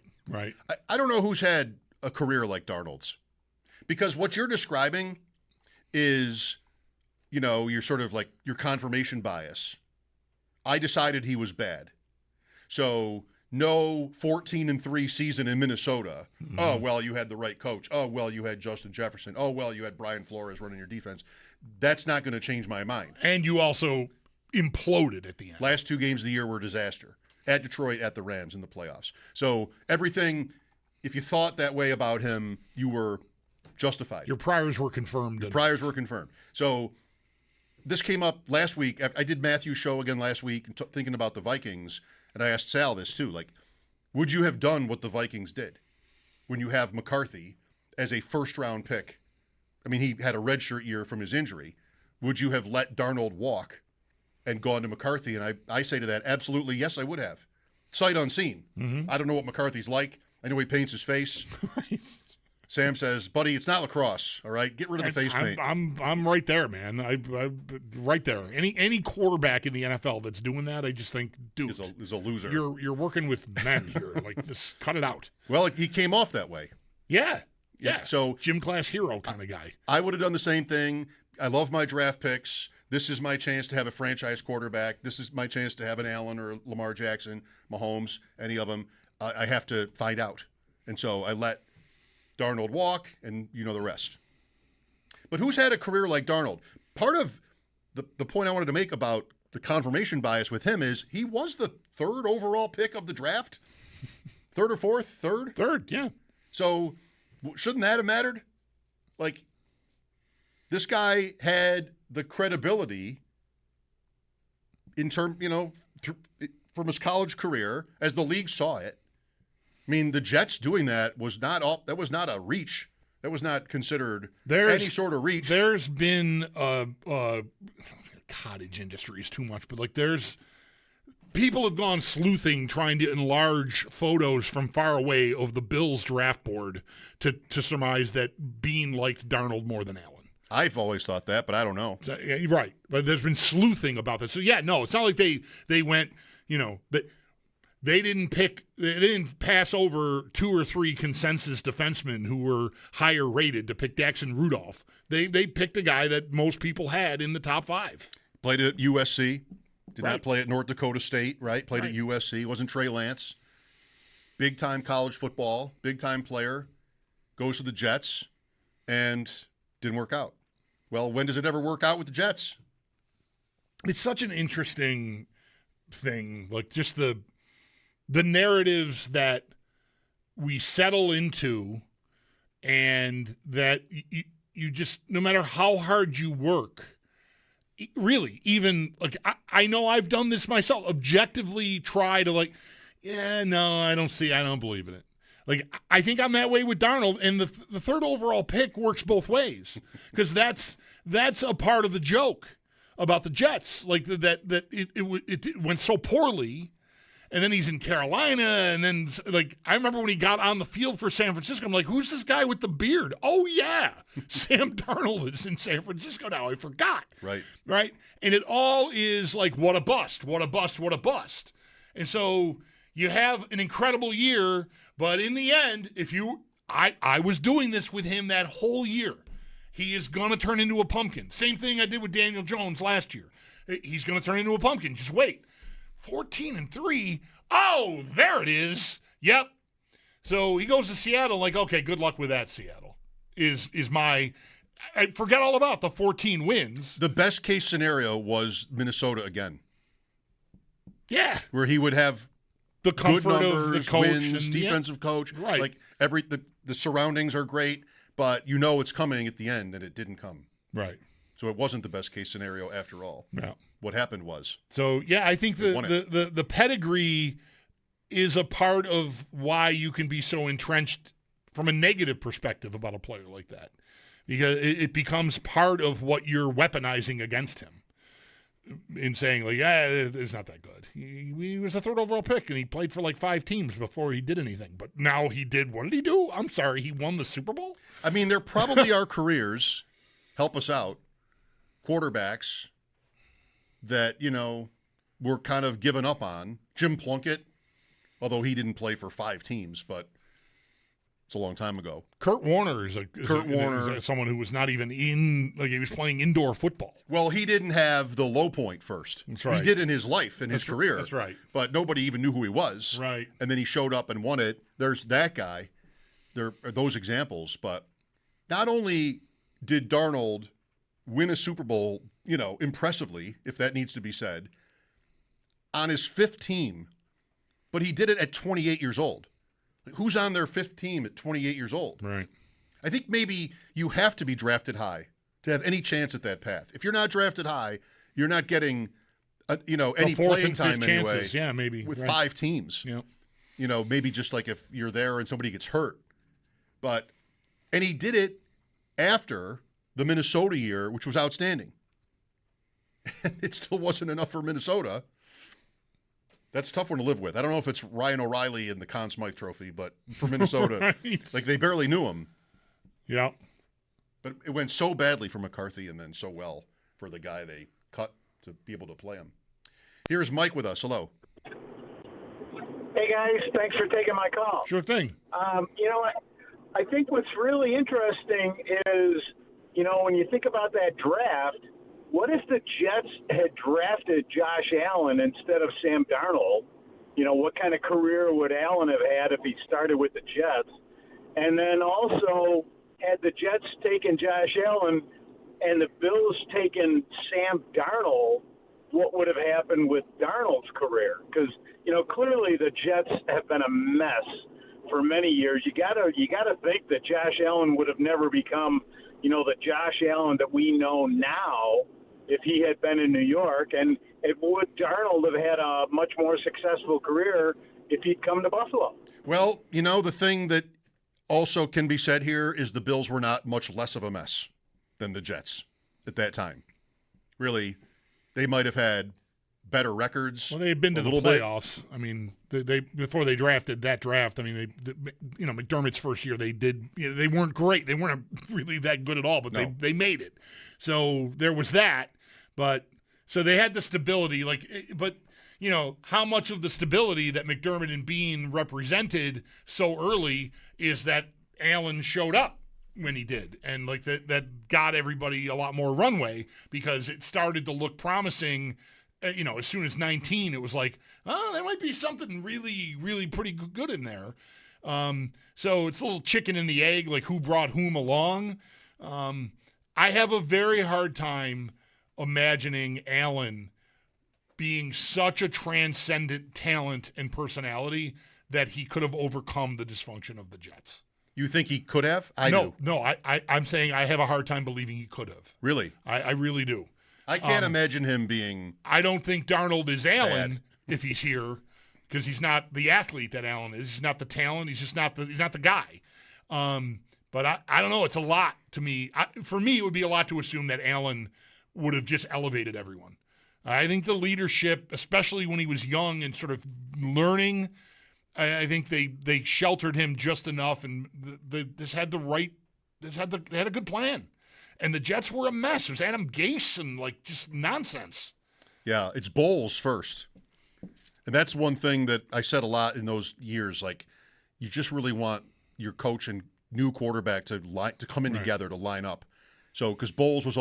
I don't know who's had a career like Darnold's, because what you're describing is, you know, you're sort of like your confirmation bias. I decided he was bad, so no 14-3 season in Minnesota. Mm-hmm. Oh well, you had the right coach. Oh well, you had Justin Jefferson. Oh well, you had Brian Flores running your defense. That's not going to change my mind. And you also imploded at the end. Last 2 games of the year were a disaster. At Detroit, at the Rams in the playoffs. So everything, if you thought that way about him, you were justified. Your priors were confirmed. Were confirmed. So this came up last week. I did Matthew's show again last week, thinking about the Vikings, and I asked Sal this too. Like, would you have done what the Vikings did when you have McCarthy as a first-round pick? I mean, he had a redshirt year from his injury. Would you have let Darnold walk and gone to McCarthy? And I say to that, absolutely, yes, I would have. Sight unseen. Mm-hmm. I don't know what McCarthy's like. I know he paints his face. Sam says, buddy, it's not lacrosse, all right? Get rid of the face paint. I'm right there, man. I right there. Any quarterback in the NFL that's doing that, I just think, dude, is a loser. You're working with men here. Like, just cut it out. Well, he came off that way. Yeah. So gym class hero kind of guy. I would have done the same thing. I love my draft picks. This is my chance to have a franchise quarterback. This is my chance to have an Allen or Lamar Jackson, Mahomes, any of them. I have to find out. And so I let Darnold walk, and you know the rest. But who's had a career like Darnold? Part of the point I wanted to make about the confirmation bias with him is he was the 3rd overall pick of the draft. 3rd or 4th? 3rd? 3rd, yeah. So shouldn't that have mattered? Like, this guy had the credibility in term, you know, from his college career as the league saw it. I mean, the Jets doing that was not a reach. That was not considered any sort of reach. There's been cottage industry is too much, but like people have gone sleuthing trying to enlarge photos from far away of the Bills draft board to surmise that Bean liked Darnold more than Allen. I've always thought that, but I don't know. Right. But there's been sleuthing about that. So, yeah, no, it's not like they went, you know, they didn't pass over 2 or 3 consensus defensemen who were higher rated to pick Jackson Rudolph. They picked a guy that most people had in the top 5. Played at USC. Did not play at North Dakota State, right? Played at USC. Wasn't Trey Lance. Big-time college football. Big-time player. Goes to the Jets. And didn't work out. Well, when does it ever work out with the Jets? It's such an interesting thing. Like, just the narratives that we settle into, and that you just, no matter how hard you work, really, even like I know I've done this myself, objectively try to like, yeah, no, I don't believe in it. Like, I think I'm that way with Darnold, and the 3rd overall pick works both ways, because that's a part of the joke about the Jets, like that it went so poorly. And then he's in Carolina, and then, like, I remember when he got on the field for San Francisco, I'm like, who's this guy with the beard? Oh, yeah, Sam Darnold is in San Francisco now. I forgot. Right? And it all is like, what a bust, what a bust, what a bust. And so you have an incredible year, but in the end, I was doing this with him that whole year. He is going to turn into a pumpkin. Same thing I did with Daniel Jones last year. He's going to turn into a pumpkin. Just wait. 14-3. Oh, there it is. Yep. So he goes to Seattle, like, okay, good luck with that, Seattle. Is my – I forget all about the 14 wins. The best case scenario was Minnesota again. Yeah. Where he would have the comfort good numbers, of the coach. wins, defensive coach. Right. Like the surroundings are great, but you know it's coming at the end, and it didn't come. Right. So it wasn't the best case scenario after all. Yeah. What happened was. So, yeah, I think the pedigree is a part of why you can be so entrenched from a negative perspective about a player like that. Because it becomes part of what you're weaponizing against him in saying, like, it's not that good. He was a third overall pick, and he played for like 5 teams before he did anything. But now he did. What did he do? I'm sorry, he won the Super Bowl? I mean, there probably are careers, help us out, quarterbacks that, we're kind of given up on. Jim Plunkett, although he didn't play for 5 teams, but it's a long time ago. Kurt Warner is someone who was not even he was playing indoor football. Well, he didn't have the low point first. That's right. He did in his life, his career. That's right. But nobody even knew who he was. Right. And then he showed up and won it. There's that guy. There are those examples. But not only did Darnold win a Super Bowl, impressively, if that needs to be said, on his 5th team, but he did it at 28 years old. Who's on their 5th team at 28 years old? Right. I think maybe you have to be drafted high to have any chance at that path. If you're not drafted high, you're not getting, any playing time anyway. Chances. Yeah, maybe with 5 teams. Yeah. Maybe just like if you're there and somebody gets hurt, and he did it after the Minnesota year, which was outstanding. And it still wasn't enough for Minnesota. That's a tough one to live with. I don't know if it's Ryan O'Reilly and the Conn Smythe Trophy, but for Minnesota, right. Like they barely knew him. Yeah. But it went so badly for McCarthy and then so well for the guy they cut to be able to play him. Here's Mike with us. Hello. Hey, guys. Thanks for taking my call. Sure thing. I think what's really interesting is, when you think about that draft, what if the Jets had drafted Josh Allen instead of Sam Darnold? What kind of career would Allen have had if he started with the Jets? And then also, had the Jets taken Josh Allen and the Bills taken Sam Darnold, what would have happened with Darnold's career? Because, clearly the Jets have been a mess for many years. You gotta think that Josh Allen would have never become, the Josh Allen that we know now if he had been in New York, and would Darnold have had a much more successful career if he'd come to Buffalo? Well, the thing that also can be said here is the Bills were not much less of a mess than the Jets at that time. Really, they might have had better records. Well, they had been to the playoffs. I mean, they before they drafted that draft. I mean, McDermott's first year, they weren't great. They weren't really that good at all, but they made it. So there was that. But so they had the stability. But how much of the stability that McDermott and Bean represented so early is that Allen showed up when he did, and that got everybody a lot more runway because it started to look promising. As soon as 19, it was like, there might be something really, really pretty good in there. So it's a little chicken and the egg, like who brought whom along. I have a very hard time imagining Allen being such a transcendent talent and personality that he could have overcome the dysfunction of the Jets. You think he could have? No, I'm saying I have a hard time believing he could have. Really? I really do. I can't imagine him being. I don't think Darnold is Allen bad. if he's here because he's not the athlete that Allen is. He's not the talent. He's just not the guy. But I don't know. It's a lot to me. For me, it would be a lot to assume that Allen would have just elevated everyone. I think the leadership, especially when he was young and sort of learning, I think they sheltered him just enough, and they had a good plan. And the Jets were a mess. It was Adam Gase and just nonsense. Yeah, it's Bowles first. And that's one thing that I said a lot in those years. You just really want your coach and new quarterback to come in together to line up. So, because Bowles was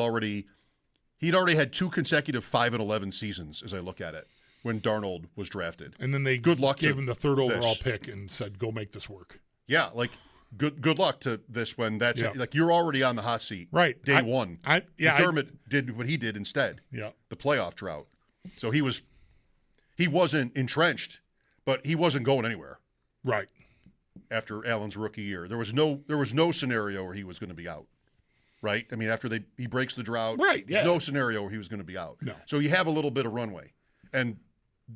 he'd already had 2 consecutive 5-11 seasons as I look at it. when Darnold was drafted. And then they good luck gave to him the third overall this. pick and said, go make this work. Yeah, like good luck to this when that's like you're already on the hot seat. Right. Day one. McDermott did what he did instead. Yeah. The playoff drought. So he wasn't entrenched, but he wasn't going anywhere. Right. After Allen's rookie year. There was no scenario where he was going to be out. Right? I mean, after he breaks the drought, right, yeah. No scenario where he was going to be out. No. So you have a little bit of runway. And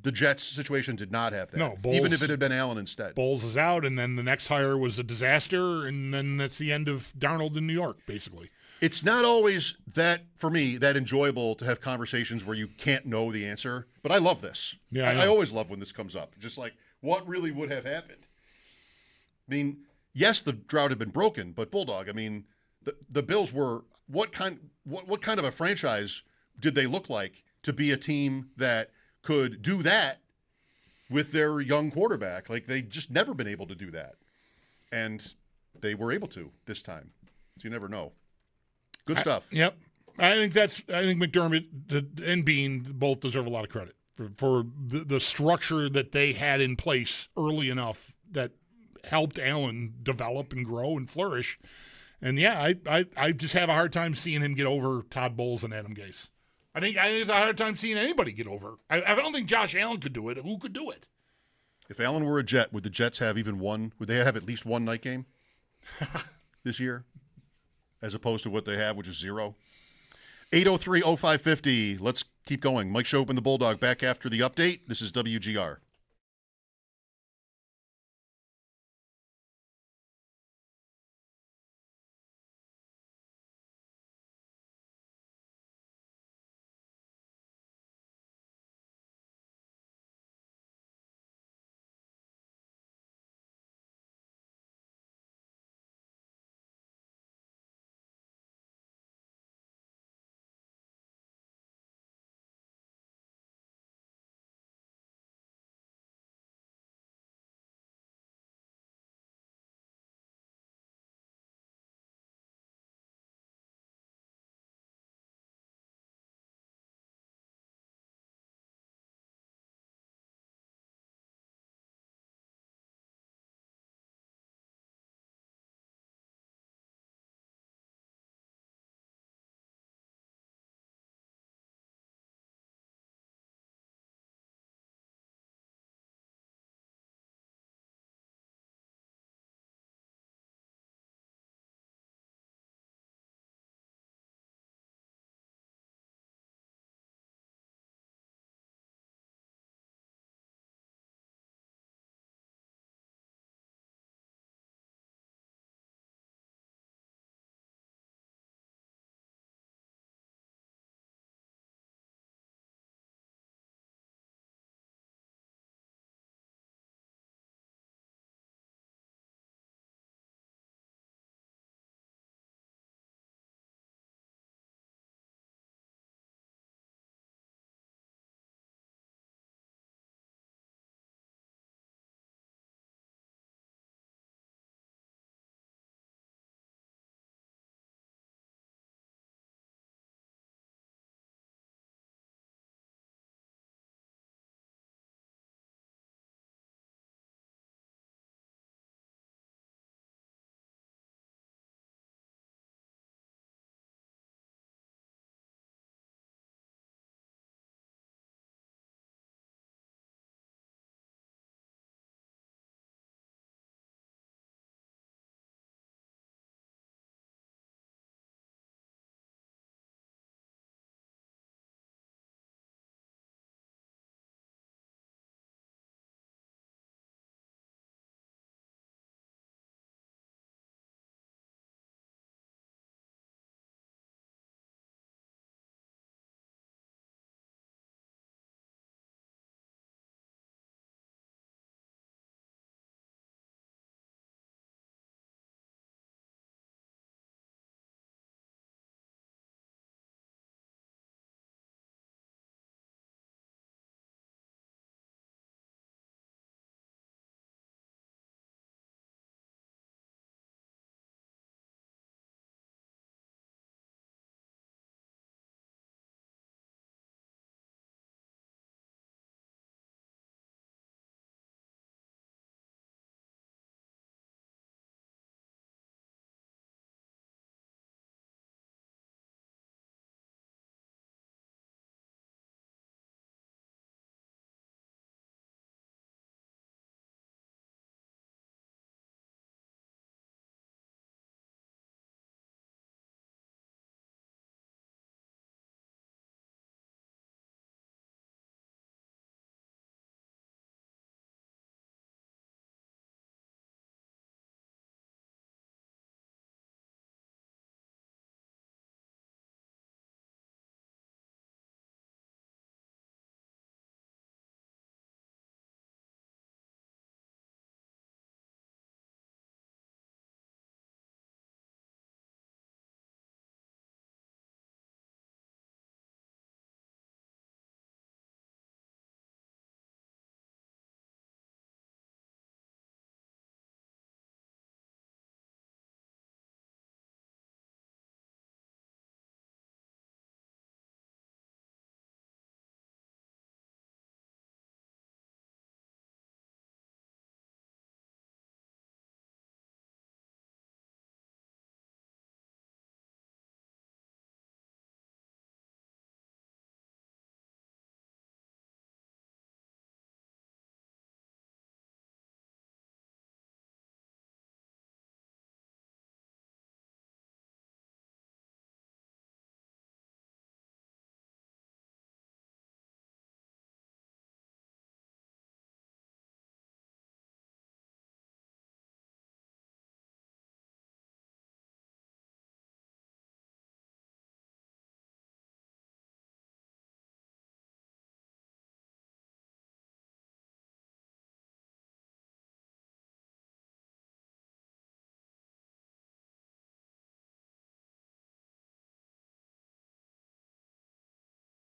the Jets situation did not have that. No, Bowles, even if it had been Allen instead. Bowles is out, and then the next hire was a disaster, and then that's the end of Darnold in New York, basically. It's not always that, for me, that enjoyable to have conversations where you can't know the answer. But I love this. Yeah, I always love when this comes up. Just like, what really would have happened? I mean, yes, the drought had been broken, but Bulldog, I mean, the Bills were what kind of a franchise did they look like to be a team that could do that with their young quarterback? Like, they just never been able to do that. And they were able to this time. So you never know. Good stuff. Yep. I think McDermott and Bean both deserve a lot of credit for the structure that they had in place early enough that helped Allen develop and grow and flourish. And yeah, I just have a hard time seeing him get over Todd Bowles and Adam Gase. I think it's a hard time seeing anybody get over. I don't think Josh Allen could do it. Who could do it? If Allen were a Jet, would the Jets have even one? Would they have at least one night game this year, as opposed to what they have, which is 0? 803-0550. Let's keep going. Mike Schopp and the Bulldog back after the update. This is WGR.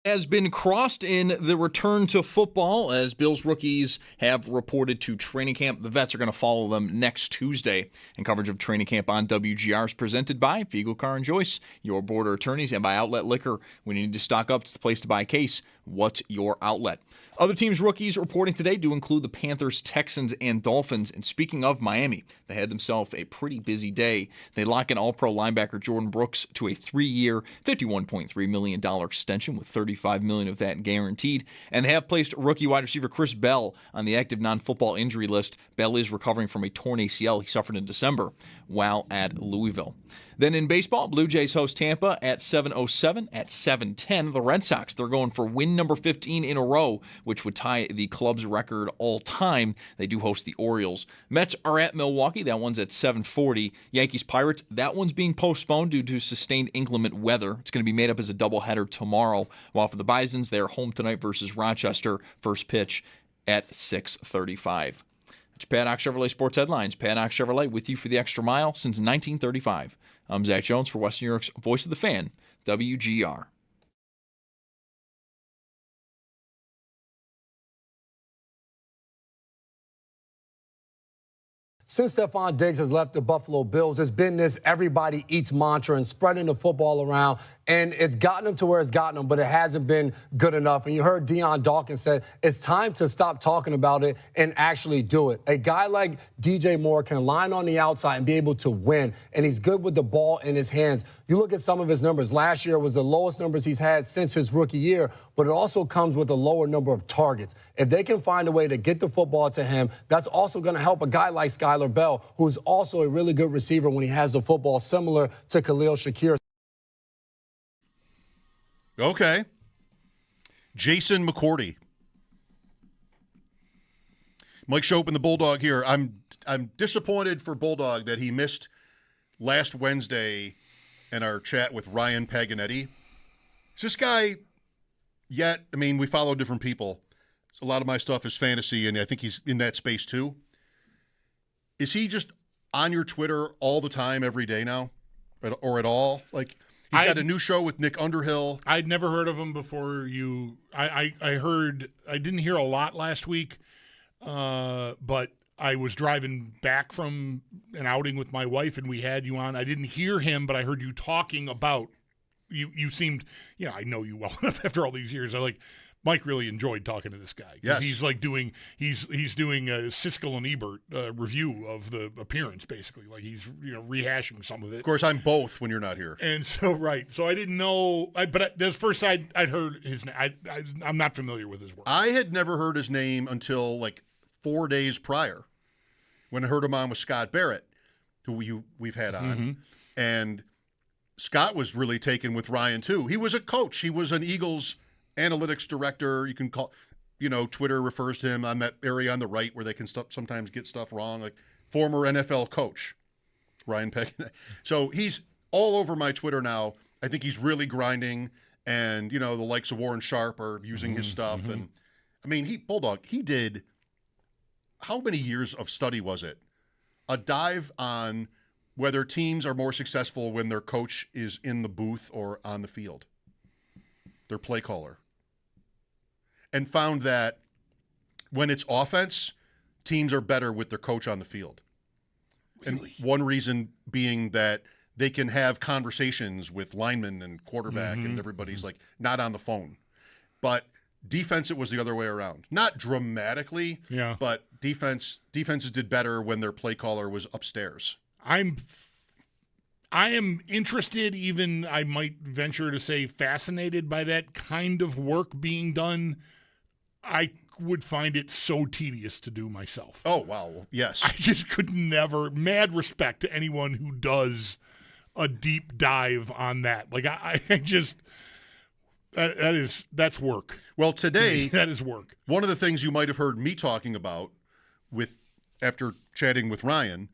has been crossed in the return to football as Bills rookies have reported to training camp. The vets are going to follow them next Tuesday. And coverage of training camp on WGR is presented by Fiegel Car and Joyce, your border attorneys, and by Outlet Liquor. When you need to stock up, it's the place to buy a case. What's your outlet? Other teams' rookies reporting today do include the Panthers, Texans, and Dolphins. And speaking of Miami, they had themselves a pretty busy day. They lock in All-Pro linebacker Jordan Brooks to a 3-year, $51.3 million extension with $35 million of that guaranteed. And they have placed rookie wide receiver Chris Bell on the active non-football injury list. Bell is recovering from a torn ACL he suffered in December while at Louisville. Then in baseball, Blue Jays host Tampa at 7:07. At 7:10, the Red Sox, they're going for win number 15 in a row, which would tie the club's record all time. They do host the Orioles. Mets are at Milwaukee. That one's at 7:40. Yankees Pirates, that one's being postponed due to sustained inclement weather. It's going to be made up as a doubleheader tomorrow. While for the Bisons, they're home tonight versus Rochester. First pitch at 6:35. It's Paddock Chevrolet Sports Headlines. Paddock Chevrolet with you for the extra mile since 1935. I'm Zach Jones for Western New York's Voice of the Fan, WGR. Since Stephon Diggs has left the Buffalo Bills, there's been this everybody eats mantra and spreading the football around, and it's gotten them to where it's gotten them, but it hasn't been good enough. And you heard Deion Dawkins said it's time to stop talking about it and actually do it. A guy like DJ Moore can line on the outside and be able to win, and he's good with the ball in his hands. You look at some of his numbers. Last year was the lowest numbers he's had since his rookie year, but it also comes with a lower number of targets. If they can find a way to get the football to him, that's also going to help a guy like Skylar Bell, who's also a really good receiver when he has the football, similar to Khalil Shakir. Okay. Jason McCourty. Mike Schopp and the Bulldog here. I'm disappointed for Bulldog that he missed last Wednesday in our chat with Ryan Paganetti. Is this guy yet? I mean, we follow different people. A lot of my stuff is fantasy, and I think he's in that space too. Is he just on your Twitter all the time, every day now? Or at all? Like, he's got a new show with Nick Underhill. I'd never heard of him before you. I didn't hear a lot last week, but I was driving back from an outing with my wife, and we had you on. I didn't hear him, but I heard you talking about you seemed, I know you well enough after all these years. Mike really enjoyed talking to this guy. Yes. He's doing a Siskel and Ebert review of the appearance, basically. Like he's rehashing some of it. Of course, I'm both when you're not here. And so, right. So I didn't know, but the first I'd heard his name. I'm not familiar with his work. I had never heard his name until like 4 days prior when I heard him on with Scott Barrett, who we've had on. Mm-hmm. And Scott was really taken with Ryan, too. He was a coach. He was an Eagles analytics director. You can call, Twitter refers to him on that area on the right where they can sometimes get stuff wrong, like former NFL coach, Ryan Peck. So he's all over my Twitter now. I think he's really grinding, and, the likes of Warren Sharp are using his stuff. Mm-hmm. And, I mean, Bulldog, he did, how many years of study was it? A dive on whether teams are more successful when their coach is in the booth or on the field, their play caller. And found that when it's offense, teams are better with their coach on the field. Really? And one reason being that they can have conversations with linemen and quarterback, and everybody's like not on the phone. But defense, it was the other way around. Not dramatically, but defenses did better when their play caller was upstairs. I am interested, even I might venture to say fascinated by that kind of work being done. I would find it so tedious to do myself. Oh, wow. Yes. I just could never, mad respect to anyone who does a deep dive on that. Like I just, that's work. Well, today, that is work. One of the things you might have heard me talking about after chatting with Ryan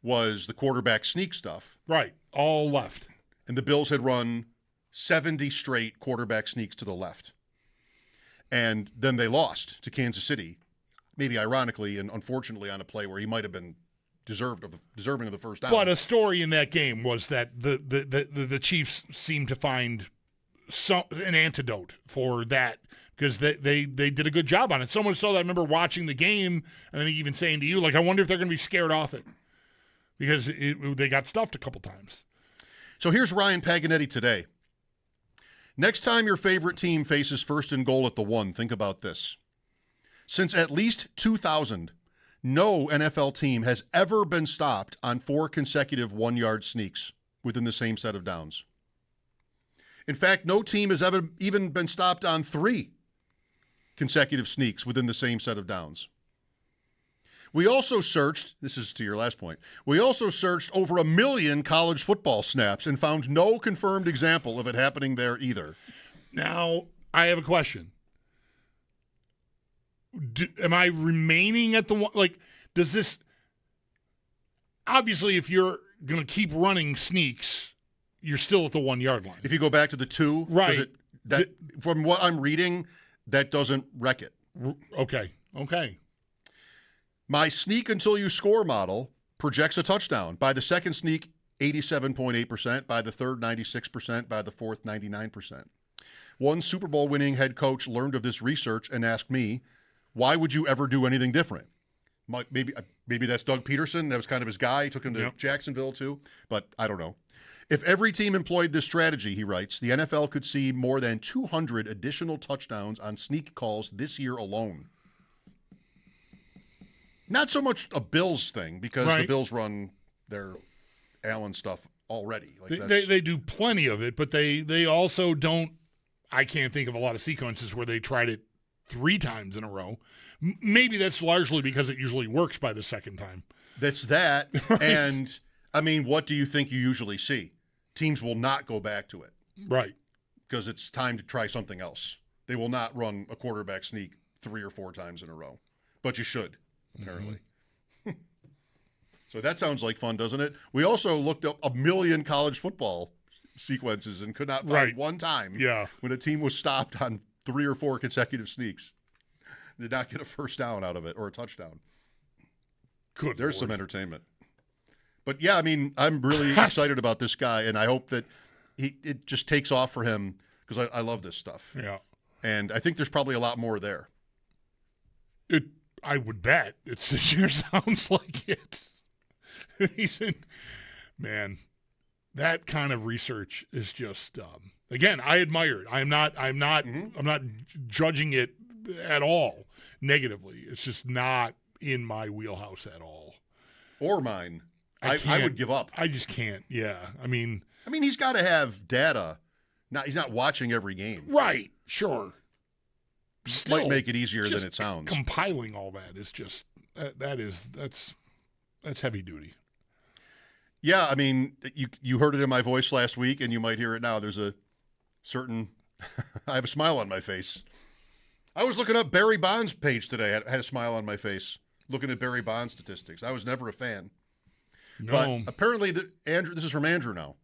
was the quarterback sneak stuff. Right. All left. And the Bills had run 70 straight quarterback sneaks to the left. And then they lost to Kansas City, maybe ironically and unfortunately on a play where he might have been deserving of the first down. But a story in that game was that the Chiefs seemed to find an antidote for that, because they did a good job on it. Someone saw that. I remember watching the game, and I think even saying to you, like, I wonder if they're going to be scared off it, because they got stuffed a couple times. So here's Ryan Paganetti today. Next time your favorite team faces first and goal at the 1, think about this. Since at least 2000, no NFL team has ever been stopped on 4 consecutive 1-yard sneaks within the same set of downs. In fact, no team has ever even been stopped on 3 consecutive sneaks within the same set of downs. We also searched, this is to your last point, we also searched over 1 million college football snaps and found no confirmed example of it happening there either. Now, I have a question. Am I remaining at the 1? Like, does this, obviously, if you're going to keep running sneaks, you're still at the 1-yard line. If you go back to the 2, right? From what I'm reading, that doesn't wreck it. Okay. My sneak until you score model projects a touchdown. By the second sneak, 87.8%. By the third, 96%. By the fourth, 99%. One Super Bowl winning head coach learned of this research and asked me, why would you ever do anything different? Maybe that's Doug Peterson. That was kind of his guy. He took him to Jacksonville too, but I don't know. If every team employed this strategy, he writes, the NFL could see more than 200 additional touchdowns on sneak calls this year alone. Not so much a Bills thing, because the Bills run their Allen stuff already. Like they do plenty of it, but they also don't. I can't think of a lot of sequences where they tried it 3 times in a row. Maybe that's largely because it usually works by the second time. That's that. Right. And, I mean, what do you think you usually see? Teams will not go back to it. Right. Because it's time to try something else. They will not run a quarterback sneak 3 or 4 times in a row. But you should, apparently. Mm-hmm. So that sounds like fun, doesn't it? We also looked up 1 million college football sequences and could not find one time when a team was stopped on 3 or 4 consecutive sneaks. Did not get a first down out of it or a touchdown. Good There's Lord. some entertainment. But, yeah, I mean, I'm really excited about this guy, and I hope that it just takes off for him, because I love this stuff. Yeah. And I think there's probably a lot more there. I would bet. It sure sounds like it. Man, that kind of research is just again, I admire it. I'm not judging it at all negatively. It's just not in my wheelhouse at all. Or mine. I would give up. I just can't. Yeah. I mean, he's got to have data. He's not watching every game. Right. Sure. Still, might make it easier than it sounds. Compiling all that is just that's heavy duty. Yeah, I mean, you heard it in my voice last week, and you might hear it now. There's a certain I have a smile on my face. I was looking up Barry Bonds' page today. I had a smile on my face looking at Barry Bonds statistics. I was never a fan. No. But apparently, this is from Andrew now.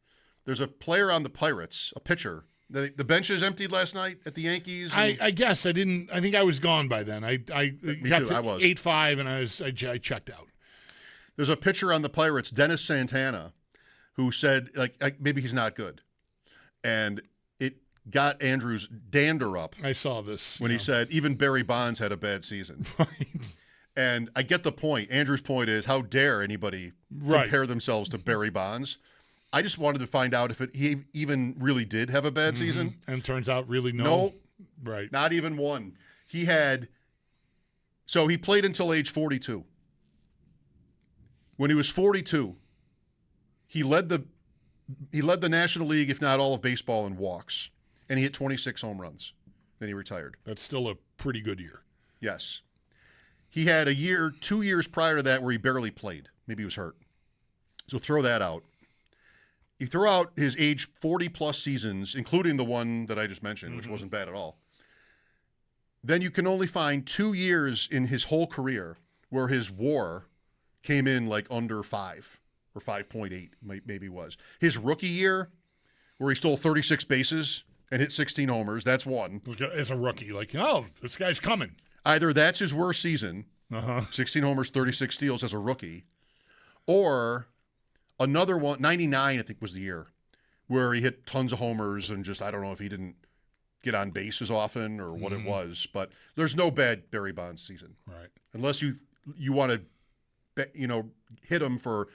There's a player on the Pirates, a pitcher. The bench is emptied last night at the Yankees. I guess I didn't. I think I was gone by then. I got too, to I was 8-5 and I checked out. There's a pitcher on the Pirates, Dennis Santana, who said like maybe he's not good, and it got Andrew's dander up. I saw this when he said even Barry Bonds had a bad season. Right. And I get the point. Andrew's point is, how dare anybody compare themselves to Barry Bonds? I just wanted to find out if he even really did have a bad season. And it turns out really no. No. Right. Not even one. He played until age 42. When he was 42, he led the National League, if not all of baseball, in walks. And he hit 26 home runs. Then he retired. That's still a pretty good year. Yes. He had 2 years prior to that where he barely played. Maybe he was hurt. So throw that out. You throw out his age 40-plus seasons, including the one that I just mentioned, which wasn't bad at all. Then you can only find 2 years in his whole career where his WAR came in like under 5 or 5.8, maybe was. His rookie year, where he stole 36 bases and hit 16 homers, that's one. As a rookie, this guy's coming. Either that's his worst season, 16 homers, 36 steals as a rookie, or another one, 99, I think was the year, where he hit tons of homers and just, I don't know if he didn't get on base as often or what it was, but there's no bad Barry Bonds season. Right. Unless you want to, hit him for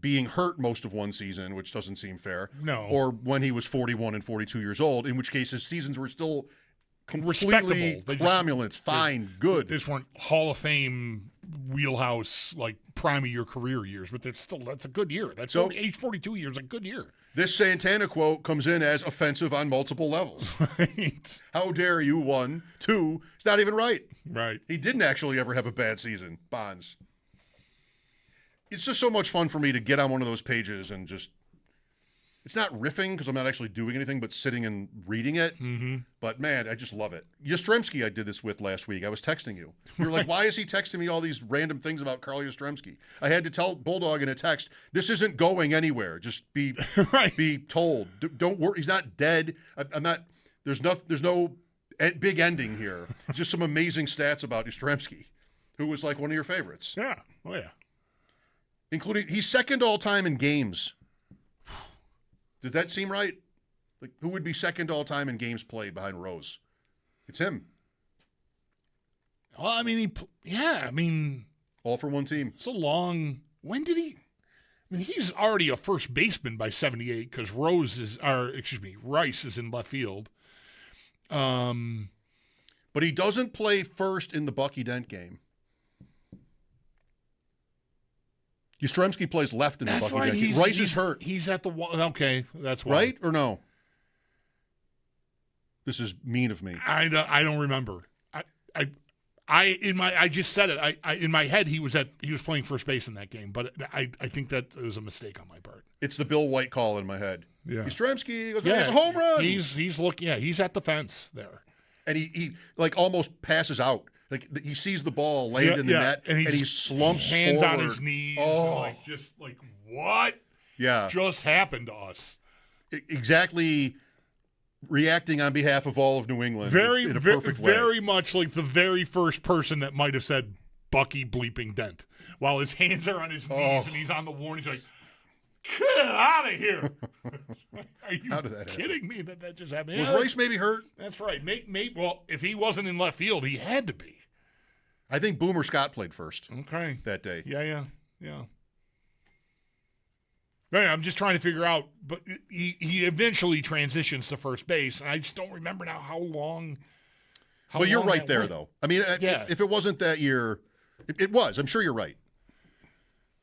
being hurt most of one season, which doesn't seem fair. No. Or when he was 41 and 42 years old, in which case his seasons were still completely cromulent, fine, good. They just weren't Hall of Fame wheelhouse, like prime of your career years, but that's a good year. That's age 42 years, a good year. This Santana quote comes in as offensive on multiple levels. Right. How dare you, 1. 2, it's not even right. Right. He didn't actually ever have a bad season, Bonds. It's just so much fun for me to get on one of those pages and just, it's not riffing because I'm not actually doing anything but sitting and reading it. Mm-hmm. But, man, I just love it. Yastrzemski I did this with last week. I was texting you. You were like, why is he texting me all these random things about Carl Yastrzemski? I had to tell Bulldog in a text, this isn't going anywhere. Just be be told. Don't worry. He's not dead. I'm not. There's no big ending here. It's just some amazing stats about Yastrzemski, who was like one of your favorites. Yeah. Oh, yeah. Including, he's second all time in games. Does that seem right? Like, who would be second all time in games played behind Rose? It's him. Well, I mean, all for one team. It's a long. When did he? I mean, he's already a first baseman by 78 because Rice is in left field. But he doesn't play first in the Bucky Dent game. Yastrzemski plays left in the Bucky Dent game. Rice is hurt. He's at the wall. Okay, that's why. Right or no? This is mean of me. I don't remember. I just said it. In my head he was playing first base in that game, but I think that was a mistake on my part. It's the Bill White call in my head. Yeah. Yastrzemski goes, it's a home run. He's looking. Yeah, he's at the fence there, and he like almost passes out. Like he sees the ball land in the net, and he slumps hands forward. on his knees. Oh, And what? Yeah, just happened to us. Exactly. Reacting on behalf of all of New England in a perfect way. Very much like the very first person that might have said Bucky bleeping Dent while his hands are on his knees and he's on the warning. He's like, get out of here. Are you kidding me that just happened? Was Rice maybe hurt? That's right. Well, if he wasn't in left field, he had to be. I think Boomer Scott played first. Okay. That day. Yeah. Right, I'm just trying to figure out, but he eventually transitions to first base, and I just don't remember now how long. But you're right there, though. I mean, if it wasn't that year, it was. I'm sure you're right.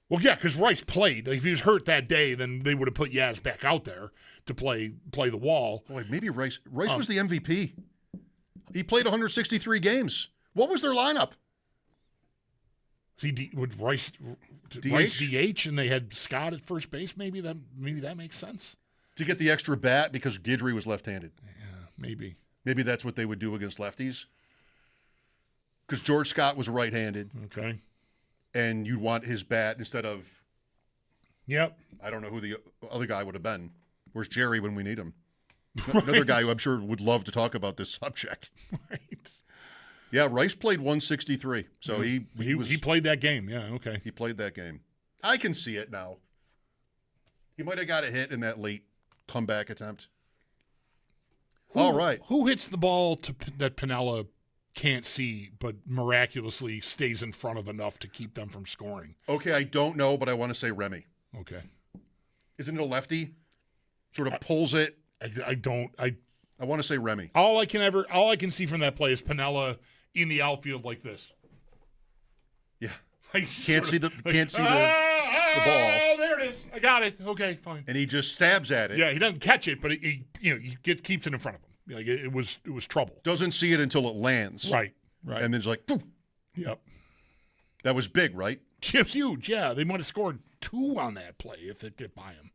Well, yeah, because Rice played. If he was hurt that day, then they would have put Yaz back out there to play the wall. Boy, maybe Rice was the MVP. He played 163 games. What was their lineup? Would Rice DH and they had Scott at first base? Maybe that makes sense. To get the extra bat because Guidry was left-handed. Yeah, maybe. Maybe that's what they would do against lefties. Because George Scott was right-handed. Okay. And you'd want his bat instead of. Yep. I don't know who the other guy would have been. Where's Jerry when we need him? Another guy who I'm sure would love to talk about this subject. Right. Yeah, Rice played 163. So he played that game. Yeah, okay. He played that game. I can see it now. He might have got a hit in that late comeback attempt. All right. Who hits the ball that Piniella can't see, but miraculously stays in front of enough to keep them from scoring? Okay, I don't know, but I want to say Remy. Okay. Isn't it a lefty? Sort of pulls it. I want to say Remy. All I can see from that play is Piniella in the outfield like this. Yeah. Can't see the ball. Oh, there it is. I got it. Okay, fine. And he just stabs at it. Yeah, he doesn't catch it, but he keeps it in front of him. Like it was trouble. Doesn't see it until it lands. Right. And then it's like, boom. Yep. That was big, right? It's huge. Yeah, they might have scored 2 on that play if it did by him.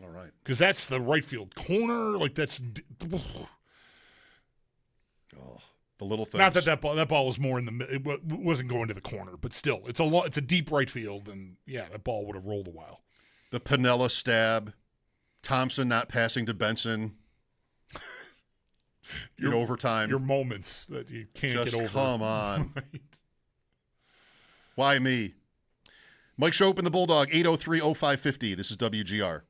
All right. Because that's the right field corner. Like that's. The little things. Not that ball was more in the. It wasn't going to the corner, but still, it's a deep right field, and yeah, that ball would have rolled a while. The Piniella stab, Thompson not passing to Benson. In overtime. Your moments that you can't get over. Come on. Right. Why me? Mike Schopp and the Bulldog, 803-0550. This is WGR.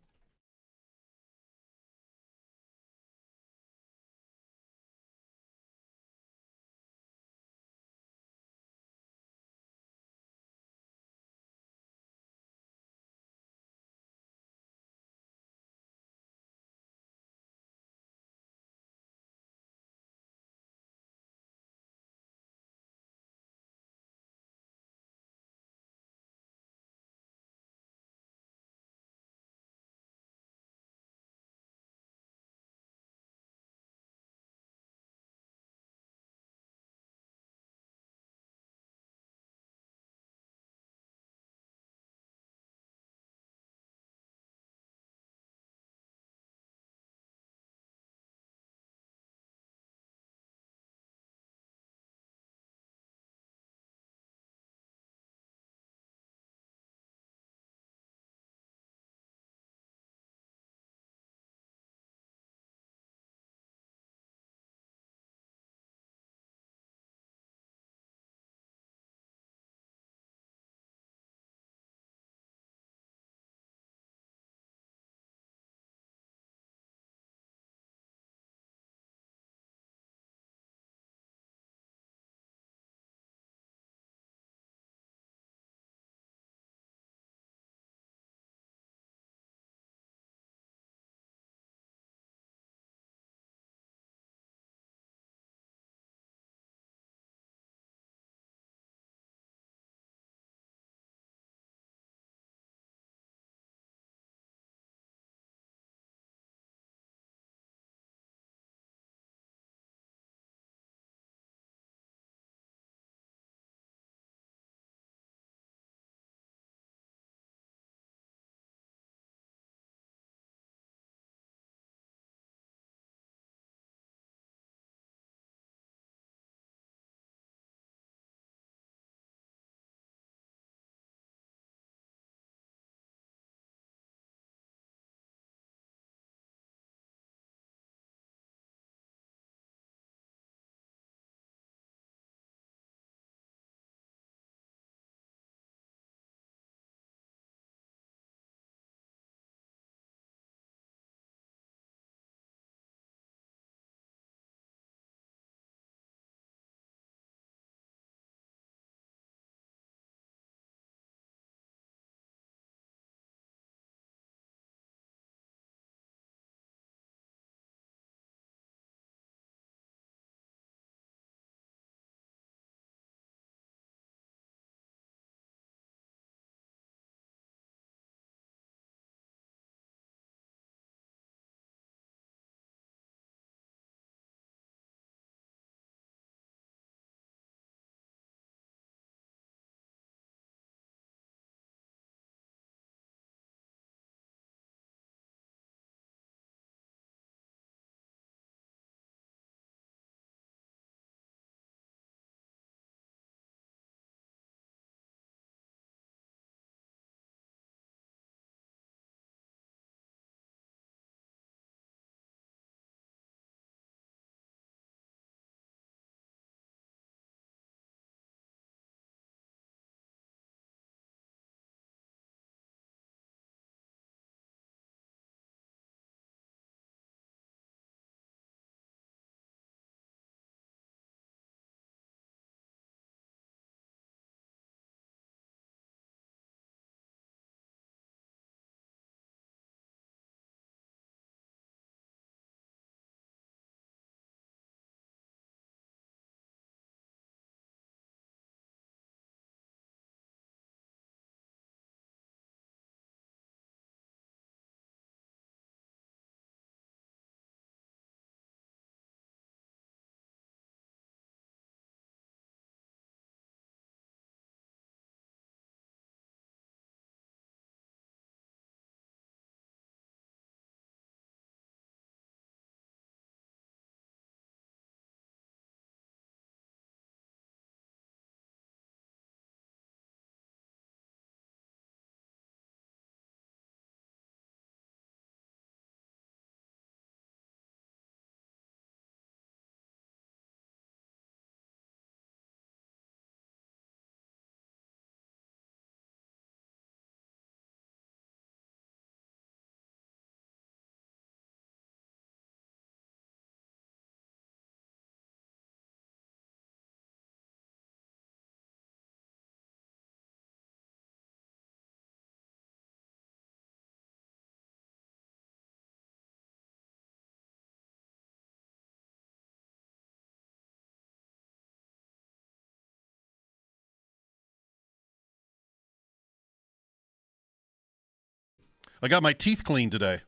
I got my teeth cleaned today.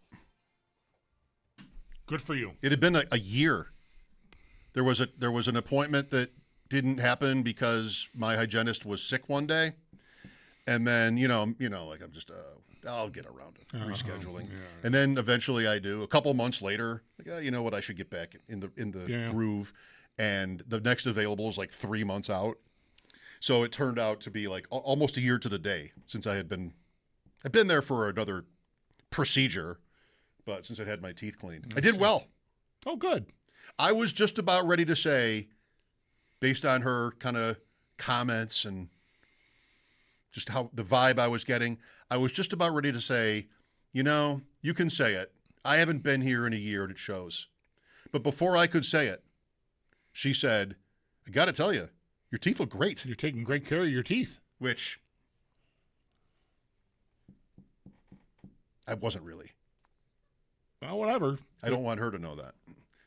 Good for you. It had been a year. There was an appointment that didn't happen because my hygienist was sick one day, and then like I'm just I'll get around it, rescheduling, and then eventually I do. A couple months later, like, you know what, I should get back in the groove, and the next available is like 3 months out. So it turned out to be like almost a year to the day since I've been there for another procedure, but since I had my teeth cleaned, I did well. Oh, good. I was just about ready to say, based on her kind of comments and just how the vibe I was getting, I was just about ready to say, you can say it. I haven't been here in a year and it shows. But before I could say it, she said, I got to tell you, your teeth look great. You're taking great care of your teeth. Which I wasn't really. Well, whatever. I don't want her to know that.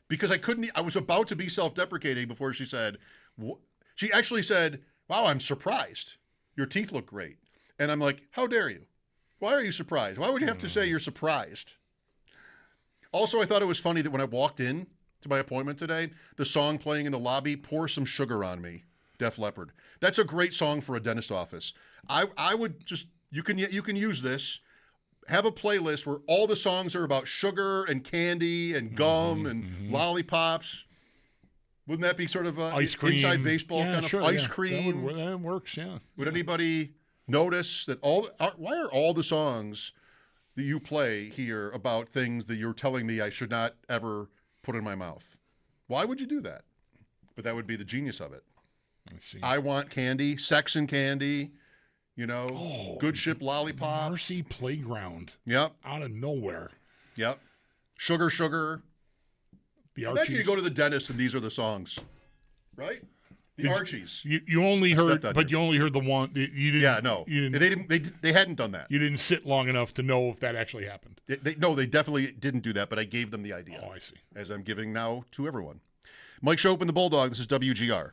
Because I was about to be self-deprecating before she said, she actually said, wow, I'm surprised. Your teeth look great. And I'm like, how dare you? Why are you surprised? Why would you have to say you're surprised? Also, I thought it was funny that when I walked in to my appointment today, the song playing in the lobby, Pour Some Sugar on Me, Def Leppard. That's a great song for a dentist office. I would just, you can use this. Have a playlist where all the songs are about sugar and candy and gum and lollipops. Wouldn't that be sort of ice cream, inside baseball kind of ice cream? That works, yeah. Would anybody notice that why are all the songs that you play here about things that you're telling me I should not ever put in my mouth? Why would you do that? But that would be the genius of it. I see. I want candy, sex and candy. Good Ship Lollipop. Mercy Playground. Yep. Out of nowhere. Yep. Sugar. The I Archies. bet you go to the dentist and these are the songs, right? The Archies. You only heard, but you only heard the one. You didn't. Yeah, no. You didn't, they hadn't done that. You didn't sit long enough to know if that actually happened. They definitely didn't do that, but I gave them the idea. Oh, I see. As I'm giving now to everyone. Mike Schopp and the Bulldog. This is WGR.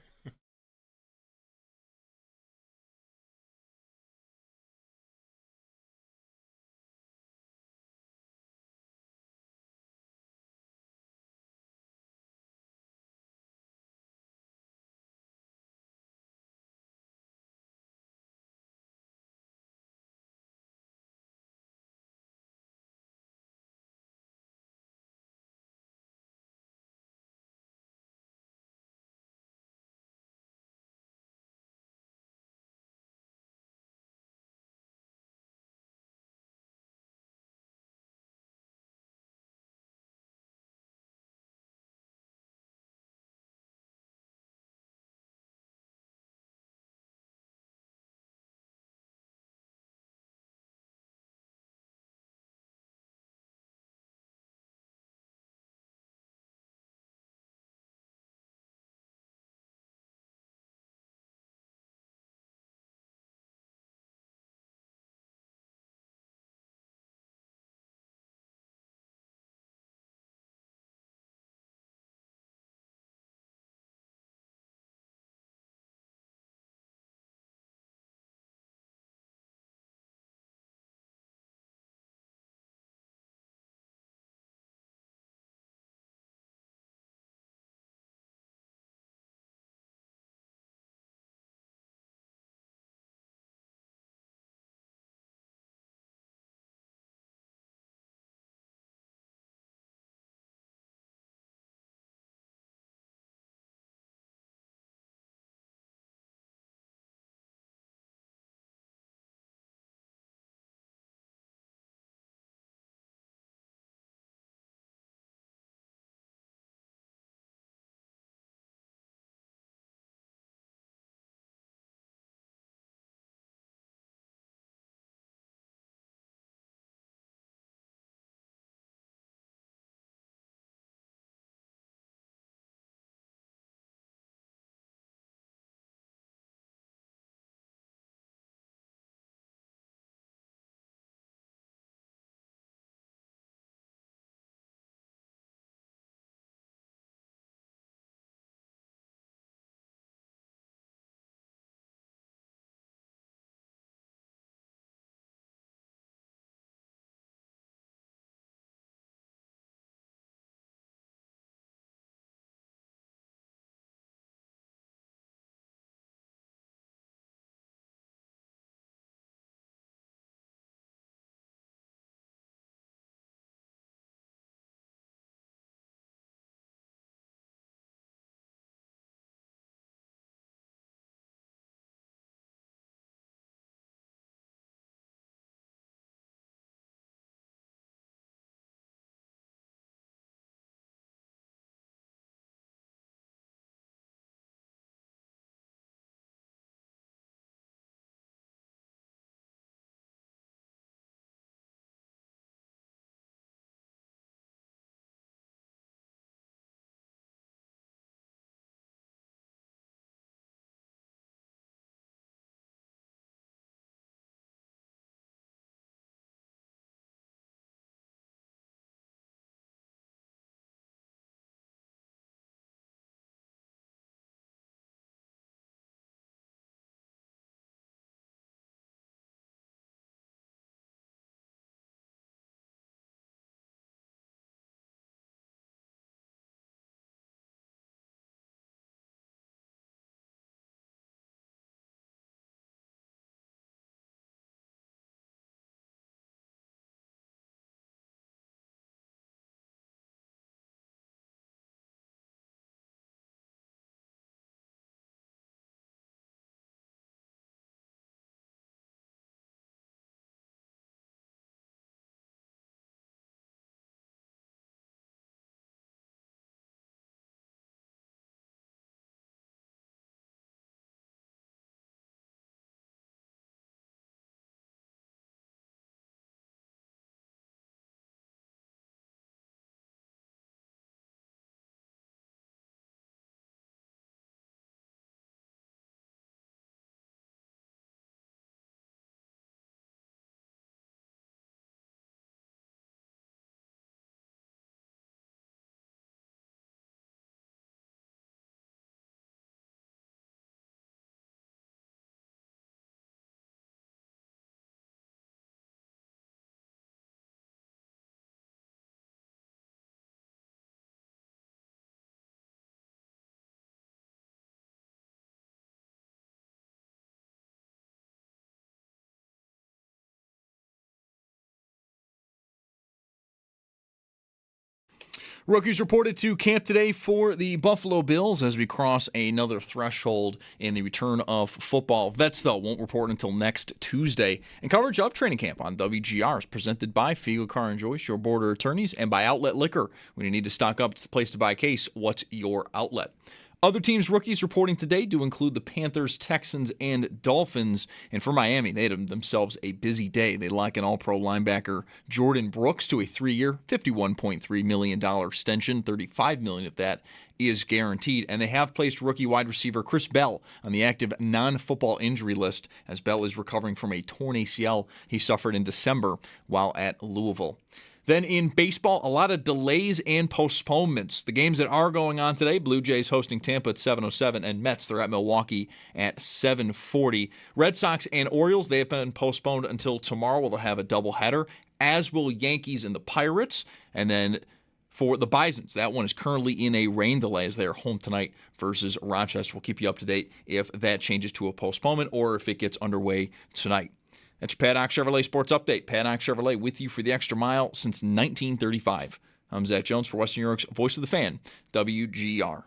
Rookies reported to camp today for the Buffalo Bills as we cross another threshold in the return of football. Vets, though, won't report until next Tuesday. And coverage of training camp on WGR is presented by Fiegel Car & Joyce, your border attorneys, and by Outlet Liquor. When you need to stock up, it's the place to buy a case. What's your outlet? Other teams' rookies reporting today do include the Panthers, Texans, and Dolphins. And for Miami, they had themselves a busy day. They lock in all-pro linebacker Jordan Brooks to a 3-year, $51.3 million extension. $35 million of that is guaranteed. And they have placed rookie wide receiver Chris Bell on the active non-football injury list as Bell is recovering from a torn ACL he suffered in December while at Louisville. Then in baseball, a lot of delays and postponements. The games that are going on today, Blue Jays hosting Tampa at 7:07, and Mets, they're at Milwaukee at 7:40. Red Sox and Orioles, they have been postponed until tomorrow. They'll have a doubleheader, as will Yankees and the Pirates. And then for the Bisons, that one is currently in a rain delay as they are home tonight versus Rochester. We'll keep you up to date if that changes to a postponement or if it gets underway tonight. That's your Paddock Chevrolet Sports Update. Paddock Chevrolet with you for the extra mile since 1935. I'm Zach Jones for Western New York's Voice of the Fan, WGR.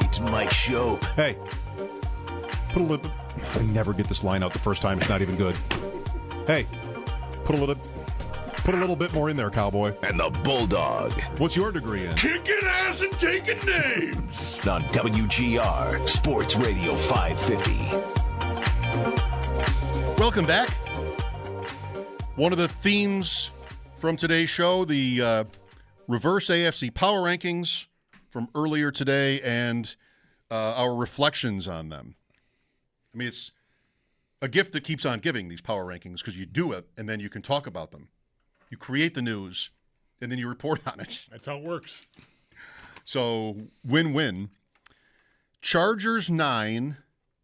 It's Mike Schopp. Hey, put a little. I never get this line out the first time. It's not even good. Hey, put a little bit more in there, cowboy. And the Bulldog. What's your degree in? Kicking ass and taking names. On WGR Sports Radio 550. Welcome back. One of the themes from today's show, the reverse AFC power rankings from earlier today and our reflections on them. I mean, it's a gift that keeps on giving, these power rankings, because you do it and then you can talk about them. You create the news, and then you report on it. That's how it works. So, win-win. Chargers 9.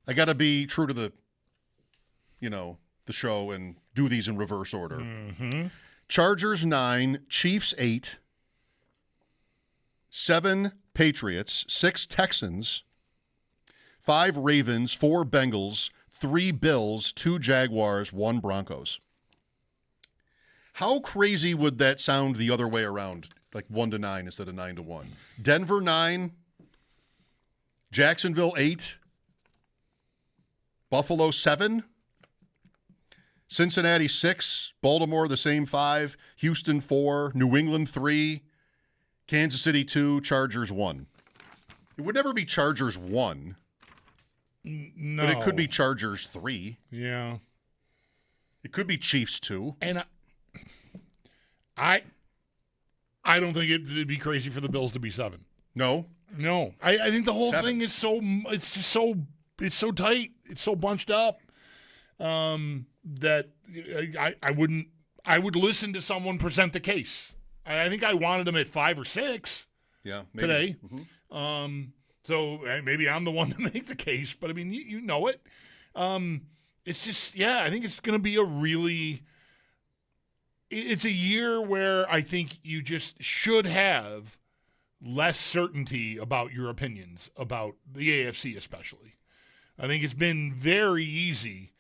I got to be true to the show and do these in reverse order. Mm-hmm. Chargers 9, Chiefs 8, 7 Patriots, 6 Texans, 5 Ravens, 4 Bengals, 3 Bills, 2 Jaguars, 1 Broncos. How crazy would that sound the other way around, like 1 to 9 instead of 9 to 1? Denver 9, Jacksonville 8, Buffalo 7, Cincinnati 6, Baltimore the same 5, Houston 4, New England 3, Kansas City 2, Chargers 1. It would never be Chargers 1. No. But it could be Chargers 3. Yeah. It could be Chiefs 2. And I don't think it'd be crazy for the Bills to be 7. No? No. I think the whole 7. thing is it's so tight. It's so bunched up that I would listen to someone present the case. I think I wanted them at 5 or 6 today. Mm-hmm. So maybe I'm the one to make the case, but I mean, you know it. It's just, I think it's going to be it's a year where I think you just should have less certainty about your opinions about the AFC especially. I think it's been very easy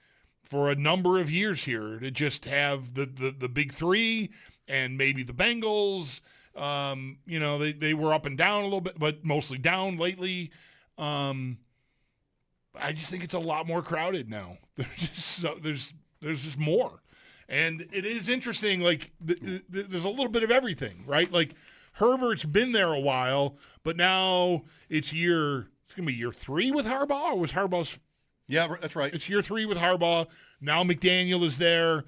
for a number of years here to just have the big three and maybe the Bengals. They were up and down a little bit, but mostly down lately. I just think it's a lot more crowded now. There's just more. And it is interesting, like, there's a little bit of everything, right? Like, Herbert's been there a while, but now it's going to be year 3 with Harbaugh, or was Harbaugh's? Yeah, that's right. It's year 3 with Harbaugh. Now McDaniel is there.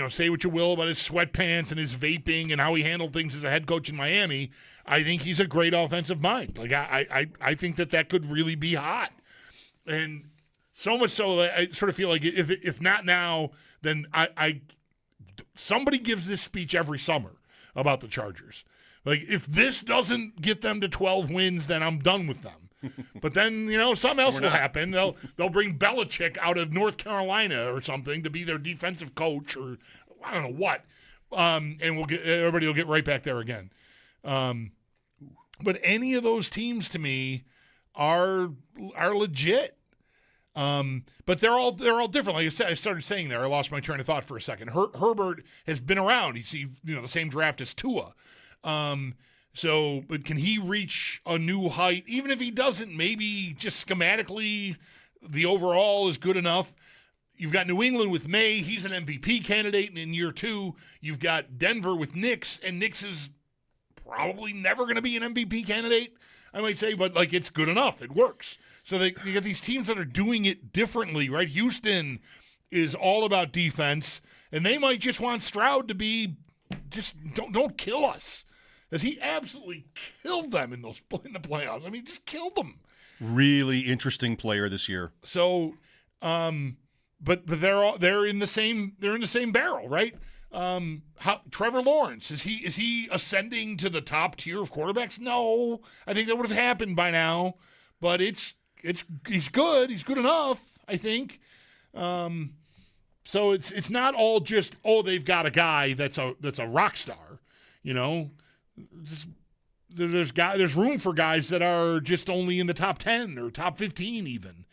Say what you will about his sweatpants and his vaping and how he handled things as a head coach in Miami. I think he's a great offensive mind. Like, I think that could really be hot. And so much so that I sort of feel like if not now, then somebody gives this speech every summer about the Chargers. Like, if this doesn't get them to 12 wins, then I'm done with them. But then, something else will happen. They'll bring Belichick out of North Carolina or something to be their defensive coach, or I don't know what. And everybody will get right back there again. But any of those teams to me are legit. But they're all different. Like I said, I started saying there, I lost my train of thought for a second. Herbert has been around. He's the same draft as Tua. But can he reach a new height? Even if he doesn't, maybe just schematically, the overall is good enough. You've got New England with May. He's an MVP candidate in year 2. You've got Denver with Nix, and Nix is probably never going to be an MVP candidate, I might say, but like it's good enough. It works. So you got these teams that are doing it differently, right? Houston is all about defense, and they might just want Stroud to be just don't kill us, as he absolutely killed them in the playoffs. I mean, just killed them. Really interesting player this year. So, but they're in the same barrel, right? Trevor Lawrence, is he ascending to the top tier of quarterbacks? No, I think that would have happened by now. But he's good. He's good enough, I think. So it's not all just they've got a guy that's a rock star, There's room for guys that are just only in the top 10 or top 15 even,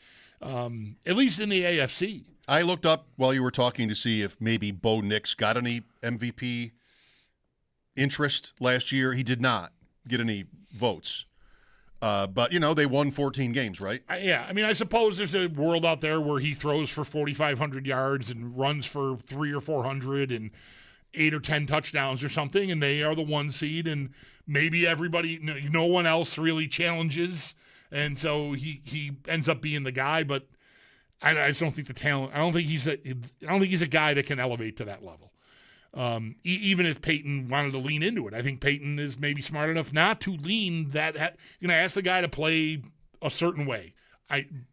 at least in the AFC. I looked up while you were talking to see if maybe Bo Nix got any MVP interest last year. He did not get any votes. But, they won 14 games, right? Yeah. I mean, I suppose there's a world out there where he throws for 4,500 yards and runs for 300 or 400 and 8 or 10 touchdowns or something, and they are the 1 seed, and maybe everybody, no one else really challenges, and so he ends up being the guy, but I just don't think the talent. I don't think he's a guy that can elevate to that level. Even if Peyton wanted to lean into it, I think Peyton is maybe smart enough not to lean that. Ask the guy to play a certain way.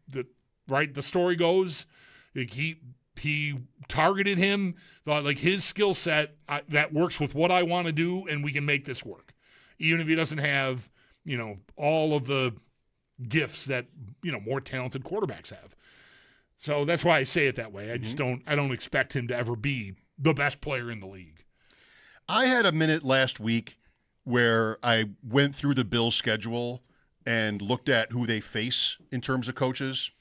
The story goes, like he targeted him, thought like his skill set that works with what I want to do, and we can make this work, even if he doesn't have all of the gifts that more talented quarterbacks have. So that's why I say it that way. I just don't expect him to ever be the best player in the league. I had a minute last week where I went through the Bills' schedule and looked at who they face in terms of coaches.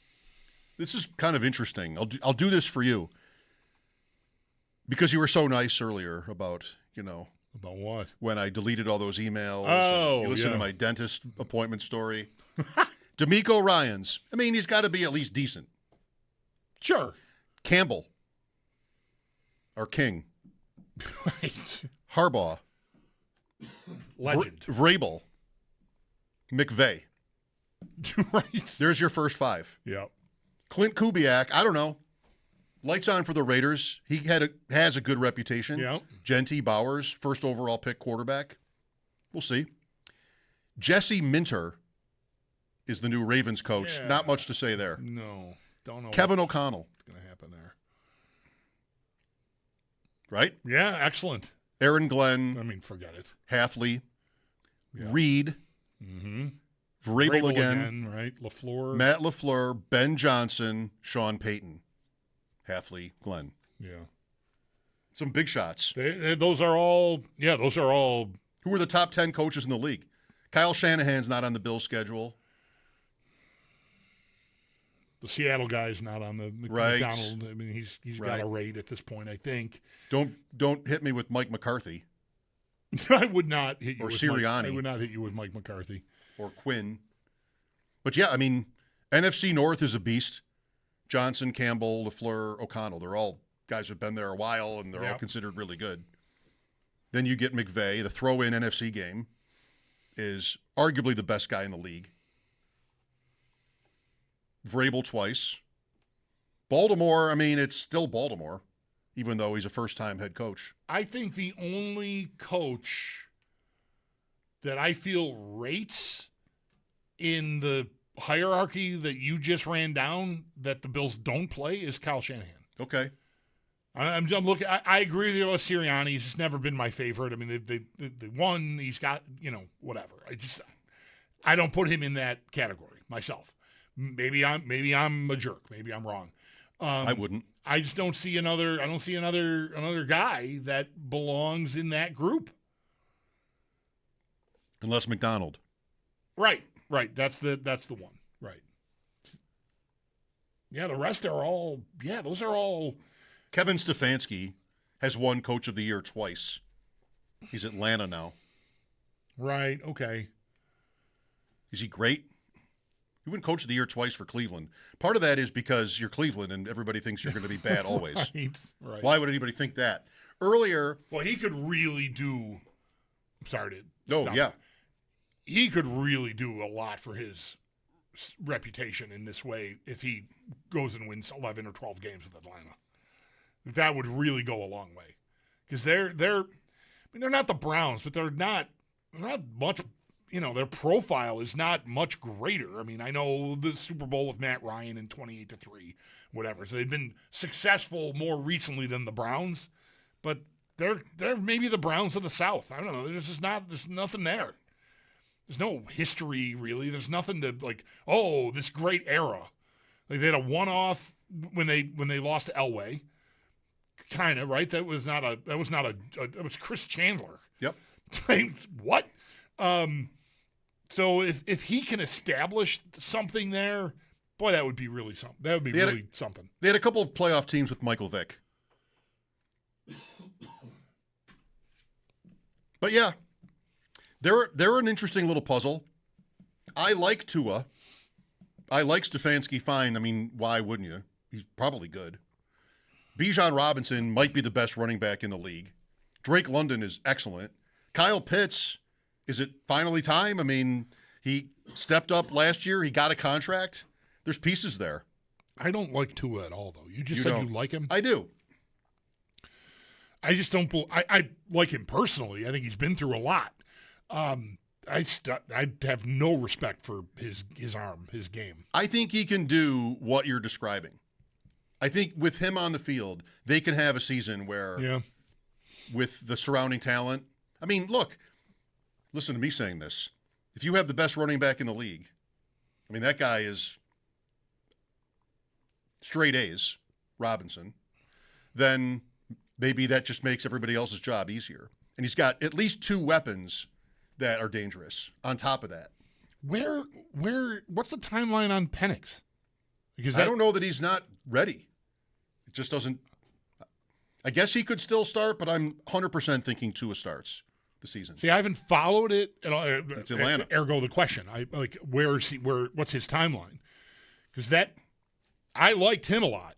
This is kind of interesting. I'll do this for you because you were so nice earlier about about what, when I deleted all those emails. Oh, you listened to my dentist appointment story. D'Amico Ryans. I mean, he's got to be at least decent. Sure. Campbell. Our king. Right. Harbaugh. Legend. Vrabel. McVay. Right. There's your first 5. Yep. Clint Kubiak, I don't know. Lights on for the Raiders. He has a good reputation. Yep. Genty Bowers, first overall pick quarterback. We'll see. Jesse Minter is the new Ravens coach. Yeah. Not much to say there. No. Don't know. Kevin O'Connell. What's going to happen there? Right? Yeah, excellent. Aaron Glenn. I mean, forget it. Halfley. Yeah. Reed. Mm-hmm. Vrabel again. Right? LaFleur. Matt LaFleur. Ben Johnson. Sean Payton. Halfley. Glenn. Yeah. Some big shots. Those are all. Who are the top 10 coaches in the league? Kyle Shanahan's not on the Bills schedule. The Seattle guy's not on the right. McDonald. I mean, he's got a rate at this point, I think. Don't hit me with Mike McCarthy. I would not hit you or with Sirianni. I would not hit you with Mike McCarthy. Or Quinn. But yeah, I mean, NFC North is a beast. Johnson, Campbell, LaFleur, O'Connell. They're all guys who've been there a while, and they're all considered really good. Then you get McVay. The throw-in NFC game is arguably the best guy in the league. Vrabel twice. Baltimore, I mean, it's still Baltimore, even though he's a first-time head coach. I think the only coach that I feel rates in the hierarchy that you just ran down that the Bills don't play is Kyle Shanahan. Okay. I'm looking. I agree with you about Sirianni. He's never been my favorite. I mean, they won. He's got, whatever. I don't put him in that category myself. Maybe I'm a jerk. Maybe I'm wrong. I wouldn't. I just don't see another guy that belongs in that group. Unless McDonald. Right. That's the one. Right. Yeah, the rest are all. Yeah, those are all. Kevin Stefanski has won Coach of the Year twice. He's Atlanta now. Right. Okay. Is he great? He won Coach of the Year twice for Cleveland. Part of that is because you're Cleveland and everybody thinks you're going to be bad always. Right. Why would anybody think that? Earlier. Well, he could really do. I'm sorry to. No, stop. yeah. He could really do a lot for his reputation in this way if he goes and wins 11 or 12 games with Atlanta. That would really go a long way. Because they're not the Browns, but they're not much, their profile is not much greater. I mean, I know the Super Bowl with Matt Ryan in 28-3, whatever. So they've been successful more recently than the Browns, but they're maybe the Browns of the South. I don't know. There's nothing there. There's no history really. There's nothing to this great era. Like they had a one-off when they lost to Elway. Kind of, right? That was Chris Chandler. Yep. What? So if he can establish something there, boy, that would be really something. That would be really something. They had a couple of playoff teams with Michael Vick. But yeah, they're an interesting little puzzle. I like Tua. I like Stefanski fine. I mean, why wouldn't you? He's probably good. Bijan Robinson might be the best running back in the league. Drake London is excellent. Kyle Pitts, is it finally time? I mean, he stepped up last year. He got a contract. There's pieces there. I don't like Tua at all, though. You just said you like him? I do. I just don't – I like him personally. I think he's been through a lot. I have no respect for his arm, his game. I think he can do what you're describing. I think with him on the field, they can have a season where, with the surrounding talent. I mean, look, listen to me saying this. If you have the best running back in the league, I mean, that guy is straight A's, Robinson, then maybe that just makes everybody else's job easier. And he's got at least two weapons that are dangerous on top of that. What's the timeline on Penix? Because I don't know that he's not ready. It just doesn't. I guess he could still start, but I'm 100% thinking Tua starts the season. See, I haven't followed it at all. It's Atlanta. Ergo the question. Where is he? What's his timeline? Because I liked him a lot,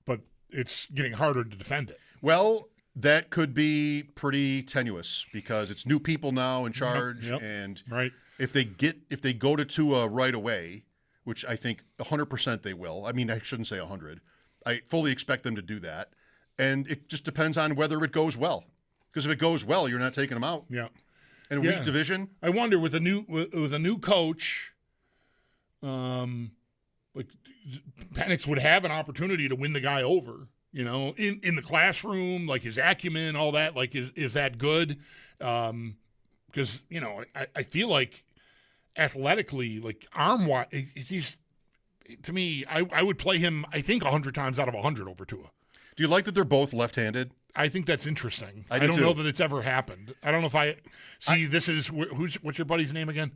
but it's getting harder to defend it. Well, that could be pretty tenuous because it's new people now in charge, and if they go to Tua right away, which I think 100% they will. I mean, I shouldn't say 100. I fully expect them to do that, and it just depends on whether it goes well. Because if it goes well, you're not taking them out. Yeah. In a weak division, I wonder with a new coach, Penix would have an opportunity to win the guy over. In the classroom, like his acumen, all that. Like, is that good? Because I feel like athletically, like arm-wise, he's. To me, I would play him, I think, 100 times out of 100 over Tua. Do you like that they're both left-handed? I think that's interesting. I don't too. know that it's ever happened. I don't know if I see. This is what's your buddy's name again?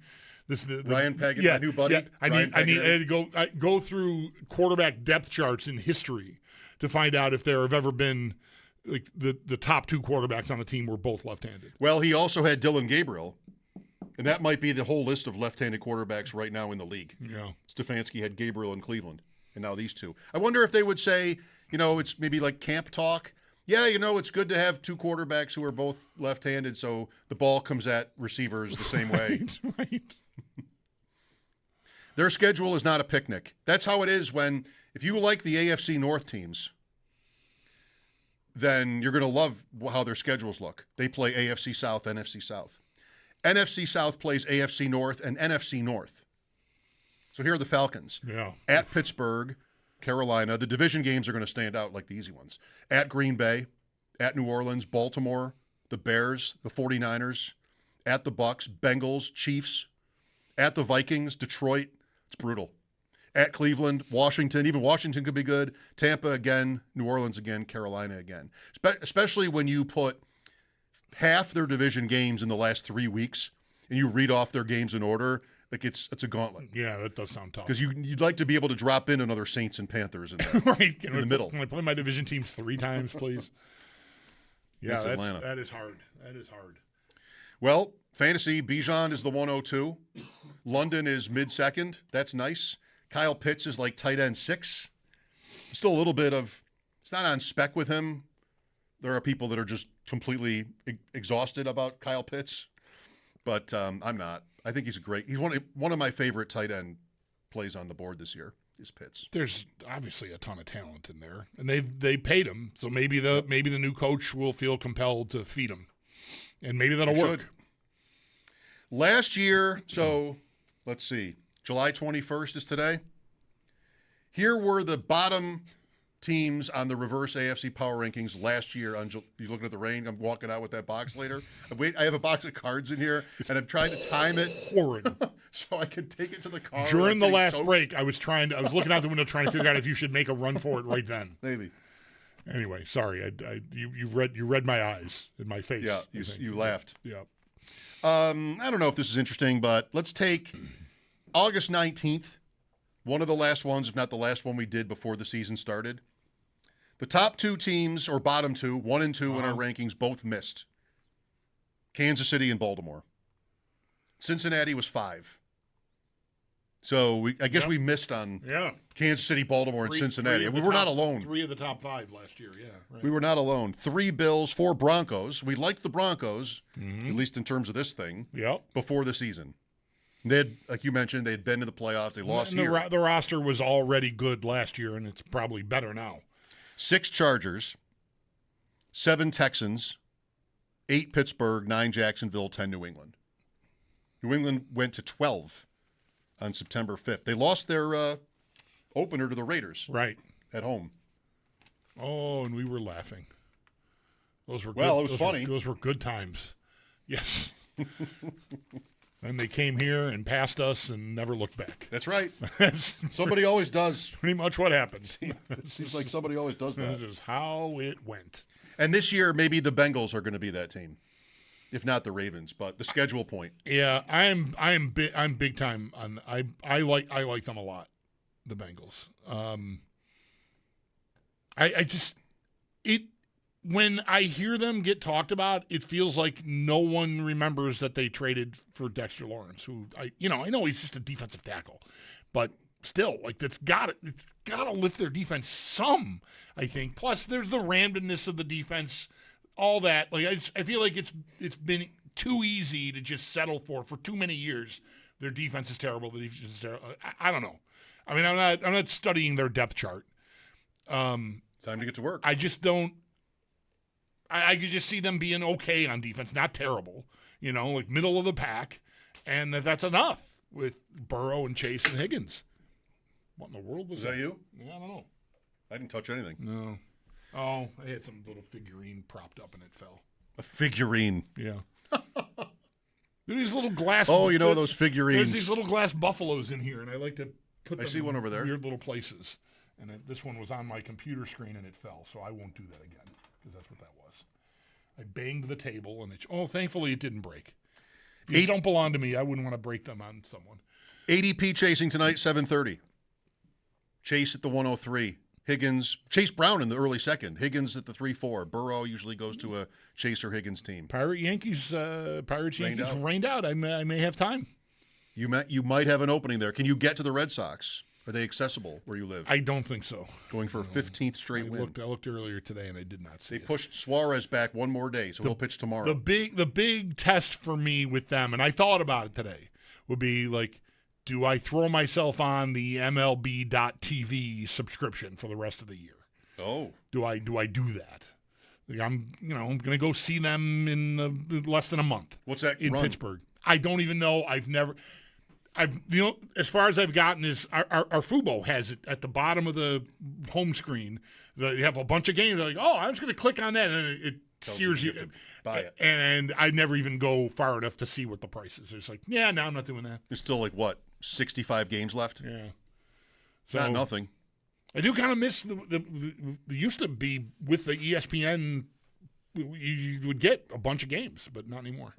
Ryan Paget, my new buddy. Yeah, I need to go through quarterback depth charts in history to find out if there have ever been like the top two quarterbacks on the team were both left-handed. Well, he also had Dylan Gabriel. And that might be the whole list of left-handed quarterbacks right now in the league. Yeah. Stefanski had Gabriel in Cleveland, and now these two. I wonder if they would say, it's maybe like camp talk. Yeah, it's good to have two quarterbacks who are both left-handed, so the ball comes at receivers the same way. Right. Their schedule is not a picnic. That's how it is if you like the AFC North teams, then you're going to love how their schedules look. They play AFC South, NFC South. NFC South plays AFC North and NFC North. So here are the Falcons. Yeah. At Pittsburgh, Carolina. The division games are going to stand out like the easy ones. At Green Bay, at New Orleans, Baltimore, the Bears, the 49ers, at the Bucks, Bengals, Chiefs, at the Vikings, Detroit. It's brutal. At Cleveland, Washington. Even Washington could be good. Tampa again, New Orleans again, Carolina again. Especially when you put half their division games in the last 3 weeks, and you read off their games in order, Like it's a gauntlet. Yeah, that does sound tough. Because you'd like to be able to drop in another Saints and Panthers in there, right in the middle. Can I play my division teams 3 times, please? Yeah, Atlanta. That is hard. That is hard. Well, fantasy, Bijan is the 102. London is mid-second. That's nice. Kyle Pitts is like tight end 6. Still a little bit of – it's not on spec with him. There are people that are just completely exhausted about Kyle Pitts, but I'm not. I think he's he's one of my favorite tight end plays on the board this year is Pitts. There's obviously a ton of talent in there, and they paid him, so maybe the new coach will feel compelled to feed him, and maybe that'll work. Last year, so let's see, July 21st is today. Here were the bottom teams on the reverse AFC power rankings last year. You looking at the rain? I'm walking out with that box later. I have a box of cards in here, and I'm trying to time it horrid so I can take it to the car. During the last break, I was looking out the window trying to figure out if you should make a run for it right then. Maybe. Anyway, sorry. You read my eyes in my face. Yeah, you laughed. Yeah. I don't know if this is interesting, but let's take August 19th. One of the last ones, if not the last one we did before the season started. The top 2 teams, or bottom 2, 1 and 2 in our rankings, both missed. Kansas City and Baltimore. Cincinnati was 5. So I guess we missed on Kansas City, Baltimore, and Cincinnati. We were not alone. 3 of the top 5 last year, yeah. Right. We were not alone. 3 Bills, 4 Broncos. We liked the Broncos, at least in terms of this thing, before the season. They had, like you mentioned, they had been to the playoffs. They lost here. The roster was already good last year, and it's probably better now. 6 Chargers, 7 Texans, 8 Pittsburgh, 9 Jacksonville, 10 New England. New England went to 12 on September 5th. They lost their opener to the Raiders. Right. At home. Oh, and we were laughing. Those were it was funny. Those were good times. Yes. And they came here and passed us and never looked back. That's right. Somebody always does. Pretty much what happens. Seems like somebody always does that. This is how it went. And this year, maybe the Bengals are going to be that team, if not the Ravens. But the schedule point. Yeah, I'm big time on. I like them a lot, the Bengals. When I hear them get talked about, it feels like no one remembers that they traded for Dexter Lawrence, who I know he's just a defensive tackle, but still, like it's got to lift their defense some, I think. Plus, there's the randomness of the defense, all that. Like I feel like it's been too easy to just settle for too many years. Their defense is terrible. The defense is terrible. I don't know. I mean, I'm not studying their depth chart. Time to get to work. I just don't. I could just see them being okay on defense, not terrible, like middle of the pack, and that's enough with Burrow and Chase and Higgins. What in the world was that? Is that you? Yeah, I don't know. I didn't touch anything. No. Oh, I had some little figurine propped up and it fell. A figurine? Yeah. There's these little glass. Oh, those figurines. There's these little glass buffaloes in here, and I like to put them I see one over there. Weird little places. And this one was on my computer screen and it fell, so I won't do that again. Because that's what that was. I banged the table, and thankfully it didn't break. These don't belong to me. I wouldn't want to break them on someone. ADP chasing tonight, 7:30. Chase at the 103. Higgins, Chase Brown in the early second. Higgins at the 3-4. Burrow usually goes to a Chase or Higgins team. Pirates Yankees rained out. I may have time. You might have an opening there. Can you get to the Red Sox? Are they accessible where you live? I don't think so. Going for a 15th straight win. I looked earlier today and I did not see it. They pushed Suarez back one more day, so he'll pitch tomorrow. The big test for me with them, and I thought about it today, would be like, do I throw myself on the MLB.TV subscription for the rest of the year? Oh. Do I do that? Like I'm going to go see them in less than a month. What's that in run? Pittsburgh? I don't even know. As far as I've gotten is our Fubo has it at the bottom of the home screen. You have a bunch of games. They're like, I'm just going to click on that, and it steers you. Buy it. And I never even go far enough to see what the price is. It's like, no, I'm not doing that. There's still 65 games left? Yeah. So, not nothing. I do kind of miss the used to be with the ESPN, you would get a bunch of games, but not anymore.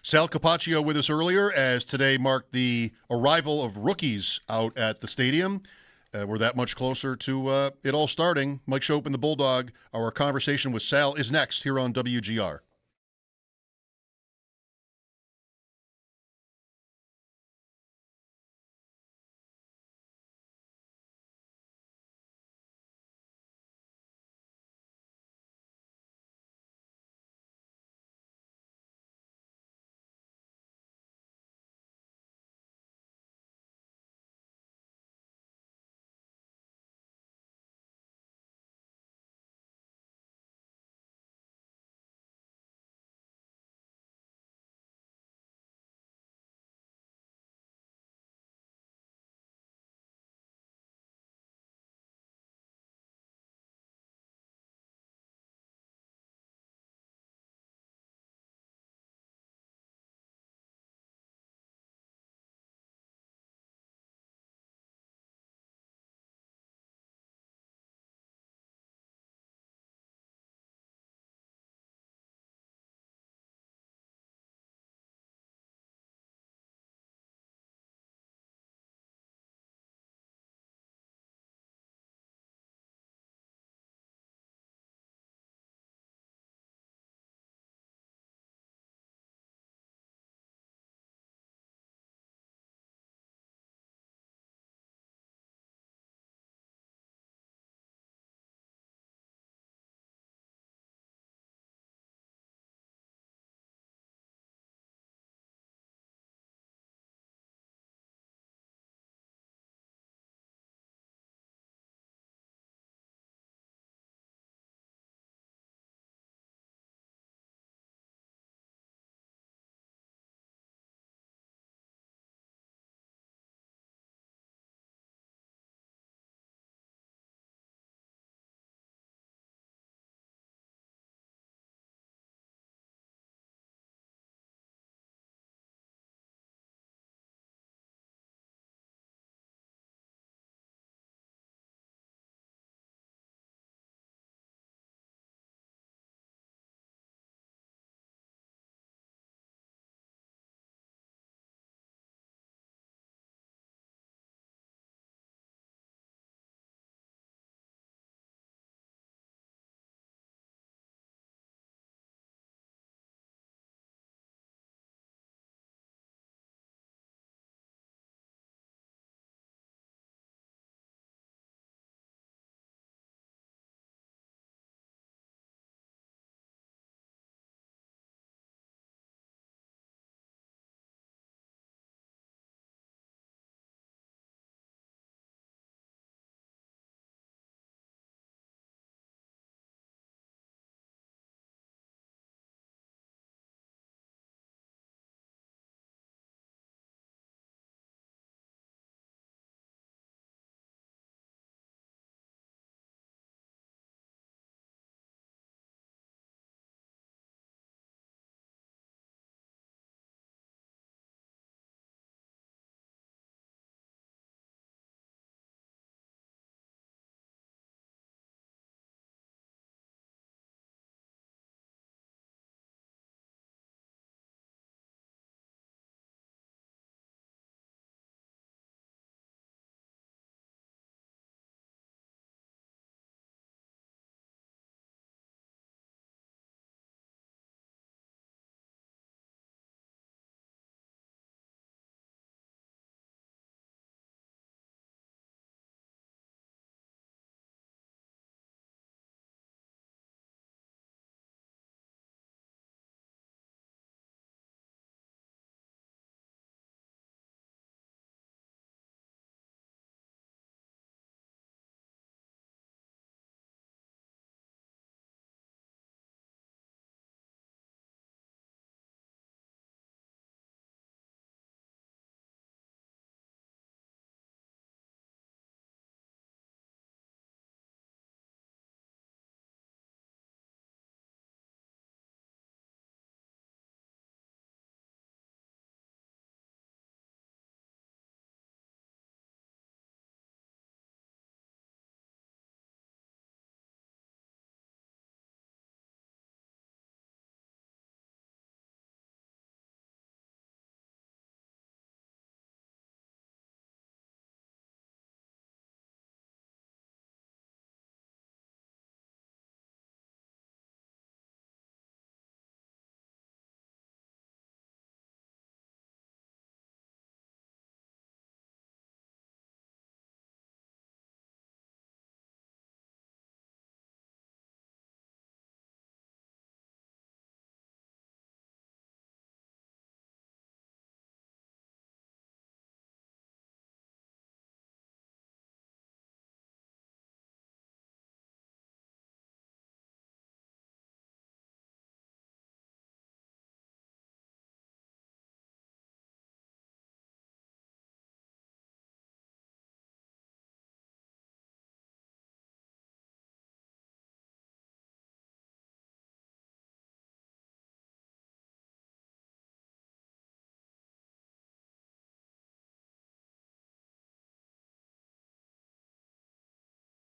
Sal Capaccio with us earlier, as today marked the arrival of rookies out at the stadium. We're that much closer to it all starting. Mike Schopp and the Bulldog. Our conversation with Sal is next here on WGR.